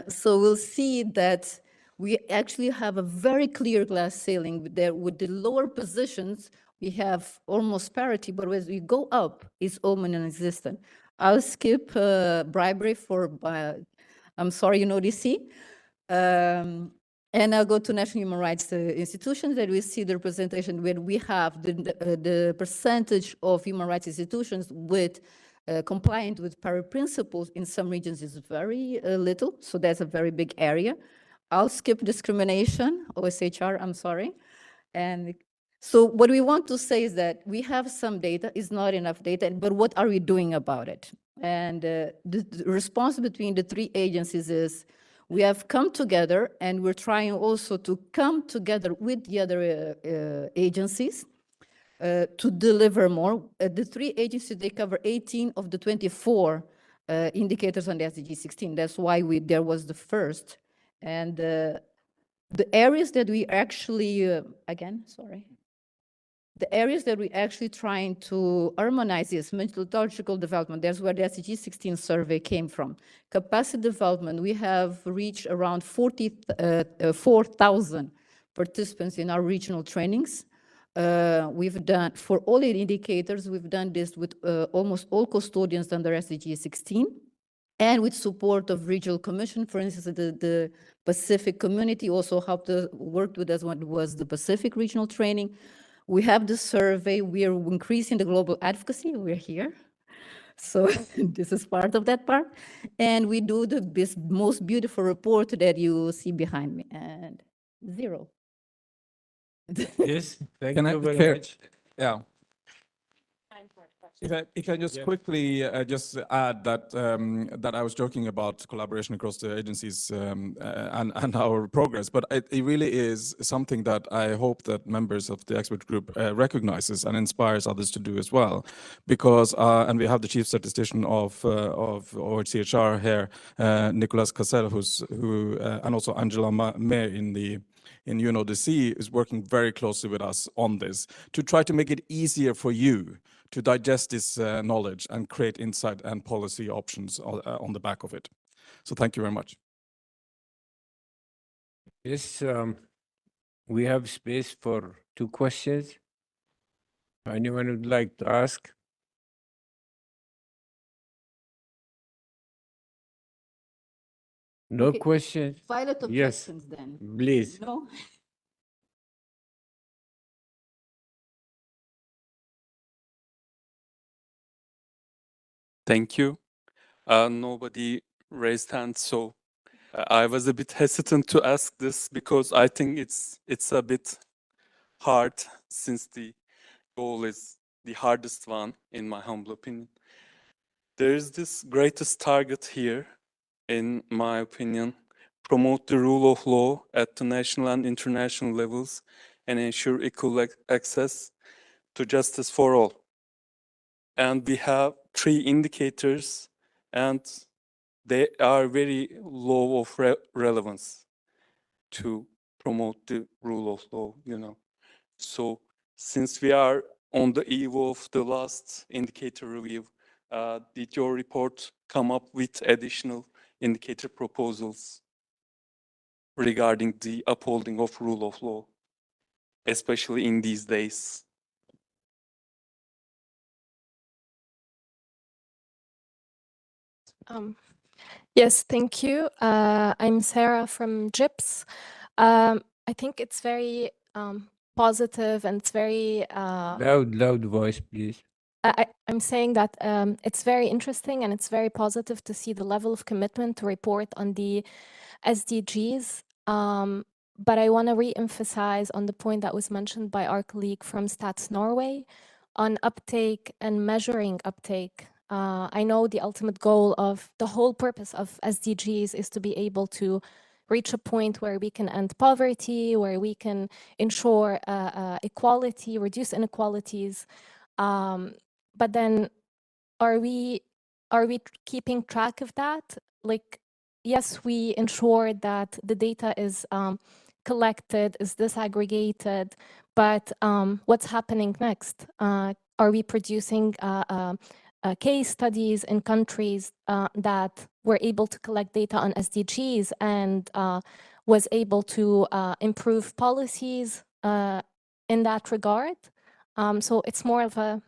So we'll see that we actually have a very clear glass ceiling there. With the lower positions, we have almost parity, but as we go up, it's almost non-existent. I'll skip bribery for, I'm sorry, UNODC. And I'll go to national human rights institutions, that we see the representation where we have the percentage of human rights institutions with compliant with Paris principles in some regions is very little, so that's a very big area. I'll skip discrimination, OSHR, I'm sorry. And so what we want to say is that we have some data, it's not enough data, but what are we doing about it? And the response between the three agencies is, we have come together and we're trying also to come together with the other agencies to deliver more. The three agencies, they cover 18 of the 24 indicators on the SDG 16. That's why there was the first. And the areas that we actually, the areas that we actually trying to harmonize is methodological development. That's where the SDG 16 survey came from. Capacity development, we have reached around 4,000 participants in our regional trainings. We've done, for all the indicators, we've done this with almost all custodians under SDG 16. And with support of regional commission, for instance, the Pacific community also worked with us when it was the Pacific regional training. We have the survey, we are increasing the global advocacy, we're here. So this is part of that part. And we do this most beautiful report that you see behind me, and 0. Yes, thank you very much. Yeah. If I just quickly just add that that I was joking about collaboration across the agencies and our progress, but it really is something that I hope that members of the expert group recognizes and inspires others to do as well, because and we have the chief statistician of OHCHR here, Nicolas Cassel, and also Angela May in UNODC is working very closely with us on this to try to make it easier for you to digest this knowledge and create insight and policy options on the back of it. So thank you very much. Yes, we have space for 2 questions. Anyone would like to ask? No questions? Pilot Yes, objections then. please. No? Thank you. Nobody raised hands, so I was a bit hesitant to ask this because I think it's a bit hard, since the goal is the hardest one, in my humble opinion. There is this greatest target here, in my opinion: promote the rule of law at the national and international levels and ensure equal access to justice for all. And we have 3 indicators, and they are very low of relevance to promote the rule of law, you know. So since we are on the eve of the last indicator review, did your report come up with additional indicator proposals? regarding the upholding of rule of law, especially in these days? Yes, thank you. I'm Sarah from GIPS. I think it's very positive and it's very Loud voice, please. I'm saying that it's very interesting and it's very positive to see the level of commitment to report on the SDGs. But I want to re-emphasize on the point that was mentioned by our colleague from Stats Norway on uptake and measuring uptake. I know the ultimate goal of the whole purpose of SDGs is to be able to reach a point where we can end poverty, where we can ensure equality, reduce inequalities. But then are we keeping track of that? Like, yes, we ensure that the data is collected, is disaggregated, but what's happening next? Are we producing case studies in countries that were able to collect data on SDGs and was able to improve policies in that regard? So it's more of a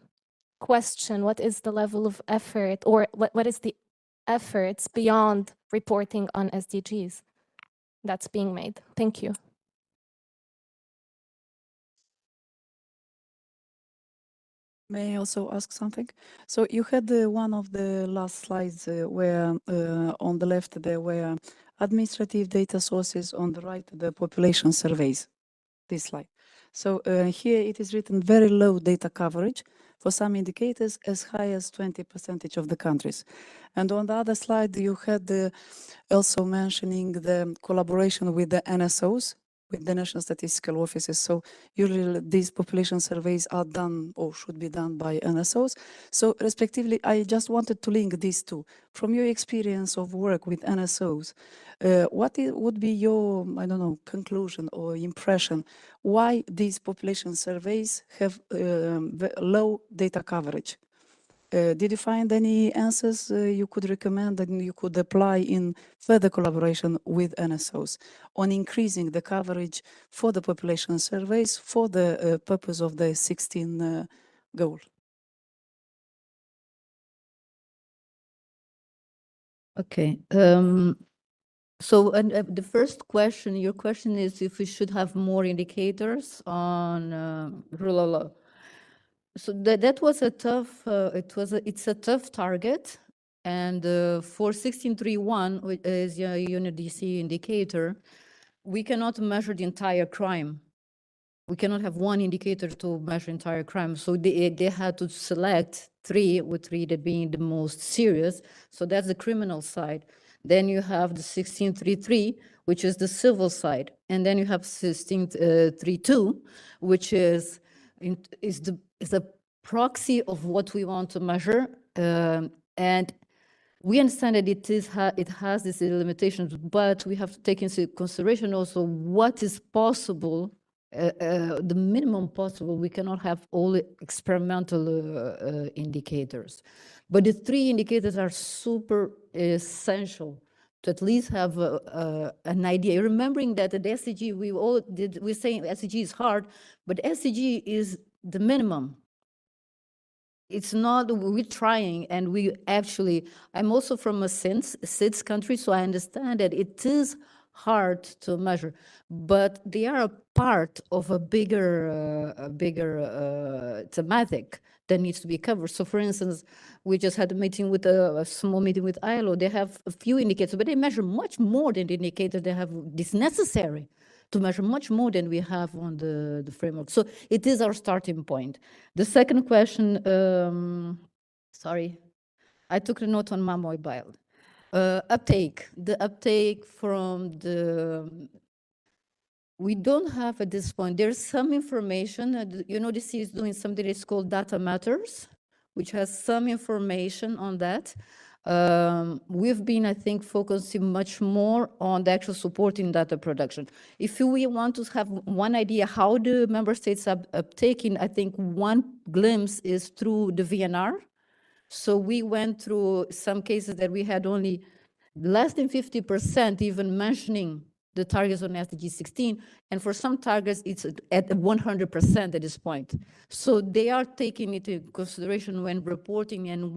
question, what is the level of effort or what is the efforts beyond reporting on SDGs that's being made? Thank you. May I also ask something? So you had one of the last slides where on the left there were administrative data sources, on the right the population surveys, this slide. So here it is written very low data coverage for some indicators as high as 20% of the countries. And on the other slide you had also mentioning the collaboration with the NSOs, with the National Statistical Offices. So usually these population surveys are done or should be done by NSOs. So respectively, I just wanted to link these two. From your experience of work with NSOs, would be your, I don't know, conclusion or impression, why these population surveys have low data coverage? Did you find any answers you could recommend and you could apply in further collaboration with NSOs on increasing the coverage for the population surveys for the purpose of the 16 goal? Okay. So the first question, your question is if we should have more indicators on rule of law. So that was a tough, it's a tough target. And for 1631, which is a UNODC indicator, we cannot measure the entire crime. We cannot have one indicator to measure entire crime. So they had to select three, with three being the most serious. So that's the criminal side. Then you have the 1633, which is the civil side. And then you have 1632, which is a proxy of what we want to measure. And we understand that it has these limitations, but we have to take into consideration also what is possible, the minimum possible. We cannot have all experimental indicators. But the three indicators are super essential to at least have an idea. Remembering that the SDG, we're saying SDG is hard, but SDG is the minimum. It's not, we're trying, and we actually, I'm also from a SIDS country, so I understand that it is hard to measure, but they are a part of a bigger thematic that needs to be covered. So for instance, we just had a meeting with a small meeting with ILO. They have a few indicators, but they measure much more than the indicators they have this necessary to measure much more than we have on the framework. So it is our starting point. The second question, sorry, I took a note on my mobile. Uptake, the uptake from the, we don't have at this point, there's some information, this is doing something that's called Data Matters, which has some information on that. We've been, I think, focusing much more on the actual supporting data production. If we want to have one idea how the member states are uptaking, I think one glimpse is through the VNR. So we went through some cases that we had only less than 50% even mentioning the targets on SDG 16, and for some targets, it's at 100% at this point. So they are taking it into consideration when reporting and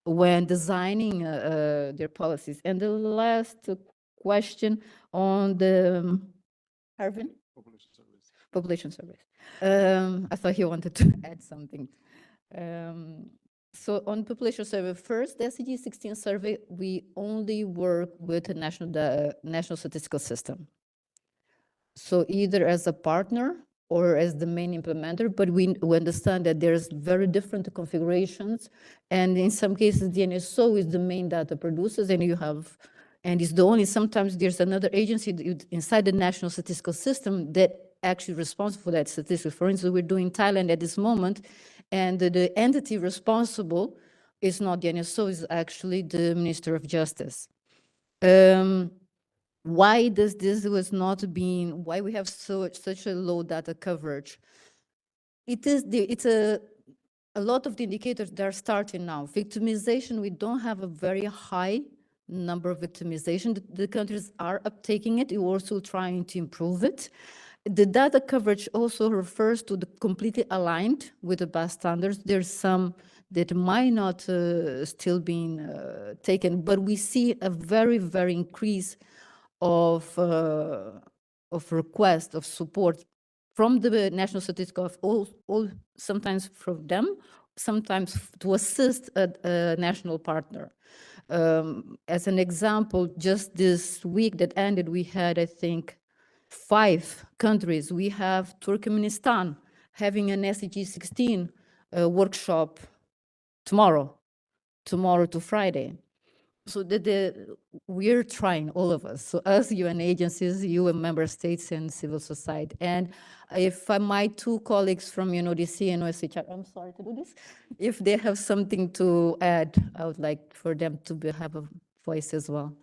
when designing their policies. And the last question on the, Arvin? Population surveys. I thought he wanted to add something. So on population survey, first, the SDG 16 survey, we only work with the national statistical system. So either as a partner or as the main implementer, but we understand that there's very different configurations. And in some cases, the NSO is the main data producers, and it's the only, sometimes there's another agency inside the national statistical system that actually responsible for that statistic. For instance, we're doing Thailand at this moment, and the entity responsible is not the NSO, is actually the Minister of Justice. Why does this was not being, why we have such a low data coverage? It's a lot of the indicators that are starting now. Victimization, we don't have a very high number of victimization. The countries are uptaking it. We're also trying to improve it. The data coverage also refers to the completely aligned with the best standards. There's some that might not still being taken, but we see a very, very increase of request of support from the National Statistical of all sometimes from them, sometimes to assist a national partner. As an example, just this week that ended, we had, I think, 5 countries. We have Turkmenistan having an SDG 16 workshop tomorrow to Friday. So we're trying, all of us, so us, UN agencies, UN member states, and civil society. And if my 2 colleagues from UNODC and OSHR, I'm sorry to do this, if they have something to add, I would like for them to have a voice as well.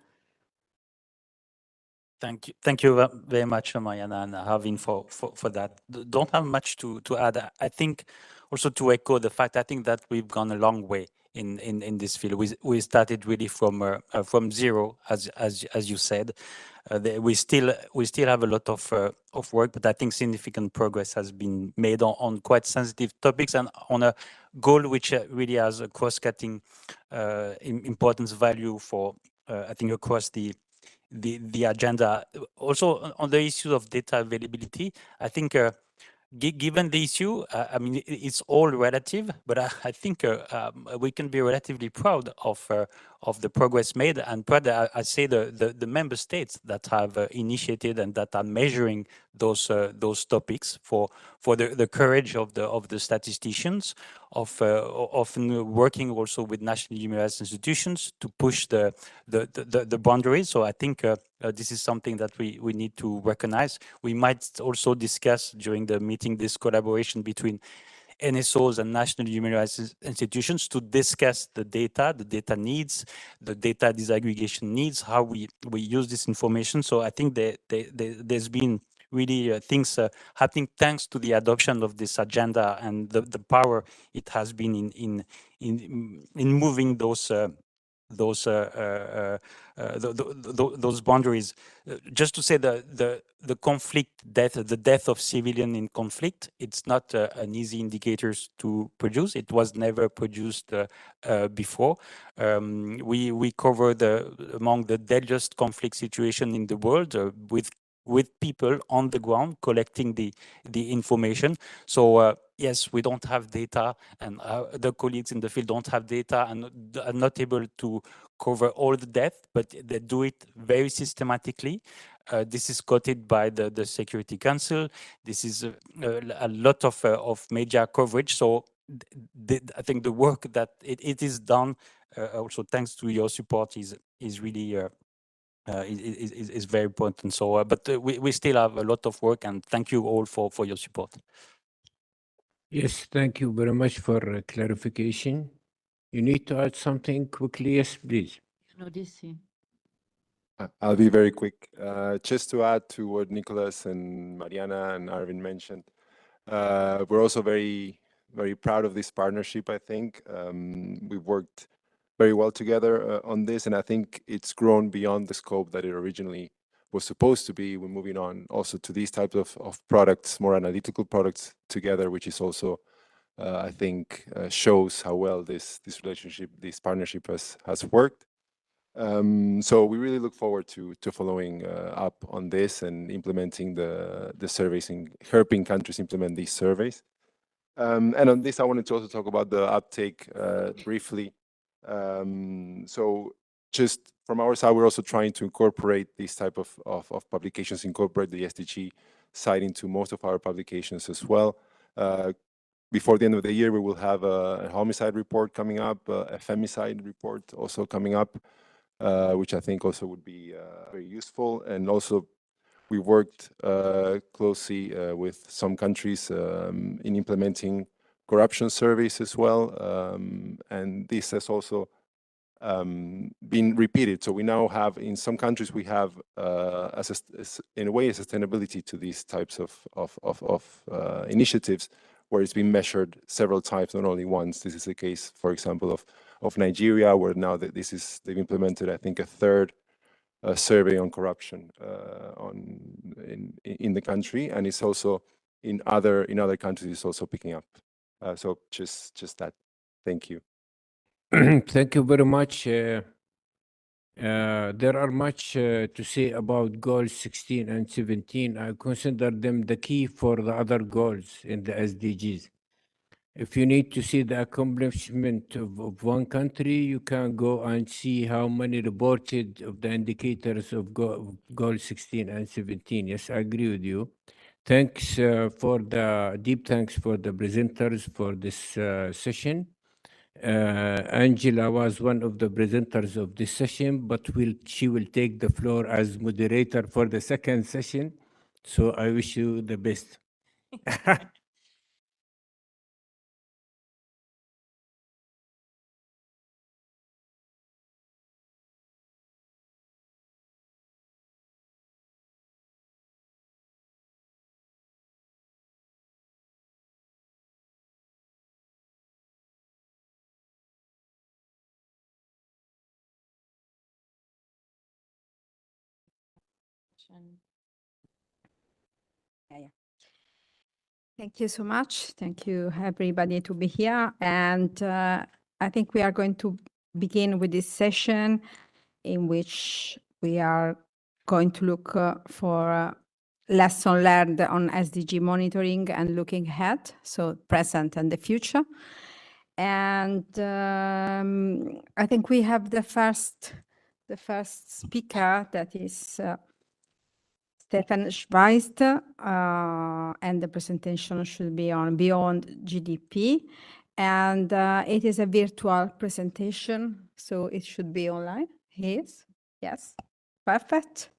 Thank you very much, Mariana and Arvin, for that. Don't have much to add. I think also to echo the fact, I think that we've gone a long way in this field. We started really from zero, as you said. We still have a lot of work, but I think significant progress has been made on quite sensitive topics and on a goal which really has a cross-cutting importance value for I think across the agenda. Also on the issue of data availability, I think given the issue, I mean, it's all relative, but I think we can be relatively proud of the progress made, and proud, I say the member states that have initiated and that are measuring those topics for the courage of the statisticians, of often working also with national human rights institutions to push the boundaries. So I think this is something that we need to recognize. We might also discuss during the meeting this collaboration between NSOs and national human rights institutions to discuss the data needs, the data disaggregation needs, how we use this information. So I think there's been really things happening thanks to the adoption of this agenda and the power it has been in moving those boundaries. Just to say the conflict death, the death of civilian in conflict, it's not an easy indicator to produce. It was never produced before. We covered among the deadliest conflict situation in the world with people on the ground collecting the information. So yes, we don't have data, and the colleagues in the field don't have data and are not able to cover all the death, but they do it very systematically. This is quoted by the Security Council. This is a lot of media coverage. So I think the work that it is done, also thanks to your support, is really is very important. So, but we still have a lot of work, and thank you all for your support. Yes, thank you very much for clarification. You need to add something quickly, yes, please. I'll be very quick. Just to add to what Nicholas and Mariana and Arvin mentioned, we're also very, very proud of this partnership, I think. We've worked very well together on this, and I think it's grown beyond the scope that it originally was supposed to be. We're moving on also to these types of products, more analytical products together, which is also, I think, shows how well this relationship, this partnership has worked. So we really look forward to following up on this and implementing the surveys and helping countries implement these surveys. And on this, I wanted to also talk about the uptake briefly. So just from our side, we're also trying to incorporate these type of publications, incorporate the SDG side into most of our publications as well. Before the end of the year, we will have a homicide report coming up, a femicide report also coming up, which I think also would be very useful. And also, we worked closely with some countries in implementing corruption surveys as well. And this has also been repeated. So we now have, in some countries, we have, in a way, a sustainability to these types of initiatives, where it's been measured several times, not only once. This is the case, for example, of Nigeria, where now that they've implemented, I think, a third survey on corruption in the country, and it's also in other countries. It's also picking up. So just that. Thank you. Thank you very much. There are much to say about goals 16 and 17. I consider them the key for the other goals in the SDGs. If you need to see the accomplishment of one country, you can go and see how many reported of the indicators of goal 16 and 17. Yes, I agree with you. Thanks deep thanks for the presenters for this session. Angela was one of the presenters of this session, but she will take the floor as moderator for the second session. So I wish you the best. Yeah. Thank you so much. Thank you, everybody, to be here. And I think we are going to begin with this session in which we are going to look for lesson learned on SDG monitoring and looking ahead, so present and the future. And I think we have the first speaker, that is Stefan Schweist, and the presentation should be on Beyond GDP. And it is a virtual presentation, so it should be online. Yes, yes, perfect.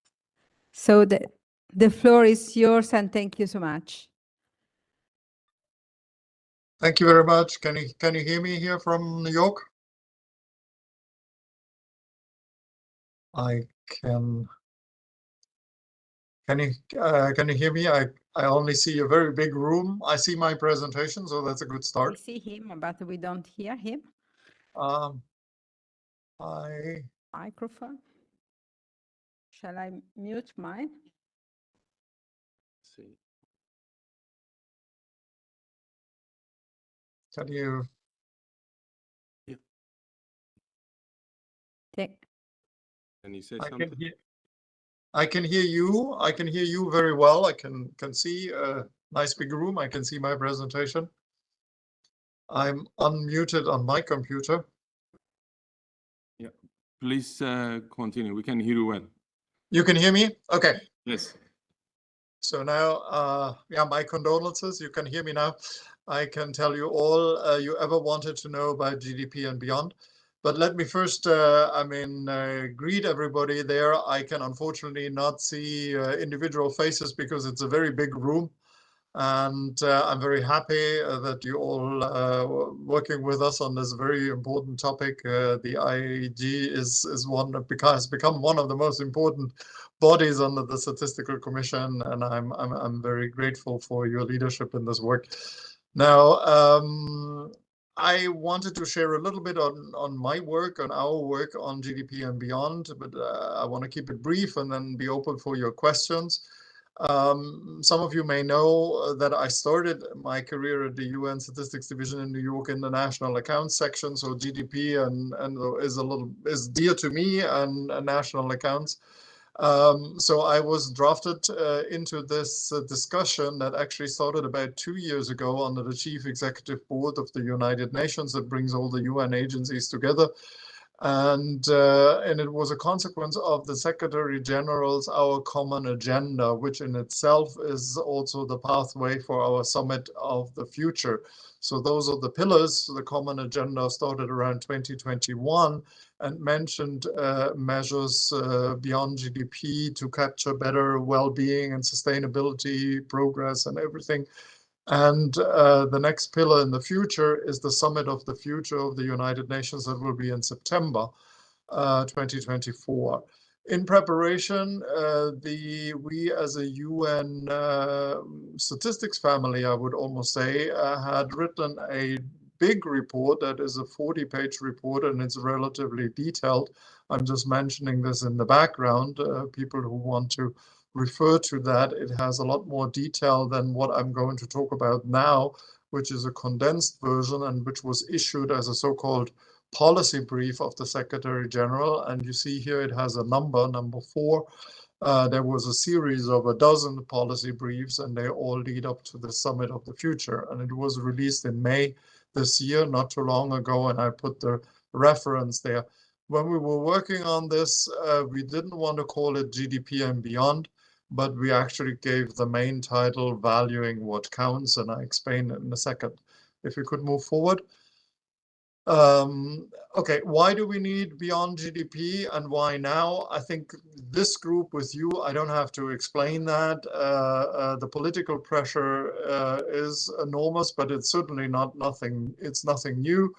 So the floor is yours, and thank you so much. Thank you very much. Can you hear me here from New York? I can. Can you hear me? I only see a very big room. I see my presentation, so that's a good start. We see him, but we don't hear him. Microphone. Shall I mute mine? See. Can you? Yeah. Can you say something? I can hear you. I can hear you very well. I can see a nice big room. I can see my presentation. I'm unmuted on my computer. Yeah. Please continue. We can hear you well. You can hear me? Okay. Yes. So now, yeah, my condolences. You can hear me now. I can tell you all you ever wanted to know about GDP and beyond. But let me first, greet everybody there. I can unfortunately not see individual faces because it's a very big room. And I'm very happy that you all working with us on this very important topic. The IAEG has become one of the most important bodies under the Statistical Commission, and I'm very grateful for your leadership in this work. Now, I wanted to share a little bit on my work, on our work on GDP and beyond, but I want to keep it brief and then be open for your questions. Some of you may know that I started my career at the UN Statistics Division in New York in the National Accounts section, so GDP and is dear to me and national accounts. So I was drafted into this discussion that actually started about 2 years ago under the Chief Executive Board of the United Nations that brings all the UN agencies together. And it was a consequence of the Secretary General's Our Common Agenda, which in itself is also the pathway for our Summit of the Future. So those are the pillars. The Common Agenda started around 2021 and mentioned measures beyond GDP to capture better well-being and sustainability, progress and everything. And the next pillar in the future is the Summit of the Future of the United Nations that will be in September 2024. In preparation, we as a UN statistics family, I would almost say, had written a big report that is a 40-page report, and it's relatively detailed. I'm just mentioning this in the background. People who want to refer to that, it has a lot more detail than what I'm going to talk about now, which is a condensed version and which was issued as a so-called policy brief of the Secretary General. And you see here it has a number 4. There was a series of a dozen policy briefs, and they all lead up to the Summit of the Future. And it was released in May this year, not too long ago, and I put the reference there. When we were working on this, we didn't want to call it GDP and beyond, but we actually gave the main title Valuing What Counts, and I explain it in a second. If we could move forward. Okay, why do we need beyond GDP and why now? I think this group with you, I don't have to explain that. The political pressure is enormous, but it's certainly nothing new.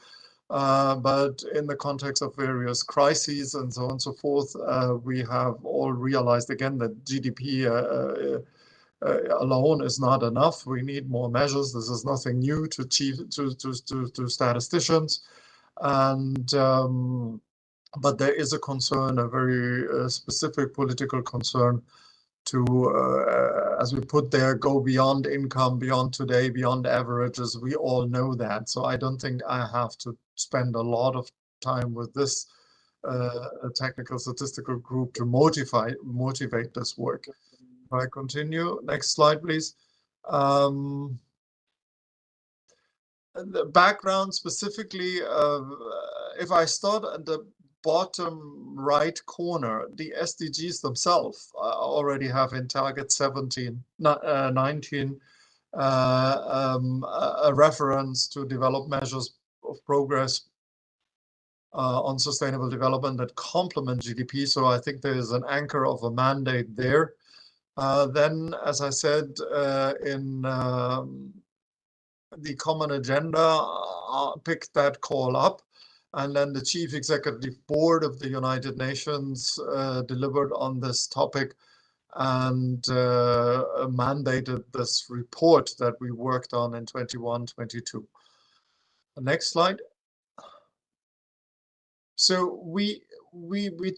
But in the context of various crises and so on and so forth, we have all realized again that GDP alone is not enough. We need more measures. This is nothing new to statisticians. And but there is a concern, a very specific political concern to, as we put there, go beyond income, beyond today, beyond averages. We all know that. So I don't think I have to spend a lot of time with this technical statistical group to motivate this work. If I continue, next slide, please. The background specifically, if I start at the bottom right corner, the SDGs themselves already have in target 19 a reference to develop measures of progress on sustainable development that complement GDP. So I think there is an anchor of a mandate there. Then, as I said, in the Common Agenda picked that call up, and then the Chief Executive Board of the United Nations delivered on this topic and mandated this report that we worked on in 21-22. Next slide. So we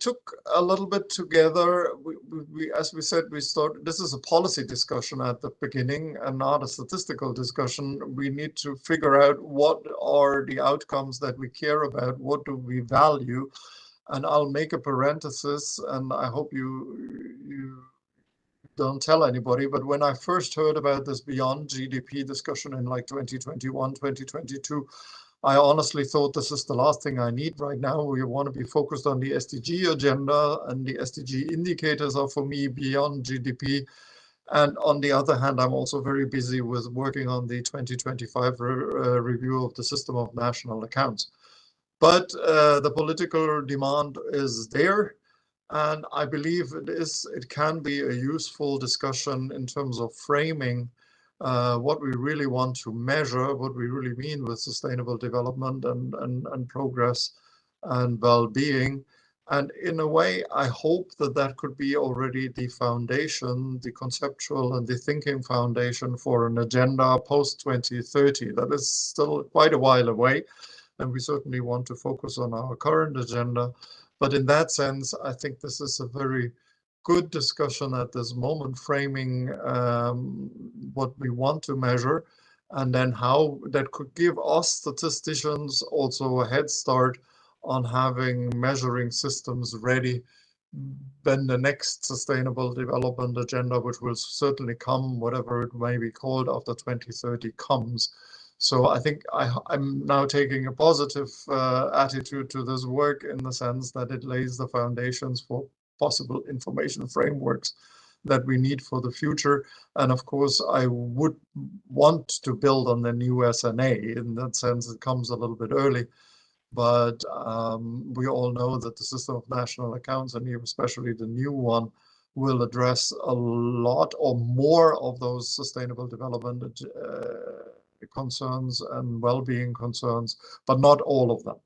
took a little bit together. As we said, we started. This is a policy discussion at the beginning and not a statistical discussion. We need to figure out what are the outcomes that we care about. What do we value? And I'll make a parenthesis, and I hope you don't tell anybody. But when I first heard about this beyond GDP discussion in like 2021, 2022. I honestly thought this is the last thing I need right now. We want to be focused on the SDG agenda, and the SDG indicators are for me beyond GDP. And on the other hand, I'm also very busy with working on the 2025 review of the system of national accounts. But the political demand is there, and I believe it can be a useful discussion in terms of framing what we really want to measure, what we really mean with sustainable development and progress and well-being. And in a way, I hope that that could be already the foundation, the conceptual and the thinking foundation for an agenda post 2030. That is still quite a while away, and we certainly want to focus on our current agenda. But in that sense, I think this is a very good discussion at this moment, framing what we want to measure, and then how that could give us statisticians also a head start on having measuring systems ready when the next sustainable development agenda, which will certainly come, whatever it may be called, after 2030 comes. So I think I'm now taking a positive attitude to this work in the sense that it lays the foundations for possible information frameworks that we need for the future. And of course, I would want to build on the new SNA. In that sense, it comes a little bit early. But we all know that the system of national accounts, and especially the new one, will address a lot or more of those sustainable development concerns and well-being concerns, but not all of them.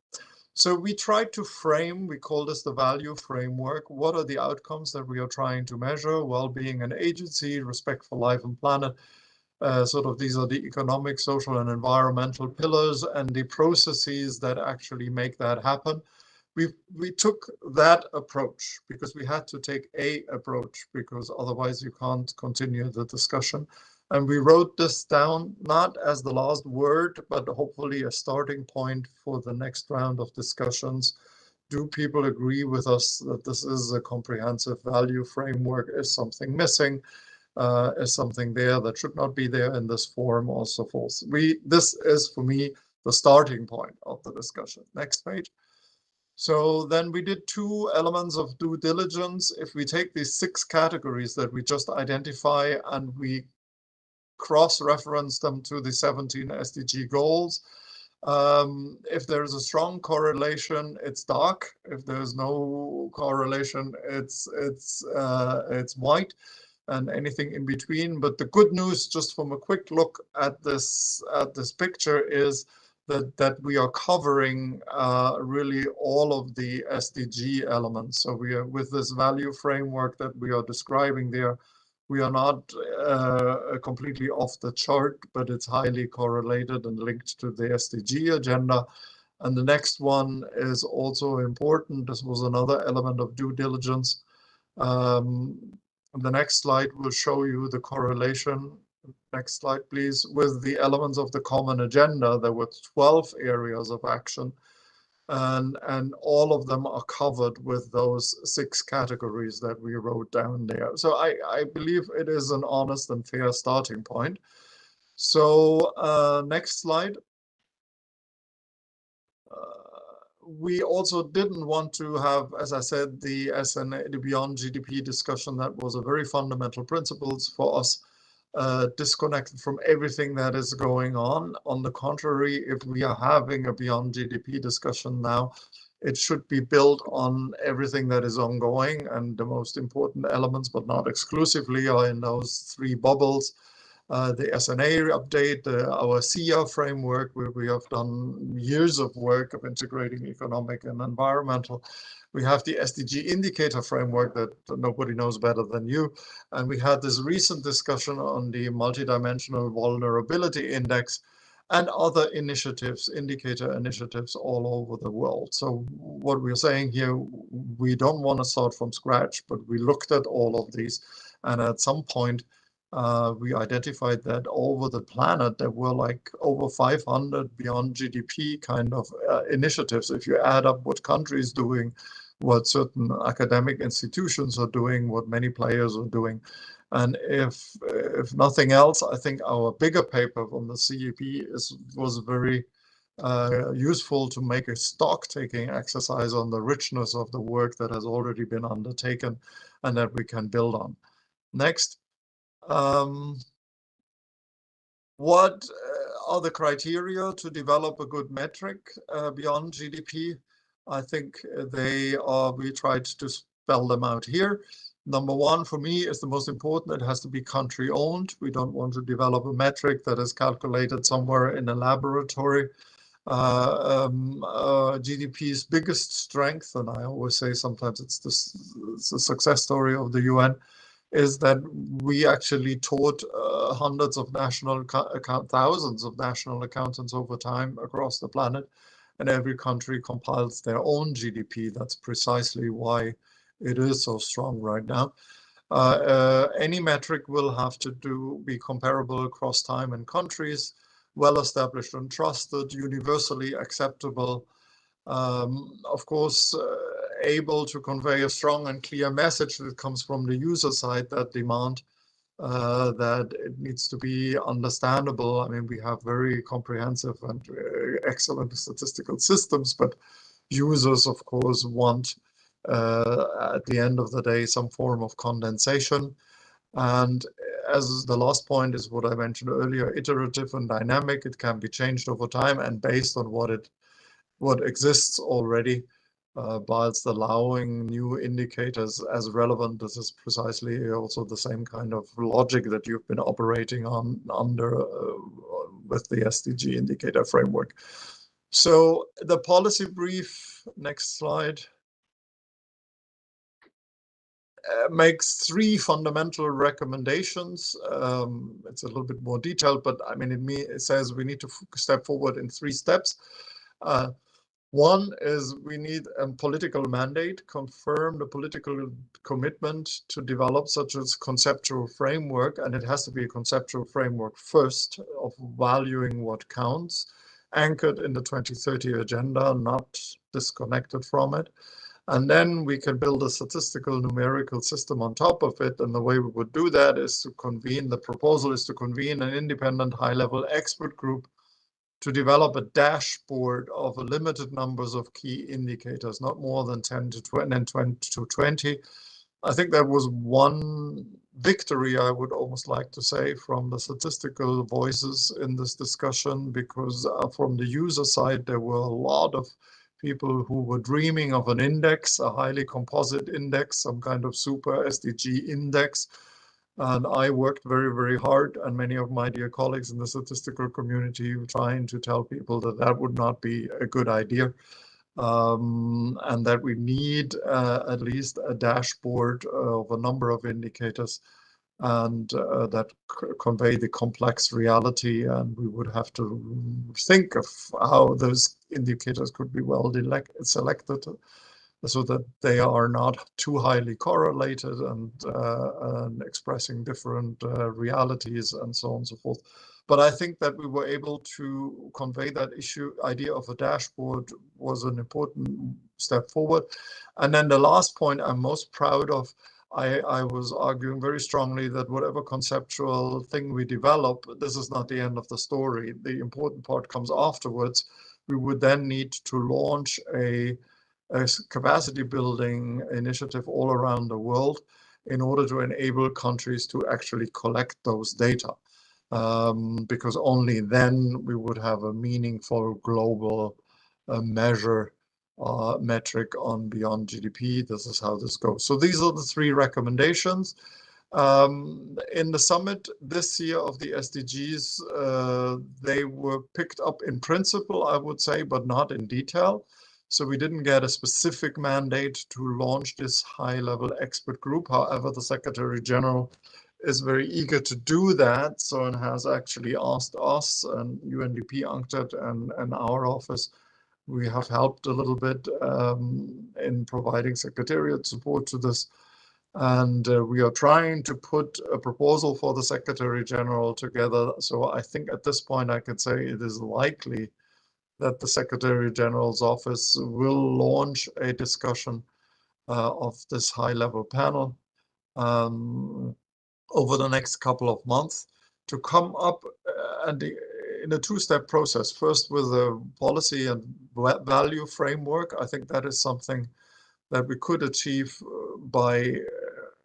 So we tried to frame, we call this the value framework. What are the outcomes that we are trying to measure? Well-being and agency, respect for life and planet. Sort of these are the economic, social, and environmental pillars and the processes that actually make that happen. We took that approach because we had to take a approach, because otherwise you can't continue the discussion. And we wrote this down not as the last word, but hopefully a starting point for the next round of discussions. Do people agree with us that this is a comprehensive value framework? Is something missing? Is something there that should not be there in this form, or so forth? This is, for me, the starting point of the discussion. Next page. So then we did 2 elements of due diligence. If we take these 6 categories that we just identify and we cross-reference them to the 17 SDG goals, if there's a strong correlation, it's dark. If there's no correlation, it's white, and anything in between. But the good news, just from a quick look at this picture, is that we are covering really all of the SDG elements. So we are, with this value framework that we are describing there, we are not completely off the chart, but it's highly correlated and linked to the SDG agenda. And the next one is also important. This was another element of due diligence. The next slide will show you the correlation. Next slide, please. With the elements of the common agenda, there were 12 areas of action, and all of them are covered with those 6 categories that we wrote down there. So I believe it is an honest and fair starting point. So next slide. We also didn't want to have, as I said, the SNA, the Beyond GDP discussion. That was a very fundamental principles for us, disconnected from everything that is going on. On the contrary, if we are having a Beyond GDP discussion now, it should be built on everything that is ongoing, and the most important elements, but not exclusively, are in those 3 bubbles. The SNA update, our SIA framework, where we have done years of work of integrating economic and environmental. We have the SDG indicator framework that nobody knows better than you. And we had this recent discussion on the multidimensional vulnerability index and other initiatives, indicator initiatives all over the world. So what we're saying here, we don't want to start from scratch, but we looked at all of these. And at some point, we identified that over the planet, there were like over 500 beyond GDP kind of initiatives. If you add up what countries doing, what certain academic institutions are doing, what many players are doing. And if nothing else, I think our bigger paper on the CEP was very useful to make a stock-taking exercise on the richness of the work that has already been undertaken and that we can build on. Next. What are the criteria to develop a good metric beyond GDP? I think we tried to spell them out here. Number 1 for me is the most important. It has to be country owned. We don't want to develop a metric that is calculated somewhere in a laboratory GDP's biggest strength, and I always say sometimes it's the success story of the UN, is that we actually taught hundreds of thousands of national accountants over time across the planet, and every country compiles their own GDP. That's precisely why it is so strong right now. Any metric will have to be comparable across time and countries, well established and trusted, universally acceptable, of course, able to convey a strong and clear message that comes from the user side that demand that it needs to be understandable. I mean, we have very comprehensive and excellent statistical systems, but users, of course, want at the end of the day some form of condensation. And as the last point is what I mentioned earlier, iterative and dynamic. It can be changed over time and based on what exists already, whilst allowing new indicators as relevant. This is precisely also the same kind of logic that you've been operating on under with the SDG indicator framework. So the policy brief, next slide, makes 3 fundamental recommendations. It's a little bit more detailed, but I mean, it says we need to step forward in 3 steps. One is we need a political mandate, confirm the political commitment to develop such a conceptual framework, and it has to be a conceptual framework first of valuing what counts, anchored in the 2030 agenda, not disconnected from it. And then we can build a statistical numerical system on top of it. And the way we would do that is to convene, the proposal is to convene an independent high-level expert group to develop a dashboard of a limited numbers of key indicators, not more than 10 to 20 and 20 to 20. I think that was one victory, I would almost like to say, from the statistical voices in this discussion, because from the user side, there were a lot of people who were dreaming of an index, a highly composite index, some kind of super SDG index. And I worked very, very hard, and many of my dear colleagues in the statistical community trying to tell people that that would not be a good idea, and that we need at least a dashboard of a number of indicators and that convey the complex reality, and we would have to think of how those indicators could be well selected so that they are not too highly correlated and expressing different realities and so on and so forth. But I think that we were able to convey that idea of a dashboard was an important step forward. And then the last point I'm most proud of, I was arguing very strongly that whatever conceptual thing we develop, this is not the end of the story. The important part comes afterwards. We would then need to launch a capacity building initiative all around the world in order to enable countries to actually collect those data. Because only then we would have a meaningful global metric on beyond GDP. This is how this goes. So these are the 3 recommendations. In the summit this year of the SDGs, they were picked up in principle, I would say, but not in detail. So we didn't get a specific mandate to launch this high-level expert group. However, the Secretary General is very eager to do that. So it has actually asked us and UNDP, UNCTAD, and our office. We have helped a little bit in providing secretariat support to this. And we are trying to put a proposal for the Secretary General together. So I think at this point I can say it is likely that the Secretary General's office will launch a discussion of this high-level panel over the next couple of months to come up in a 2-step process. First, with a policy and value framework. I think that is something that we could achieve by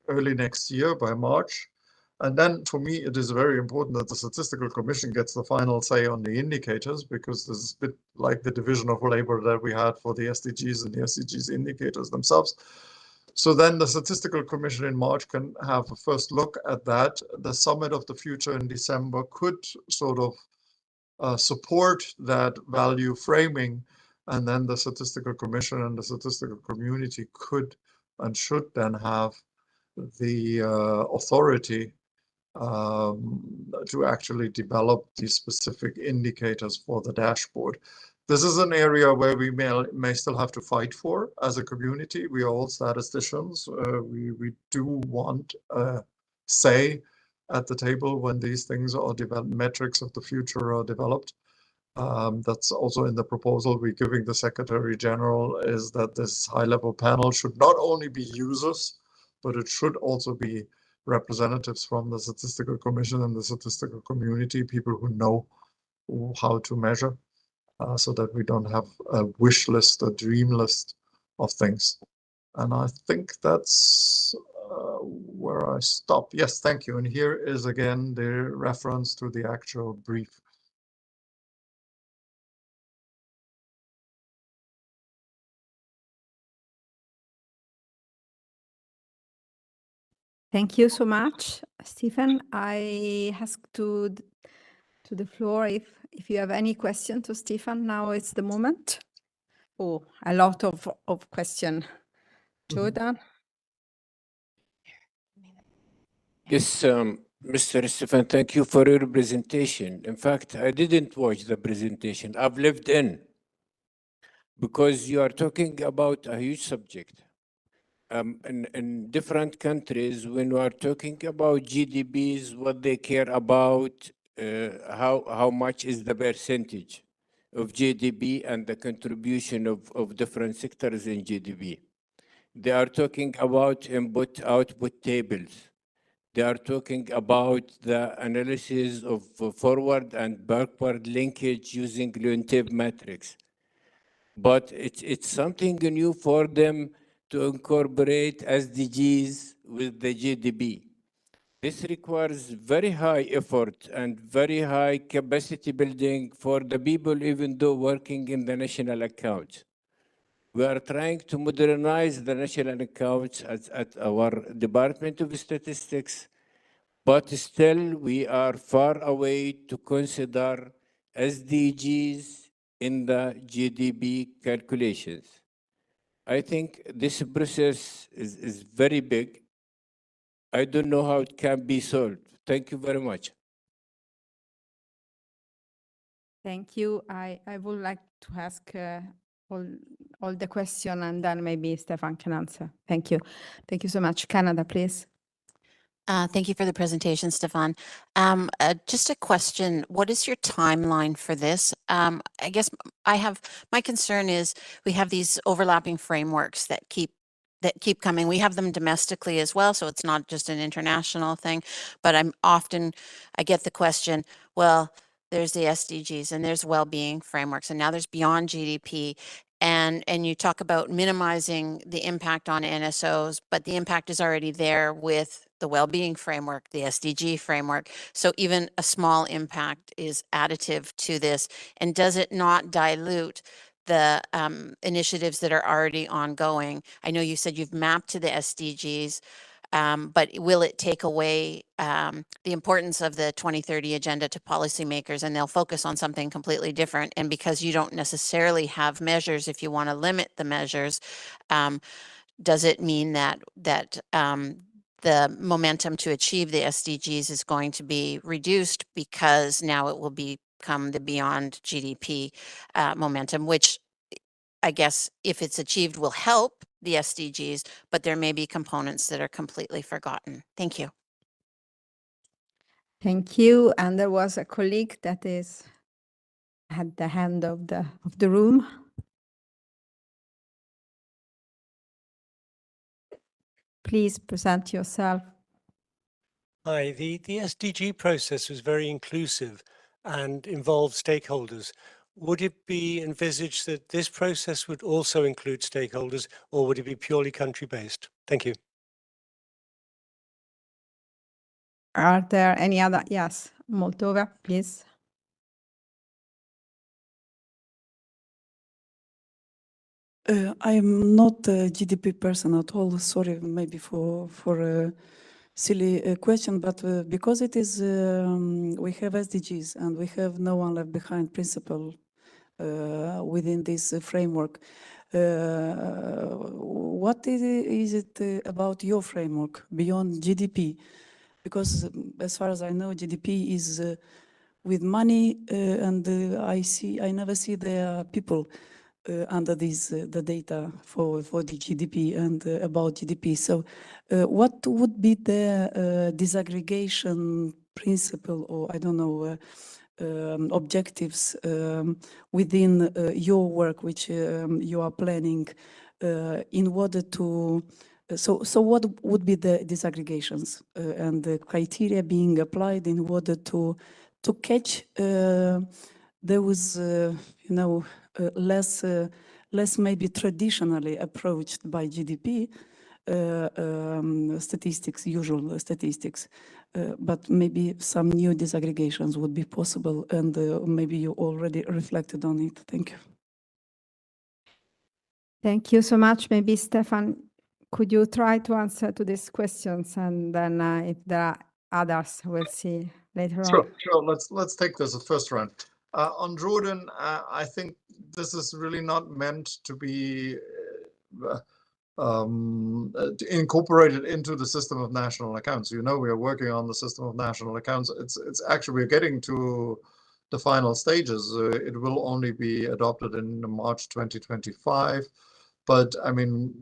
early next year, by March. And then for me, it is very important that the Statistical Commission gets the final say on the indicators, because this is a bit like the division of labor that we had for the SDGs and the SDGs indicators themselves. So then the Statistical Commission in March can have a first look at that. The Summit of the Future in December could sort of support that value framing, and then the Statistical Commission and the statistical community could and should then have the authority to actually develop these specific indicators for the dashboard. This is an area where we may still have to fight for as a community. We are all statisticians. We do want a say at the table when these things are developed, metrics of the future are developed. That's also in the proposal we're giving the Secretary General, is that this high-level panel should not only be users, but it should also be representatives from the Statistical Commission and the statistical community, people who know how to measure, so that we don't have a wish list, a dream list of things. And I think that's where I stop. Yes, thank you. And here is again the reference to the actual brief. Thank you so much, Stephen. I ask to the floor if you have any question to Stephen. Now it's the moment. Oh, a lot of question. Jordan? Yes, Mr. Stefan, thank you for your presentation. In fact, I didn't watch the presentation. I've lived in, because you are talking about a huge subject. In different countries, when we are talking about GDPs, what they care about, how much is the percentage of GDP and the contribution of different sectors in GDP. They are talking about input-output tables. They are talking about the analysis of forward and backward linkage using Leontief matrix. But it's something new for them to incorporate SDGs with the GDP. This requires very high effort and very high capacity building for the people, even though working in the national accounts. We are trying to modernize the national accounts at our Department of Statistics, but still we are far away to consider SDGs in the GDP calculations. I think this process is very big. I don't know how it can be solved. Thank you very much. Thank you. I would like to ask all the question, and then maybe Stefan can answer. Thank you. Thank you so much. Canada, please. Thank you for the presentation, Stefan. Just a question. What is your timeline for this? I guess my concern is we have these overlapping frameworks that keep coming. We have them domestically as well, so it's not just an international thing. But I get the question, well, there's the SDGs and there's well-being frameworks, and now there's beyond GDP. And you talk about minimizing the impact on NSOs, but the impact is already there with the well-being framework, the SDG framework. So even a small impact is additive to this. And does it not dilute the initiatives that are already ongoing? I know you said you've mapped to the SDGs, but will it take away the importance of the 2030 agenda to policymakers, and they'll focus on something completely different? And because you don't necessarily have measures, if you want to limit the measures, does it mean that the momentum to achieve the SDGs is going to be reduced because now it will become the beyond GDP momentum, which I guess if it's achieved will help the SDGs, but there may be components that are completely forgotten. Thank you. Thank you. And there was a colleague that is at the end of the room. Please present yourself. Hi, the SDG process was very inclusive and involved stakeholders. Would it be envisaged that this process would also include stakeholders, or would it be purely country-based? Thank you. Are there any other? Yes, Moldova, please. I'm not a GDP person at all. Sorry, maybe for silly question, but because it is, we have SDGs and we have no one left behind principle within this framework. What is it about your framework beyond GDP? Because as far as I know, GDP is with money, and I never see the people under the data for the GDP and about GDP. So what would be the disaggregation principle, or I don't know, objectives within your work, which you are planning in order to, so what would be the disaggregations and the criteria being applied in order to catch those, less maybe traditionally approached by GDP statistics, usual statistics, but maybe some new disaggregations would be possible, and maybe you already reflected on it. Thank you. Thank you so much. Maybe Stefan, could you try to answer to these questions, and then if there are others, we'll see later on. Sure. Let's take this a first round. On Jordan, I think this is really not meant to be incorporated into the system of national accounts. You know, we are working on the system of national accounts. It's actually, we're getting to the final stages. It will only be adopted in March 2025. But I mean,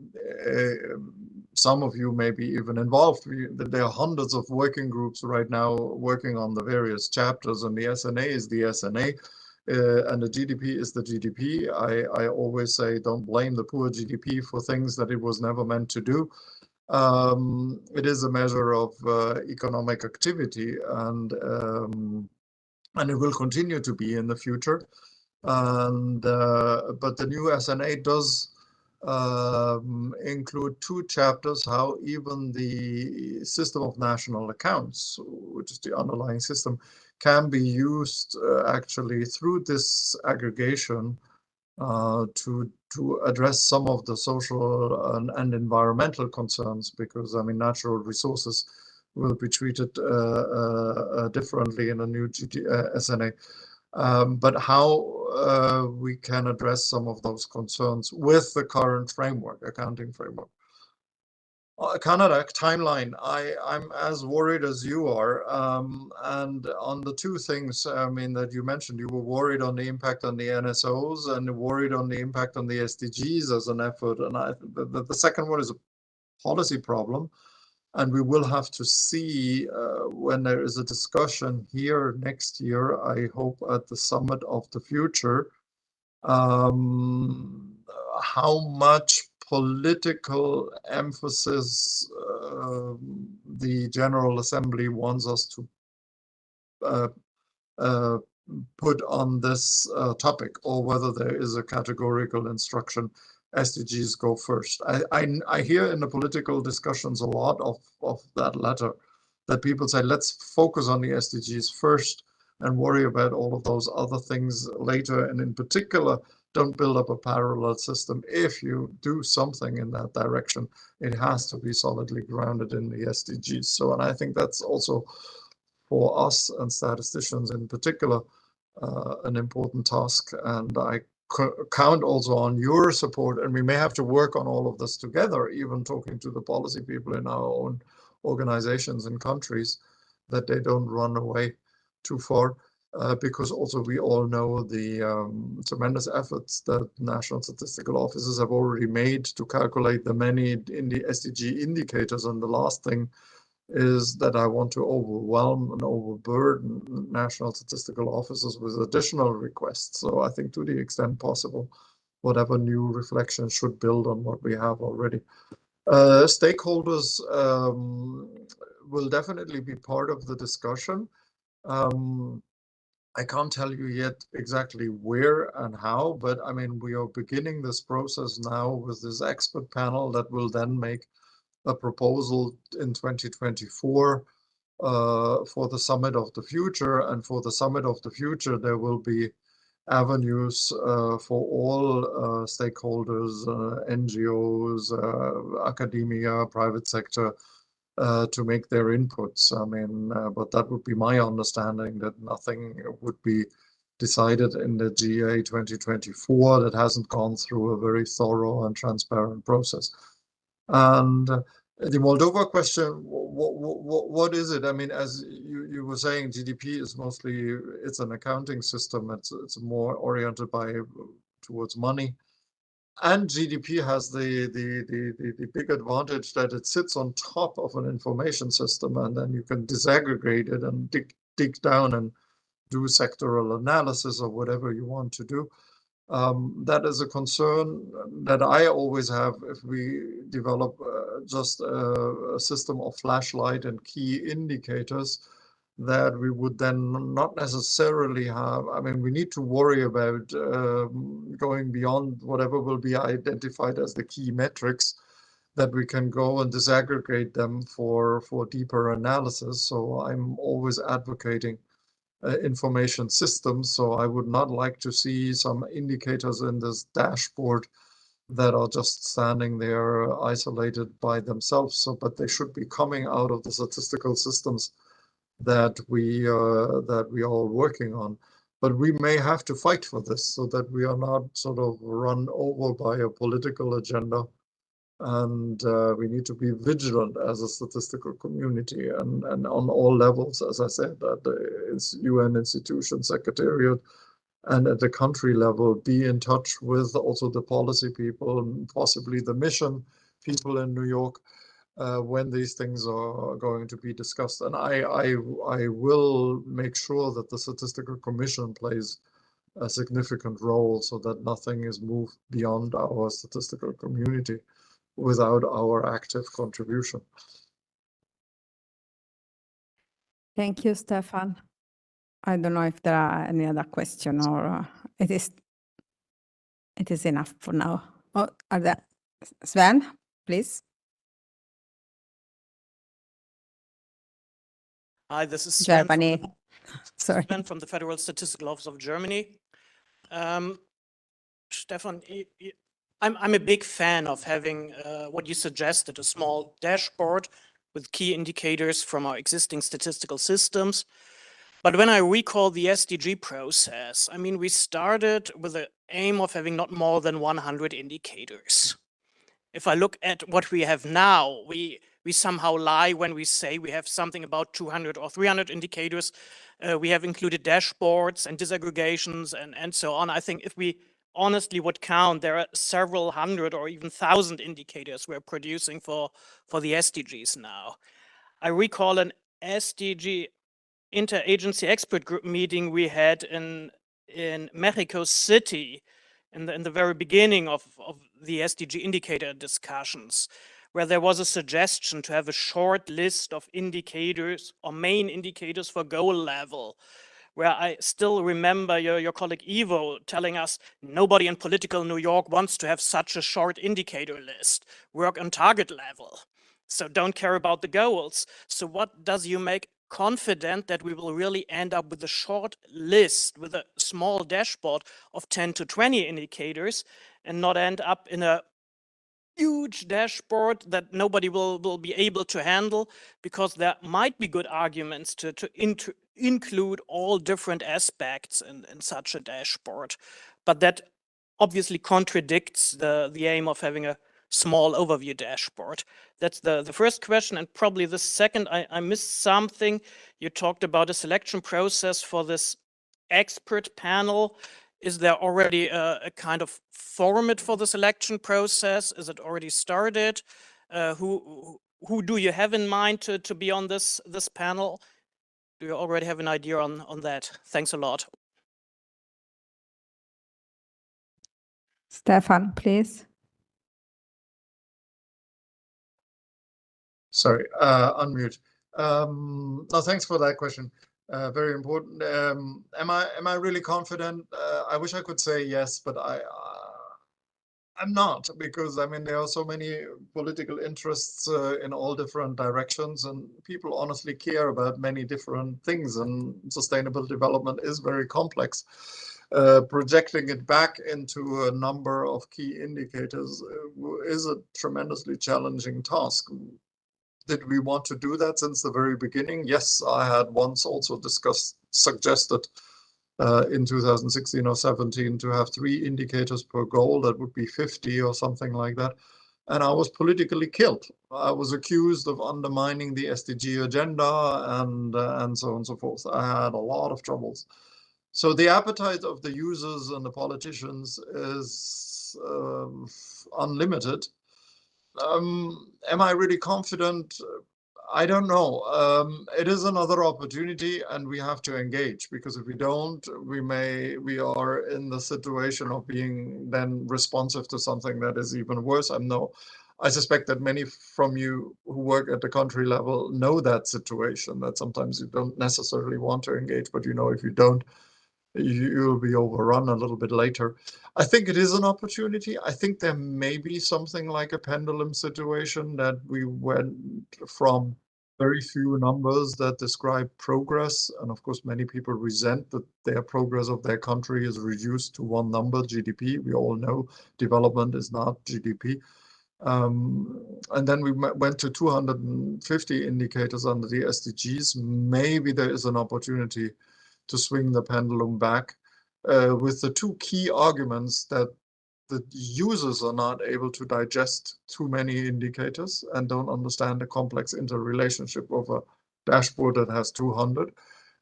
some of you may be even involved. There are hundreds of working groups right now working on the various chapters, and the SNA is the SNA. And the GDP is the GDP. I always say, don't blame the poor GDP for things that it was never meant to do. It is a measure of economic activity, and it will continue to be in the future. And but the new SNA does include two chapters, how even the system of national accounts, which is the underlying system, can be used actually through this aggregation to address some of the social and environmental concerns, because I mean, natural resources will be treated differently in a new SNA. But how we can address some of those concerns with the current framework, accounting framework. Canada timeline, I'm as worried as you are. And on the two things, I mean, that you mentioned, you were worried on the impact on the NSOs and worried on the impact on the SDGs as an effort. And the second one is a policy problem. And we will have to see when there is a discussion here next year, I hope at the Summit of the Future, how much political emphasis the General Assembly wants us to put on this topic, or whether there is a categorical instruction SDGs go first. I hear in the political discussions a lot of that latter, that people say, let's focus on the SDGs first and worry about all of those other things later. And in particular, don't build up a parallel system. If you do something in that direction, it has to be solidly grounded in the SDGs. So, and I think that's also for us and statisticians in particular, an important task. And I count also on your support, and we may have to work on all of this together, even talking to the policy people in our own organizations and countries, that they don't run away too far, because also we all know the tremendous efforts that national statistical offices have already made to calculate the many in the SDG indicators. And the last thing is that I want to overwhelm and overburden national statistical offices with additional requests. So I think to the extent possible, whatever new reflection should build on what we have already. Stakeholders will definitely be part of the discussion. I can't tell you yet exactly where and how, but I mean, we are beginning this process now with this expert panel that will then make a proposal in 2024 for the Summit of the Future. And for the Summit of the Future, there will be avenues for all stakeholders, NGOs, academia, private sector, to make their inputs. I mean, but that would be my understanding, that nothing would be decided in the GA 2024 that hasn't gone through a very thorough and transparent process. And the Moldova question, what is it? I mean, as you were saying, GDP is mostly, it's an accounting system. It's more oriented towards money. And GDP has the big advantage that it sits on top of an information system, and then you can disaggregate it and dig down and do sectoral analysis or whatever you want to do. That is a concern that I always have if we develop just a system of flashlight and key indicators, that we would then not necessarily have, I mean, we need to worry about going beyond whatever will be identified as the key metrics, that we can go and disaggregate them for deeper analysis. So I'm always advocating information systems. So I would not like to see some indicators in this dashboard that are just standing there isolated by themselves. So, but they should be coming out of the statistical systems that we are working on. But we may have to fight for this so that we are not sort of run over by a political agenda. And we need to be vigilant as a statistical community and on all levels, as I said, at the UN institution, secretariat, and at the country level, be in touch with also the policy people and possibly the mission people in New York when these things are going to be discussed. And I will make sure that the Statistical Commission plays a significant role so that nothing is moved beyond our statistical community without our active contribution. Thank you, Stefan. I don't know if there are any other questions or it is enough for now. Oh, are there? Sven, please. Hi, this is Sven Germany. Sorry. Sven from the Federal Statistical Office of Germany. Stefan, I'm a big fan of having what you suggested, a small dashboard with key indicators from our existing statistical systems. But when I recall the SDG process, I mean, we started with the aim of having not more than 100 indicators. If I look at what we have now, we somehow lie when we say we have something about 200 or 300 indicators. We have included dashboards and disaggregations and so on. I think if we honestly would count, there are several hundred or even 1,000 indicators we're producing for the SDGs now. I recall an SDG interagency expert group meeting we had in Mexico City in the very beginning of the SDG indicator discussions, where there was a suggestion to have a short list of indicators or main indicators for goal level, where I still remember your colleague Ivo telling us nobody in political New York wants to have such a short indicator list, work on target level. So don't care about the goals. So what does you make confident that we will really end up with a short list with a small dashboard of 10 to 20 indicators and not end up in a huge dashboard that nobody will be able to handle, because there might be good arguments to include all different aspects in such a dashboard. But that obviously contradicts the aim of having a small overview dashboard. That's the first question. And probably the second, I missed something. You talked about a selection process for this expert panel. Is there already a kind of format for the selection process? Is it already started? Who do you have in mind to be on this panel? Do you already have an idea on that? Thanks a lot. Stefan, please. Sorry, unmute. No, thanks for that question. Very important. Am I really confident? I wish I could say yes, but I'm not, because I mean there are so many political interests in all different directions, and people honestly care about many different things, and sustainable development is very complex. Projecting it back into a number of key indicators is a tremendously challenging task. Did we want to do that since the very beginning? Yes, I had once also suggested in 2016 or 17 to have 3 indicators per goal. That would be 50 or something like that. And I was politically killed. I was accused of undermining the SDG agenda and so on and so forth. I had a lot of troubles. So the appetite of the users and the politicians is unlimited. Am I really confident? I don't know. It is another opportunity, and we have to engage, because if we don't, we are in the situation of being then responsive to something that is even worse. I suspect that many from you who work at the country level know that situation, that sometimes you don't necessarily want to engage, but you know, if you don't, you'll be overrun a little bit later. I think it is an opportunity. I think there may be something like a pendulum situation, that we went from very few numbers that describe progress. And of course, many people resent that their progress of their country is reduced to one number, GDP. We all know development is not GDP. And then we went to 250 indicators under the SDGs. Maybe there is an opportunity to swing the pendulum back with the 2 key arguments that the users are not able to digest too many indicators and don't understand the complex interrelationship of a dashboard that has 200.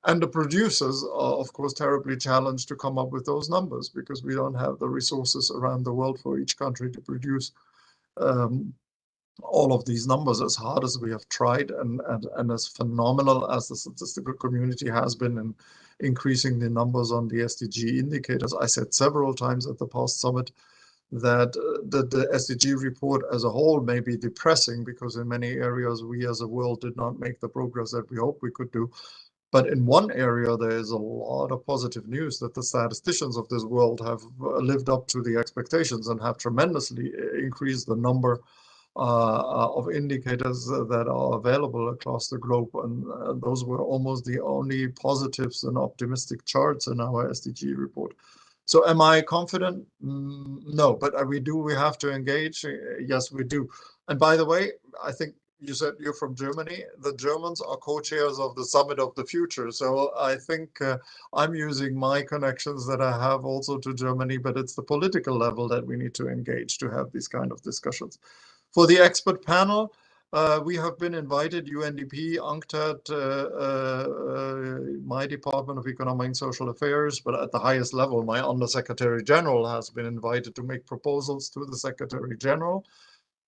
And the producers are, of course, terribly challenged to come up with those numbers, because we don't have the resources around the world for each country to produce all of these numbers, as hard as we have tried, and as phenomenal as the statistical community has been in increasing the numbers on the SDG indicators. I said several times at the past summit that the SDG report as a whole may be depressing, because in many areas we as a world did not make the progress that we hoped we could do. But in one area, there is a lot of positive news, that the statisticians of this world have lived up to the expectations and have tremendously increased the number of indicators that are available across the globe. And those were almost the only positives and optimistic charts in our SDG report. So am I confident? No, but we have to engage. Yes, we do. And by the way, I think you said you're from Germany. The Germans are co-chairs of the Summit of the Future. So I think I'm using my connections that I have also to Germany, but it's the political level that we need to engage to have these kind of discussions. For the expert panel, we have been invited, UNDP, UNCTAD, my Department of Economic and Social Affairs, but at the highest level, my Undersecretary General has been invited to make proposals to the Secretary General.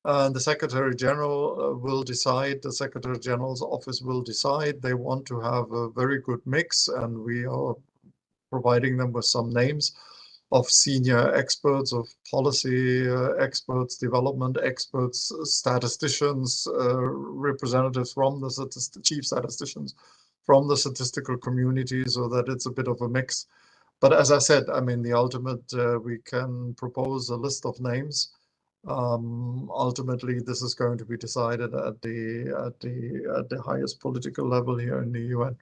The Secretary General will decide, the Secretary General's office will decide. They want to have a very good mix, and we are providing them with some names of senior experts, of policy experts, development experts, statisticians, representatives from the chief statisticians from the statistical community, so that it's a bit of a mix. But as I said, I mean, the ultimate, we can propose a list of names. Ultimately, this is going to be decided at the highest political level here in the UN.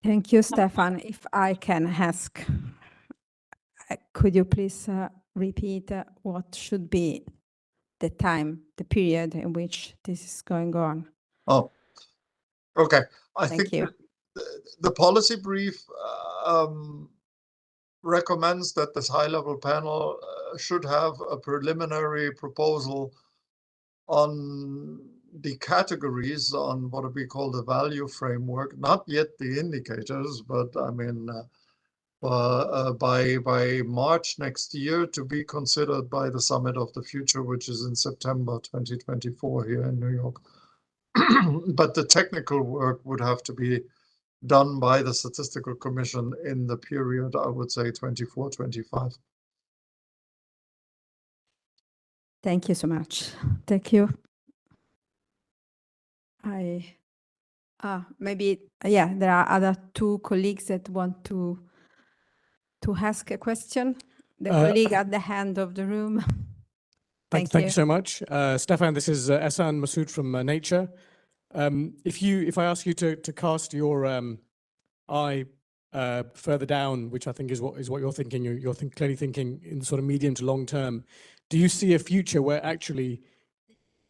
Thank you, Stefan. If I can ask, could you please repeat what should be the time, the period in which this is going on? Oh, okay. I Thank think you. the policy brief recommends that this high-level panel should have a preliminary proposal on the categories, on what we call the value framework, not yet the indicators, but I mean, by March next year, to be considered by the Summit of the Future, which is in September 2024 here in New York. But the technical work would have to be done by the Statistical Commission in the period, I would say, 24-25. Thank you so much. Thank you. Maybe, yeah, there are other 2 colleagues that want to ask a question. The colleague at the end of the room. Thank you so much. Stefan, this is Ehsan Masood from Nature. If I ask you to cast your eye further down, which I think is what you're thinking, you're clearly thinking in sort of medium to long term, do you see a future where actually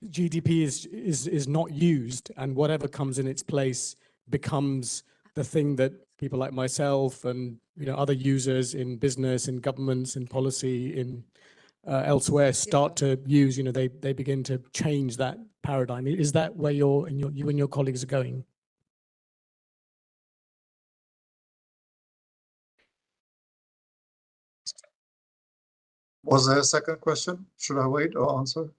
GDP is not used, and whatever comes in its place becomes the thing that people like myself and other users in business, in governments, in policy, in elsewhere start to use? They begin to change that paradigm. Is that where you and your colleagues are going? Was there a second question? Should I wait or answer?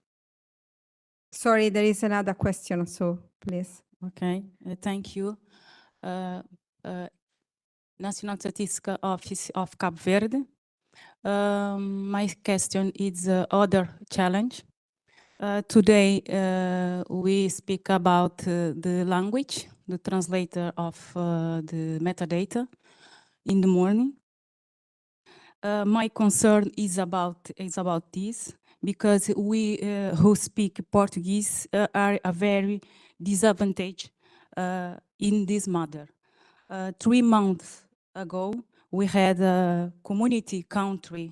Sorry, there is another question, so please. Okay, thank you. National Statistical Office of Cape Verde. My question is other challenge. Today, we speak about the language, the translator of the metadata in the morning. My concern is about this, because we who speak Portuguese are a very disadvantaged in this matter. 3 months ago, we had a community country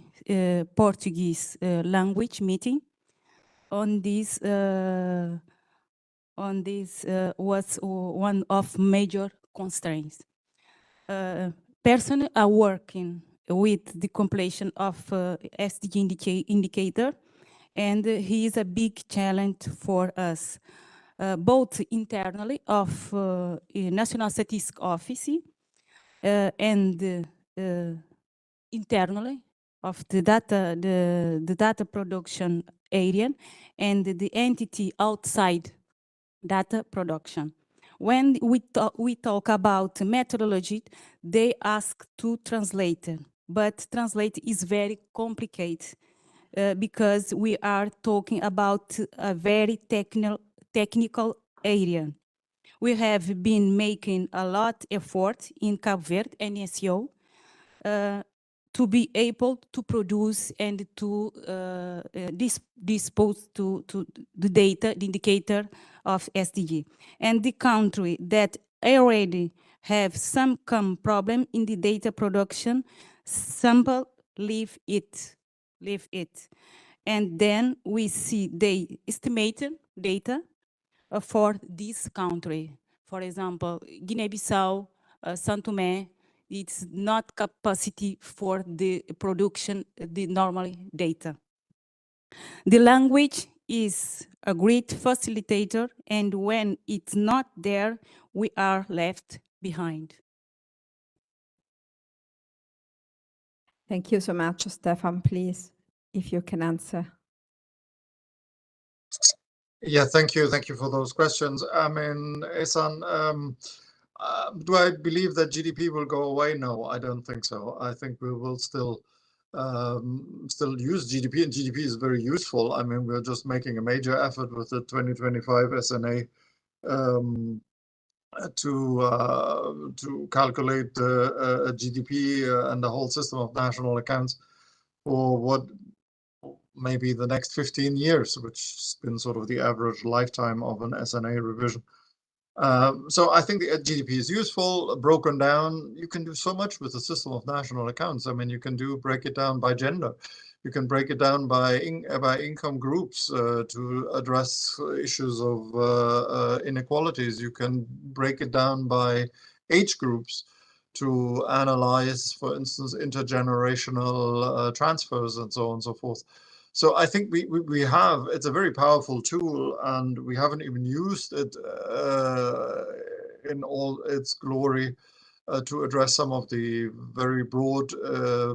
Portuguese language meeting. On this was one of major constraints. Persons are working with the completion of SDG indicator, and he is a big challenge for us, both internally of National Statistics Office and internally of the data production area and the entity outside data production. When we talk about methodology, they ask to translate, but translate is very complicated because we are talking about a very technical area. We have been making a lot of effort in Cape Verde and SEO to be able to produce and to dispose to the data, the indicator of SDG. And the country that already have some problem in the data production, sample, leave it. And then we see the estimated data for this country. For example, Guinea-Bissau, São Tomé, it's not capacity for the production, the normal data. The language is a great facilitator, and when it's not there, we are left behind. Thank you so much, Stefan. Please, if you can answer. Yeah, thank you. Thank you for those questions. I mean, Ehsan, do I believe that GDP will go away? No, I don't think so. I think we will still use GDP, and GDP is very useful. I mean, we're just making a major effort with the 2025 SNA to calculate the GDP and the whole system of national accounts for what maybe the next 15 years, which has been sort of the average lifetime of an SNA revision. So I think the GDP is useful, broken down. You can do so much with the system of national accounts. I mean, you can break it down by gender. You can break it down by income groups to address issues of inequalities. You can break it down by age groups to analyze, for instance, intergenerational transfers and so on and so forth. So I think we have, it's a very powerful tool, and we haven't even used it in all its glory to address some of the very broad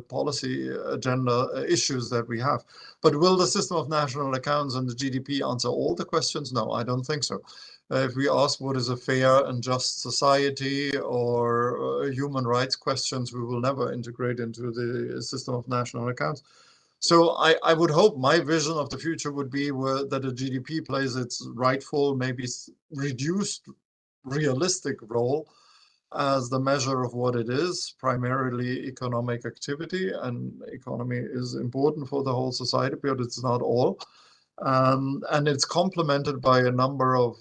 policy agenda issues that we have. But will the system of national accounts and the GDP answer all the questions? No, I don't think so. If we ask what is a fair and just society or human rights questions, we will never integrate into the system of national accounts. So I would hope my vision of the future would be that the GDP plays its rightful, maybe reduced, realistic role as the measure of what it is, primarily economic activity, and economy is important for the whole society, but it's not all. And it's complemented by a number of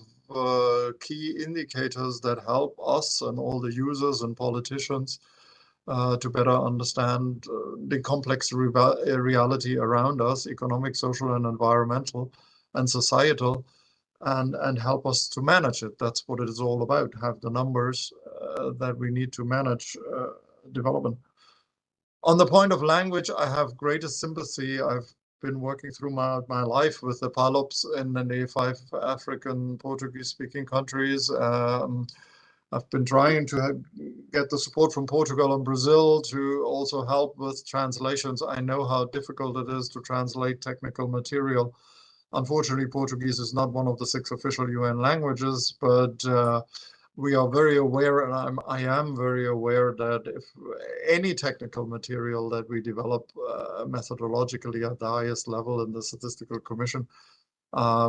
key indicators that help us and all the users and politicians to better understand the complex reality around us, economic, social, and environmental, and societal, and help us to manage it. That's what it is all about, have the numbers that we need to manage development. On the point of language, I have greatest sympathy. I've been working through my life with the PALOPs in the 5 African Portuguese-speaking countries. I've been trying to get the support from Portugal and Brazil to also help with translations. I know how difficult it is to translate technical material. Unfortunately, Portuguese is not one of the 6 official UN languages, but we are very aware, and I am very aware that if any technical material that we develop methodologically at the highest level in the Statistical Commission,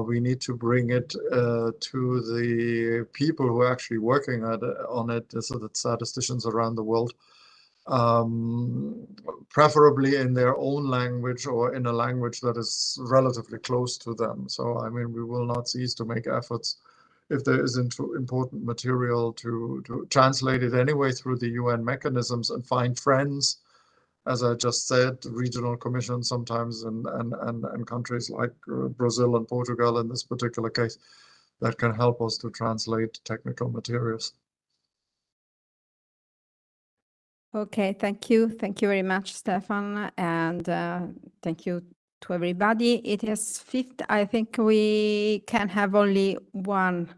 we need to bring it to the people who are actually working on it, so that statisticians around the world, preferably in their own language or in a language that is relatively close to them. So, I mean, we will not cease to make efforts if there is important material to translate it anyway through the UN mechanisms and find friends, as I just said, regional commissions sometimes and countries like Brazil and Portugal in this particular case that can help us to translate technical materials. Okay, thank you. Thank you very much, Stefan, and thank you to everybody. It is 5th. I think we can have only one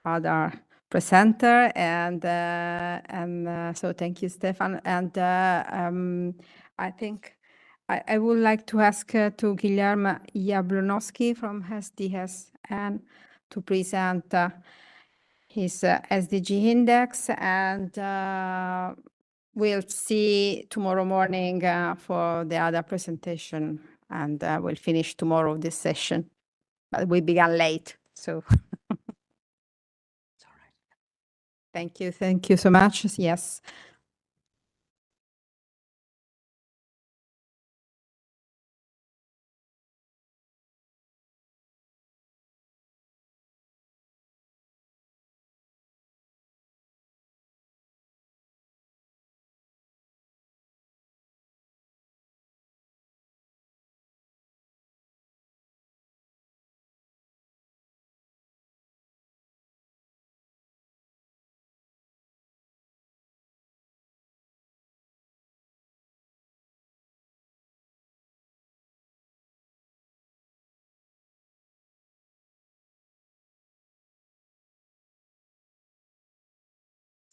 other presenter, and so thank you, Stefan. And I think I would like to ask to Guilherme Jablonowski from SDSN to present his SDG index, and we'll see tomorrow morning for the other presentation, and we'll finish tomorrow this session. But we began late, so. Thank you. Thank you so much. Yes.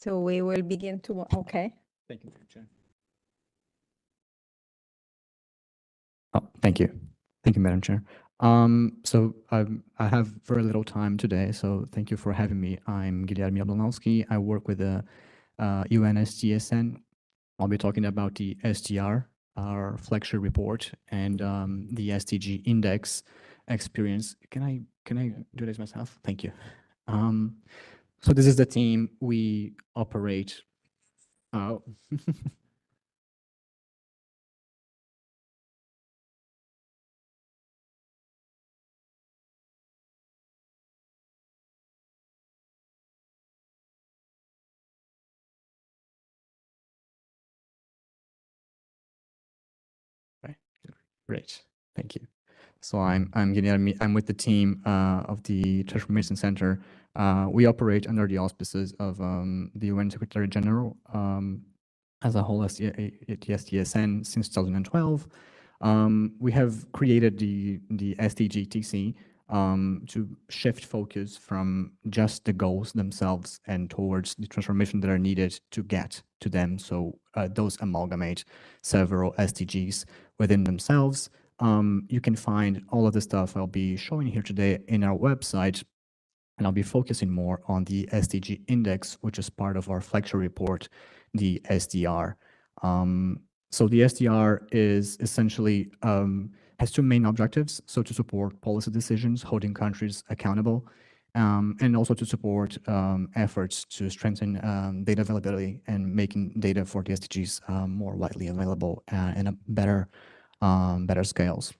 So we will begin to, okay. Thank you, Chair. Oh, thank you. Thank you, Madam Chair. So I have very little time today, so thank you for having me. I'm Guilherme Jablonowski. I work with the UNSGSN. I'll be talking about the SDR, our flagship report, and the SDG index experience. Can I do this myself? Thank you. So this is the team we operate. Oh. Right. Great. Thank you. So I'm Guilherme. I'm with the team of the Transformation Center. We operate under the auspices of the UN Secretary General as a whole at the SDSN since 2012. We have created the SDG-TC to shift focus from just the goals themselves and towards the transformation that are needed to get to them. So those amalgamate several SDGs within themselves. You can find all of the stuff I'll be showing here today in our website, and I'll be focusing more on the SDG index, which is part of our flagship report, the SDR. So the SDR is essentially has 2 main objectives. So to support policy decisions, holding countries accountable, and also to support efforts to strengthen data availability and making data for the SDGs more widely available and a better scales.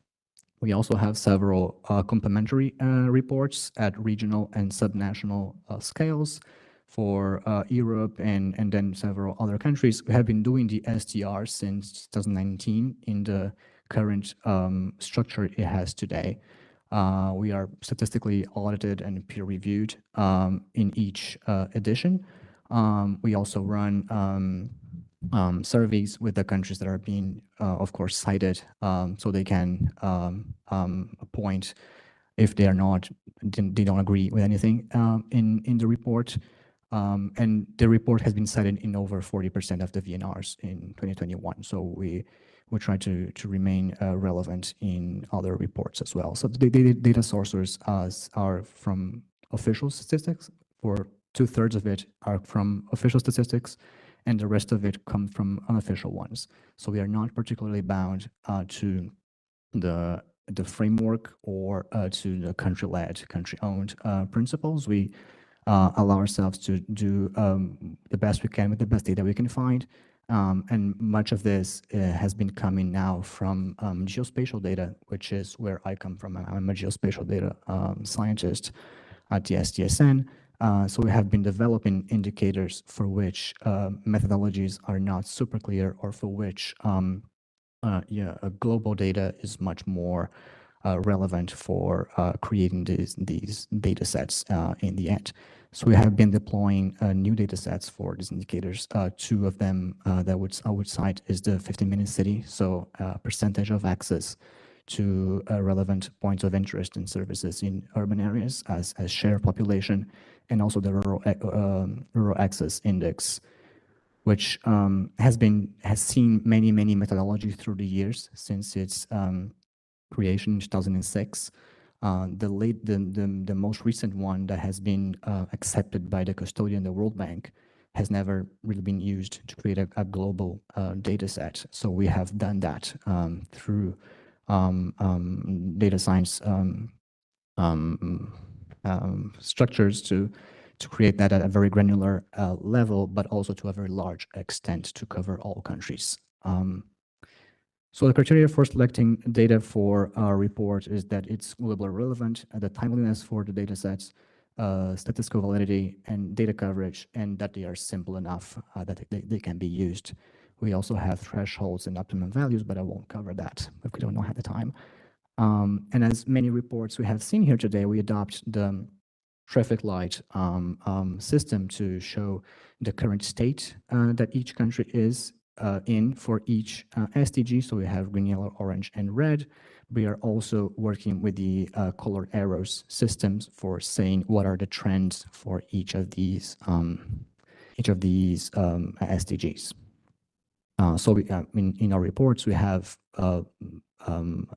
We also have several complementary reports at regional and subnational scales For Europe and then several other countries, we have been doing the SDR since 2019 in the current structure it has today. We are statistically audited and peer-reviewed in each edition. We also run surveys with the countries that are being, of course, cited, so they can point if they are not, they don't agree with anything in the report. And the report has been cited in over 40% of the VNRs in 2021. So we try to remain relevant in other reports as well. So the data sources are from official statistics. For 2/3 of it are from official statistics, and the rest of it comes from unofficial ones. So we are not particularly bound to the framework or to the country-led, country-owned principles. We allow ourselves to do the best we can with the best data we can find. And much of this has been coming now from geospatial data, which is where I come from. I'm a geospatial data scientist at the SDSN. So we have been developing indicators for which methodologies are not super clear, or for which global data is much more relevant for creating these data sets in the end. So we have been deploying new data sets for these indicators. Two of them that I would cite is the 15-minute city, so percentage of access to relevant points of interest and services in urban areas as share of population, and also the rural access index, which has seen many methodologies through the years since its creation in 2006. The most recent one that has been accepted by the custodian, the World Bank, has never really been used to create a global data set. So we have done that through data science structures to create that at a very granular level, but also to a very large extent to cover all countries. So the criteria for selecting data for our report is that it's globally relevant, the timeliness for the data sets, statistical validity, and data coverage, and that they are simple enough that they can be used. We also have thresholds and optimum values, but I won't cover that if we don't have the time. And as many reports we have seen here today, we adopt the traffic light system to show the current state that each country is in for each SDG. So we have green, yellow, orange, and red. We are also working with the colored arrows systems for saying what are the trends for each of these SDGs. So we, in our reports, we have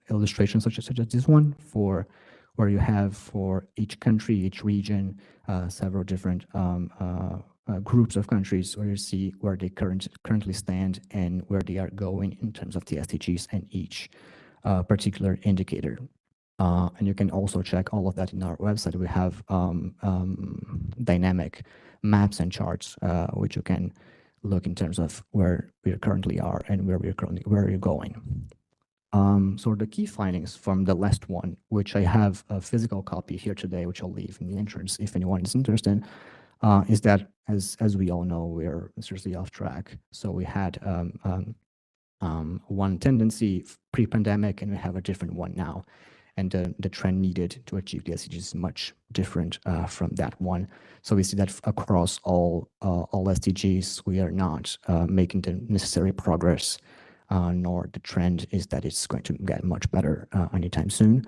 illustrations such as this one, for where you have for each country, each region, several different groups of countries where you see where they currently stand and where they are going in terms of the SDGs and each particular indicator. And you can also check all of that in our website. We have dynamic maps and charts, which you can look in terms of where we currently are and where you're going. So the key findings from the last one, which I have a physical copy here today, which I'll leave in the entrance if anyone is interested, is that as we all know, we're seriously off track. So we had one tendency pre-pandemic, and we have a different one now. And the trend needed to achieve the SDGs is much different from that one. So we see that across all SDGs, we are not making the necessary progress, nor the trend is that it's going to get much better anytime soon.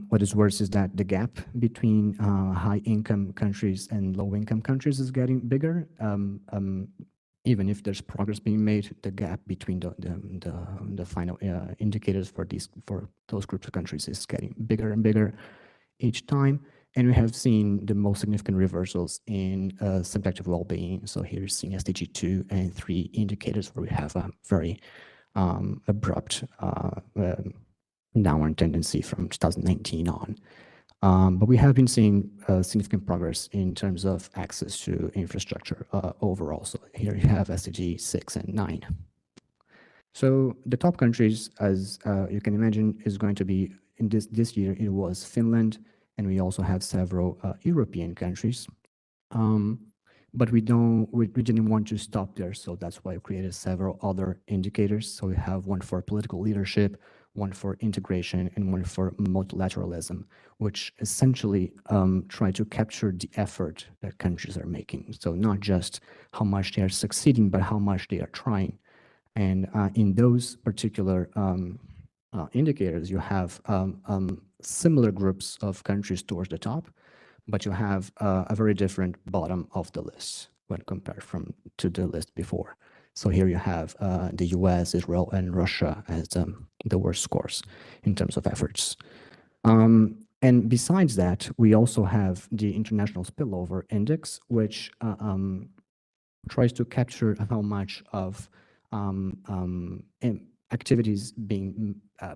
What is worse is that the gap between high-income countries and low-income countries is getting bigger. Even if there's progress being made, the gap between the final indicators for those groups of countries is getting bigger and bigger each time. And we have seen the most significant reversals in subjective well-being. So here you're seeing SDG 2 and 3 indicators where we have a very abrupt downward tendency from 2019 on. But we have been seeing significant progress in terms of access to infrastructure overall. So here you have SDG 6 and 9. So the top countries, as you can imagine, is going to be in this year, it was Finland, and we also have several European countries. But we didn't want to stop there, so that's why we created several other indicators. So we have one for political leadership, one for integration, and one for multilateralism, which essentially try to capture the effort that countries are making. So not just how much they are succeeding, but how much they are trying. And in those particular indicators, you have similar groups of countries towards the top, but you have a very different bottom of the list when compared to the list before. So here you have the US, Israel, and Russia as the worst scores in terms of efforts. And besides that, we also have the International Spillover Index, which tries to capture how much of activities being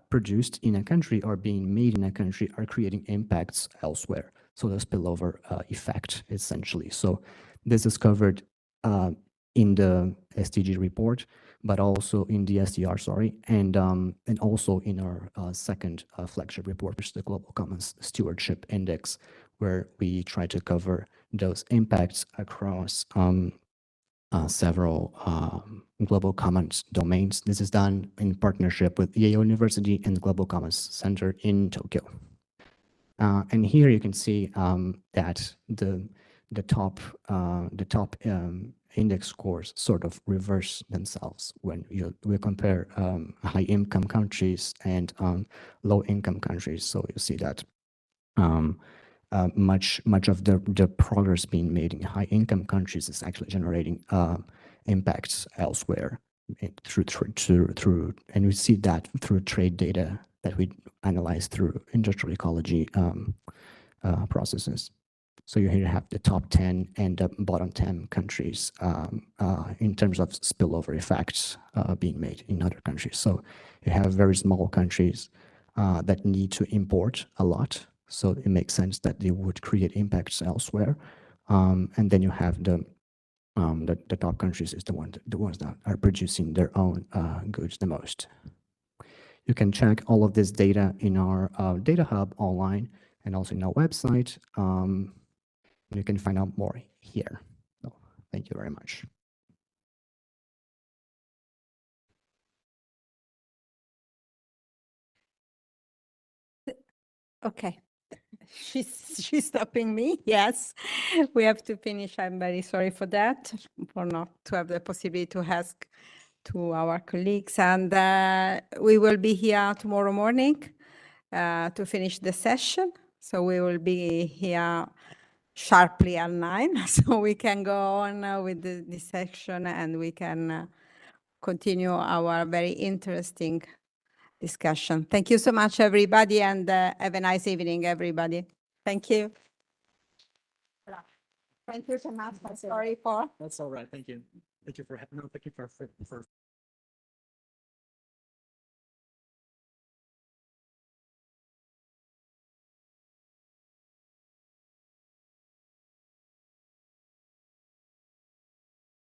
produced in a country or being made in a country are creating impacts elsewhere. So the spillover effect, essentially. So this is covered in the SDG report, but also in the SDR, sorry, and also in our second flagship report, which is the Global Commons Stewardship Index, where we try to cover those impacts across several Global Commons domains. This is done in partnership with Yale University and the Global Commons Center in Tokyo. And here you can see that the top index scores sort of reverse themselves when we compare high-income countries and low-income countries. So you see that much of the progress being made in high-income countries is actually generating impacts elsewhere through, and we see that through trade data that we analyze through industrial ecology processes. So you here have the top 10 and the bottom 10 countries in terms of spillover effects being made in other countries. So you have very small countries that need to import a lot. So it makes sense that they would create impacts elsewhere. And then you have the top countries is the ones that are producing their own goods the most. You can check all of this data in our data hub online and also in our website. You can find out more here. So thank you very much. Okay. She's stopping me. Yes, we have to finish. I'm very sorry for that, for not to have the possibility to ask to our colleagues. And we will be here tomorrow morning to finish the session. So we will be here sharply at 9. So we can go on with this section and we can continue our very interesting discussion. Thank you so much, everybody, and have a nice evening, everybody. Thank you. Thank you so much. Sorry for. That's all right. Thank you. Thank you for